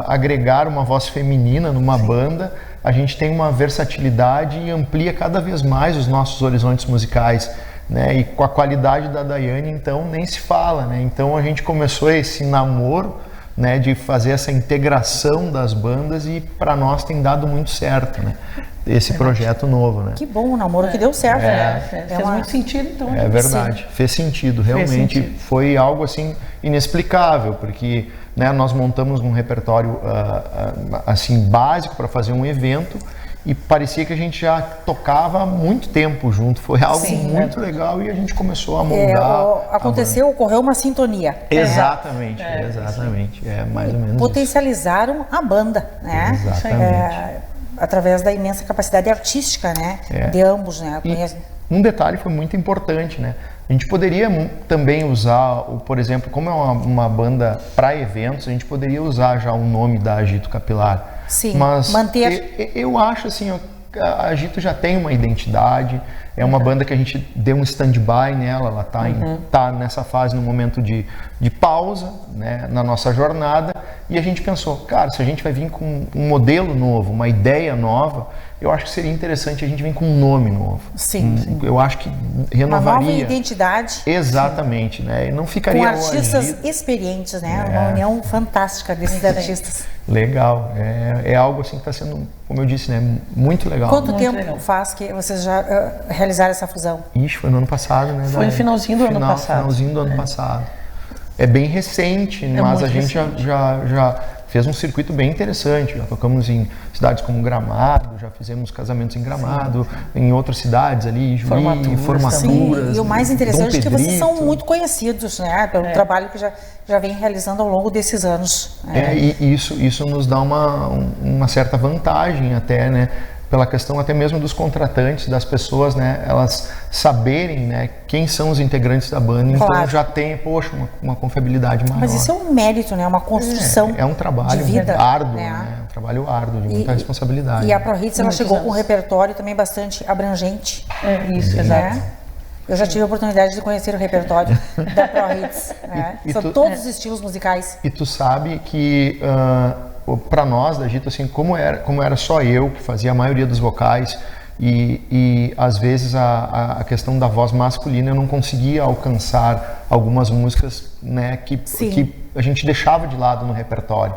agregar uma voz feminina numa banda, a gente tem uma versatilidade e amplia cada vez mais os nossos horizontes musicais, né? E com a qualidade da Daiane, então, nem se fala, né? Então a gente começou esse namoro, né, de fazer essa integração das bandas, e para nós tem dado muito certo, né, esse projeto novo, né. Que bom, o namoro que deu certo, né? Fez muito sentido, então. É verdade, fez sentido, realmente foi algo assim inexplicável, porque, né, nós montamos um repertório assim básico para fazer um evento, e parecia que a gente já tocava há muito tempo junto. Foi algo muito legal, e a gente começou a moldar. Ocorreu uma sintonia. Exatamente, exatamente. É mais ou menos potencializaram a banda, né? Exatamente. Através da imensa capacidade artística, né? De ambos, né? Um detalhe foi muito importante, né? A gente poderia também usar, por exemplo, como é uma banda para eventos, a gente poderia usar já o nome da Agito Capilar. Sim, mas manter. Eu acho assim, a Agito já tem uma identidade, é uma banda que a gente deu um stand-by nela, ela tá nessa fase, no momento de pausa, né, na nossa jornada, e a gente pensou, cara, se a gente vai vir com um modelo novo, uma ideia nova, eu acho que seria interessante a gente vir com um nome novo. Sim. Eu acho que renovaria. Uma nova identidade. Exatamente, né? E não ficaria com artistas experientes, né? Uma união fantástica desses artistas. Legal. É algo assim que está sendo, como eu disse, né? Muito legal. Quanto tempo faz que vocês já realizaram essa fusão? Ixi, foi no ano passado, né? Foi no finalzinho do ano passado. Finalzinho do ano passado. É bem recente, mas a gente já fez um circuito bem interessante. Já tocamos em cidades como Gramado, já fizemos casamentos em Gramado, em outras cidades ali, Juí, formaturas. E o mais interessante é que vocês são muito conhecidos, né, pelo trabalho que já vem realizando ao longo desses anos. E isso nos dá uma certa vantagem até, né? Pela questão até mesmo dos contratantes, das pessoas, né, elas saberem, né, quem são os integrantes da banda, então já tem, poxa, uma confiabilidade maior. Mas isso é um mérito, né, uma construção é um trabalho de vida, árduo, né, um trabalho árduo, de muita responsabilidade. E a ProHits, ela chegou com um repertório também bastante abrangente. Isso, exato. Eu já tive a oportunidade de conhecer o repertório da ProHits, né? São todos os estilos musicais. E tu sabe que para nós da Agito, assim, como era só eu que fazia a maioria dos vocais e às vezes a questão da voz masculina eu não conseguia alcançar algumas músicas, né, que a gente deixava de lado no repertório.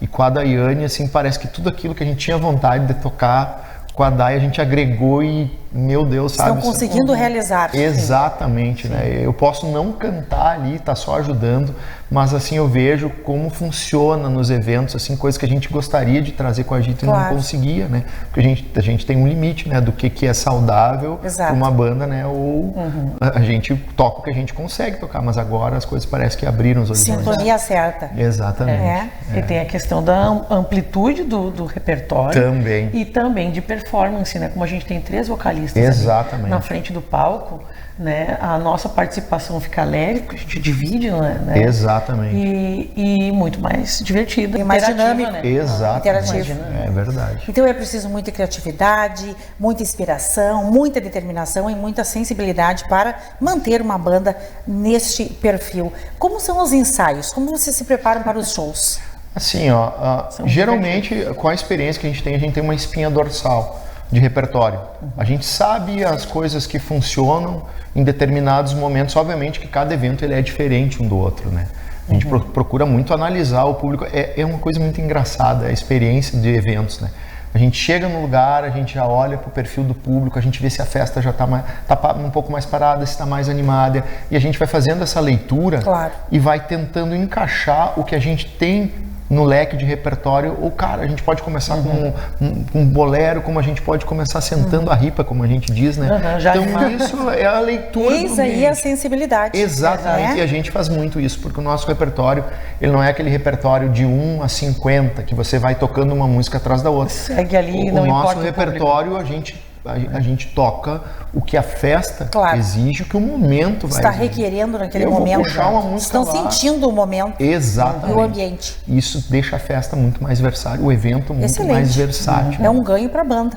E com a Daiane, assim, parece que tudo aquilo que a gente tinha vontade de tocar, com a Dai a gente agregou e, meu Deus, sabe? Estão conseguindo realizar. Exatamente, né? Eu posso não cantar ali, tá só ajudando, mas assim eu vejo como funciona nos eventos, assim, coisas que a gente gostaria de trazer com a Agito e não conseguia, né? Porque a gente tem um limite, né, do que é saudável para uma banda, né? Ou a gente toca o que a gente consegue tocar, mas agora as coisas parecem que abriram os horizontes. Sintonia certa. Exatamente. E tem a questão da amplitude do repertório. Também. E também de performance, né? Como a gente tem 3 vocalistas ali na frente do palco, né? A nossa participação fica leve, porque a gente divide, né? Exatamente. E muito mais divertido. E mais dinâmico. Né? Exatamente. É verdade. Então é preciso muita criatividade, muita inspiração, muita determinação e muita sensibilidade para manter uma banda neste perfil. Como são os ensaios? Como vocês se preparam para os shows? Assim, geralmente com a experiência que a gente tem uma espinha dorsal de repertório. A gente sabe as coisas que funcionam em determinados momentos. Obviamente que cada evento ele é diferente um do outro, né? A gente procura muito analisar o público. É uma coisa muito engraçada a experiência de eventos, né? A gente chega no lugar, a gente já olha para o perfil do público, a gente vê se a festa já está um pouco mais parada, se está mais animada, e a gente vai fazendo essa leitura e vai tentando encaixar o que a gente tem no leque de repertório. Ou, cara, a gente pode começar com um bolero, como a gente pode começar sentando a ripa, como a gente diz, né? Então isso é a leitura. Eis aí a sensibilidade. Exatamente, e a gente faz muito isso, porque o nosso repertório, ele não é aquele repertório de 1 a 50, que você vai tocando uma música atrás da outra. Segue ali, o nosso repertório, a gente toca o que a festa exige, o que o momento vai está exigir. requerendo naquele Eu momento. Vou puxar uma música Estão sentindo o momento. Exatamente. E o ambiente. Isso deixa a festa muito mais versátil, o evento muito mais versátil. É um ganho para a banda.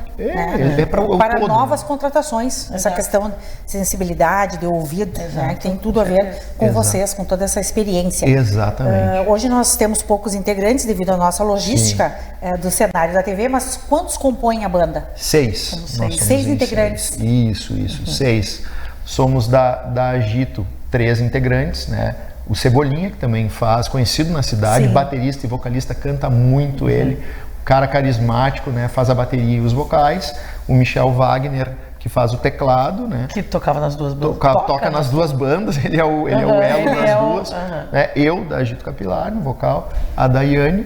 Para todo, novas contratações. Essa questão de sensibilidade, de ouvido, né, que tem tudo a ver com vocês, com toda essa experiência. Exatamente. Hoje nós temos poucos integrantes devido à nossa logística do cenário da TV, mas quantos compõem a banda? 6. Nós 6 integrantes. Isso, 6. Somos da Agito 3 integrantes, né? O Cebolinha, que também faz, conhecido na cidade, baterista e vocalista, canta muito ele. O cara carismático, né? Faz a bateria e os vocais. O Michel Wagner, que faz o teclado, né? Que tocava nas duas bandas. Toca nas duas bandas, ele é o elo das duas. Né? Eu, da Agito Capilar, no vocal. A Daiane.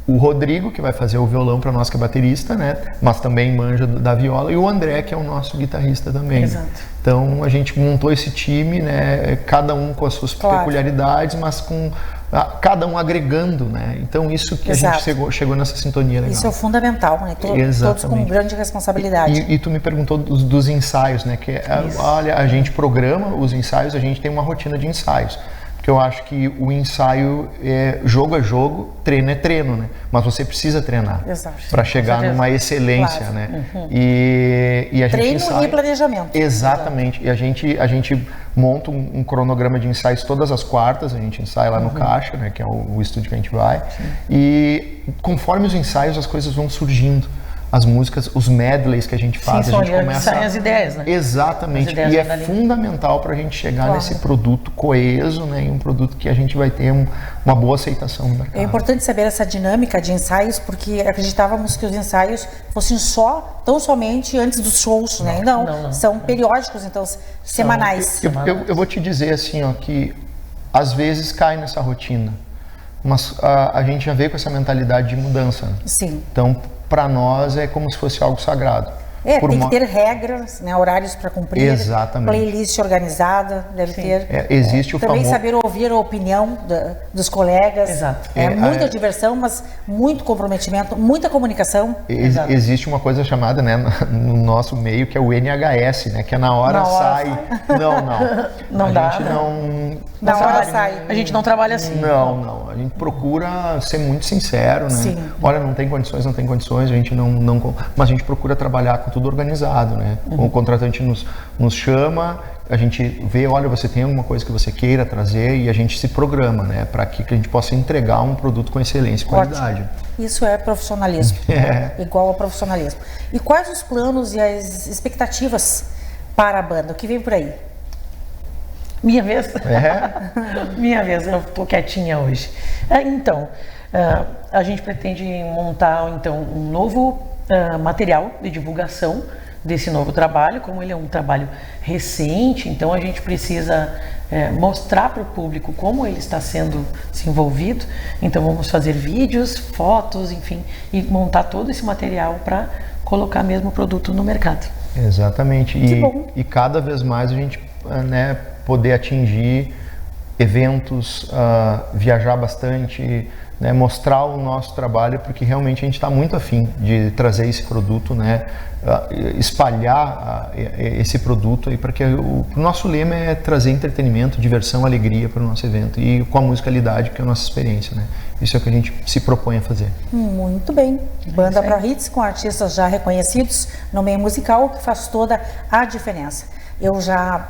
O Rodrigo, que vai fazer o violão para nós, que é baterista, né? Mas também manja da viola. E o André, que é o nosso guitarrista também. Exato. Então, a gente montou esse time, né? Cada um com as suas peculiaridades, mas com cada um agregando, né? Então, isso que a gente chegou nessa sintonia legal. Isso é o fundamental, né? Todos com grande responsabilidade. E tu me perguntou dos ensaios, né? Que olha, a gente programa os ensaios, a gente tem uma rotina de ensaios. Porque eu acho que o ensaio jogo é jogo, treino é treino, né? Mas você precisa treinar para chegar numa excelência, né? E a gente treino ensaia, e planejamento. Exatamente. E a gente monta um cronograma de ensaios todas as quartas, a gente ensaia lá no Caixa, né? Que é o estúdio que a gente vai. E conforme os ensaios, as coisas vão surgindo. As músicas, os medleys que a gente faz, a gente começa... saem as ideias, né? Exatamente, e é fundamental para a gente chegar nesse produto coeso, né? E um produto que a gente vai ter uma boa aceitação no mercado. É importante saber essa dinâmica de ensaios, porque acreditávamos que os ensaios fossem tão somente antes dos shows, né? Não. São periódicos, então, semanais. Eu vou te dizer assim, ó, que às vezes cai nessa rotina. mas a gente já veio com essa mentalidade de mudança. Sim. Então, para nós é como se fosse algo sagrado. Tem que ter regras, né, horários para cumprir. Exatamente. Playlist organizada, deve ter. Existe o também famoso... saber ouvir a opinião dos colegas. Exato. Muita diversão, mas muito comprometimento, muita comunicação. Existe uma coisa chamada, né, no nosso meio, que é o NHS, né, que é na hora sai. Não dá. Gente não... Na hora sai. A gente não trabalha assim. Não. A gente procura ser muito sincero, né? Sim. Olha, não tem condições, a gente não... Mas a gente procura trabalhar com tudo organizado, né? O contratante nos chama, a gente vê, olha, você tem alguma coisa que você queira trazer e a gente se programa, né? Para que a gente possa entregar um produto com excelência e qualidade. Ótimo. Isso é profissionalismo. Igual ao profissionalismo. E quais os planos e as expectativas para a banda? O que vem por aí? Minha vez? Minha vez, eu tô quietinha hoje. Então, a gente pretende montar então um novo material de divulgação desse novo trabalho. Como ele é um trabalho recente, então a gente precisa mostrar para o público como ele está sendo desenvolvido. Então vamos fazer vídeos, fotos, enfim, e montar todo esse material para colocar mesmo o produto no mercado. Exatamente. E cada vez mais a gente, né, poder atingir eventos, viajar bastante, né, mostrar o nosso trabalho, porque realmente a gente está muito afim de trazer esse produto, né, espalhar esse produto aí, porque o nosso lema é trazer entretenimento, diversão, alegria para o nosso evento e com a musicalidade, que é a nossa experiência, né? Isso é o que a gente se propõe a fazer. Muito bem. Banda ProHits com artistas já reconhecidos no meio musical, que faz toda a diferença. Eu já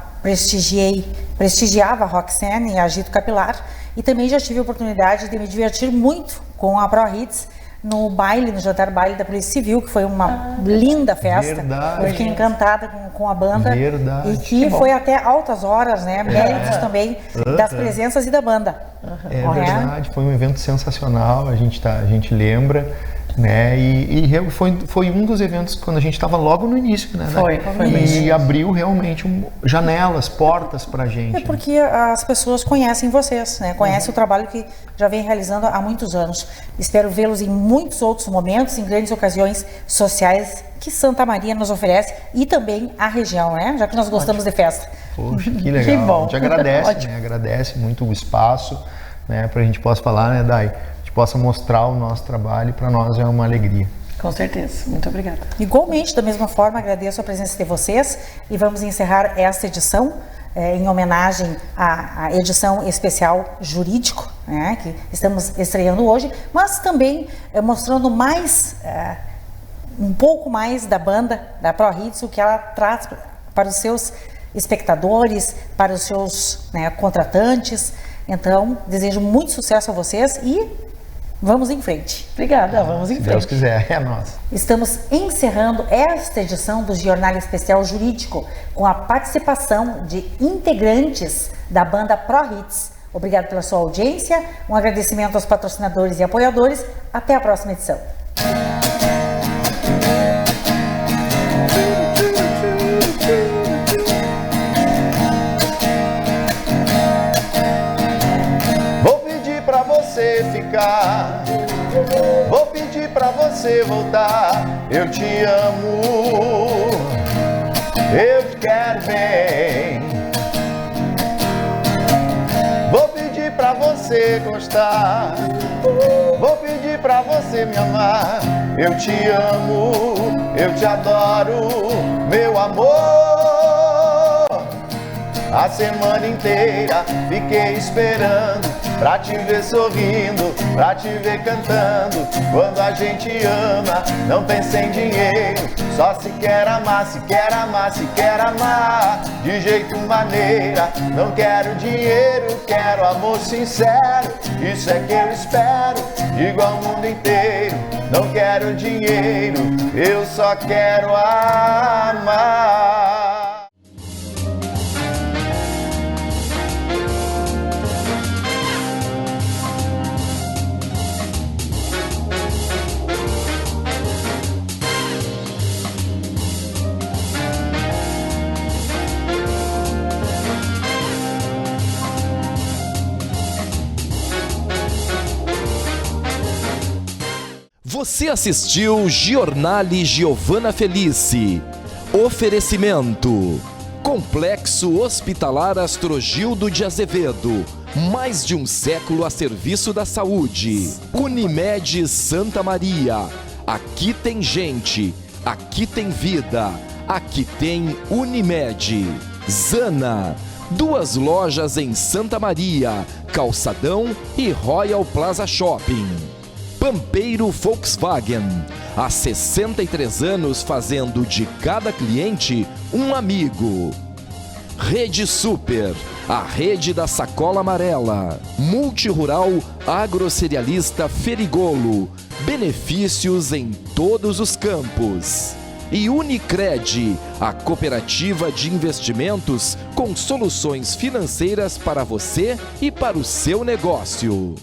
prestigiava a Roxane e a Agito Capilar, e também já tive a oportunidade de me divertir muito com a ProHits no jantar baile da Polícia Civil, que foi uma linda festa. Verdade. Eu fiquei encantada com a banda. Verdade. E que foi até altas horas, né? Méritos também das presenças e da banda. É verdade, foi um evento sensacional, a gente lembra. Né? E foi um dos eventos quando a gente estava logo no início, né? E abriu realmente janelas, portas para a gente. É porque as pessoas conhecem vocês, né? Conhecem o trabalho que já vem realizando há muitos anos. Espero vê-los em muitos outros momentos, em grandes ocasiões sociais que Santa Maria nos oferece e também a região, né? Já que nós gostamos de festa. Poxa, que legal. Que bom. A gente agradece, né? Agradece muito o espaço, né? Para a gente possa falar, né, Dai? Possa mostrar o nosso trabalho, para nós é uma alegria. Com certeza, muito obrigada. Igualmente, da mesma forma, agradeço a presença de vocês e vamos encerrar esta edição em homenagem à edição especial Jurídico, né, que estamos estreando hoje, mas também mostrando um pouco mais da banda, da ProHits, o que ela traz para os seus espectadores, para os seus contratantes. Então, desejo muito sucesso a vocês e vamos em frente. Obrigada, vamos em frente. Se Deus quiser, é nosso. Estamos encerrando esta edição do Jornal Especial Jurídico com a participação de integrantes da banda ProHits. Obrigado pela sua audiência, um agradecimento aos patrocinadores e apoiadores. Até a próxima edição. Ficar. Vou pedir pra você voltar. Eu te amo, eu te quero bem. Vou pedir pra você gostar. Vou pedir pra você me amar. Eu te amo, eu te adoro, meu amor. A semana inteira fiquei esperando pra te ver sorrindo, pra te ver cantando. Quando a gente ama, não pensa em dinheiro, só se quer amar, se quer amar, se quer amar. De jeito maneira, não quero dinheiro, quero amor sincero. Isso é que eu espero, digo ao mundo inteiro. Não quero dinheiro, eu só quero amar. Você assistiu Giornale Giovana Felice. Oferecimento: Complexo Hospitalar Astrogildo de Azevedo. Mais de um século a serviço da saúde. Unimed Santa Maria. Aqui tem gente. Aqui tem vida. Aqui tem Unimed. Zana. 2 lojas em Santa Maria, Calçadão e Royal Plaza Shopping. Pampeiro Volkswagen. Há 63 anos fazendo de cada cliente um amigo. Rede Super, a rede da sacola amarela. Multirural Agrocerealista Ferigolo. Benefícios em todos os campos. E Unicred, a cooperativa de investimentos com soluções financeiras para você e para o seu negócio.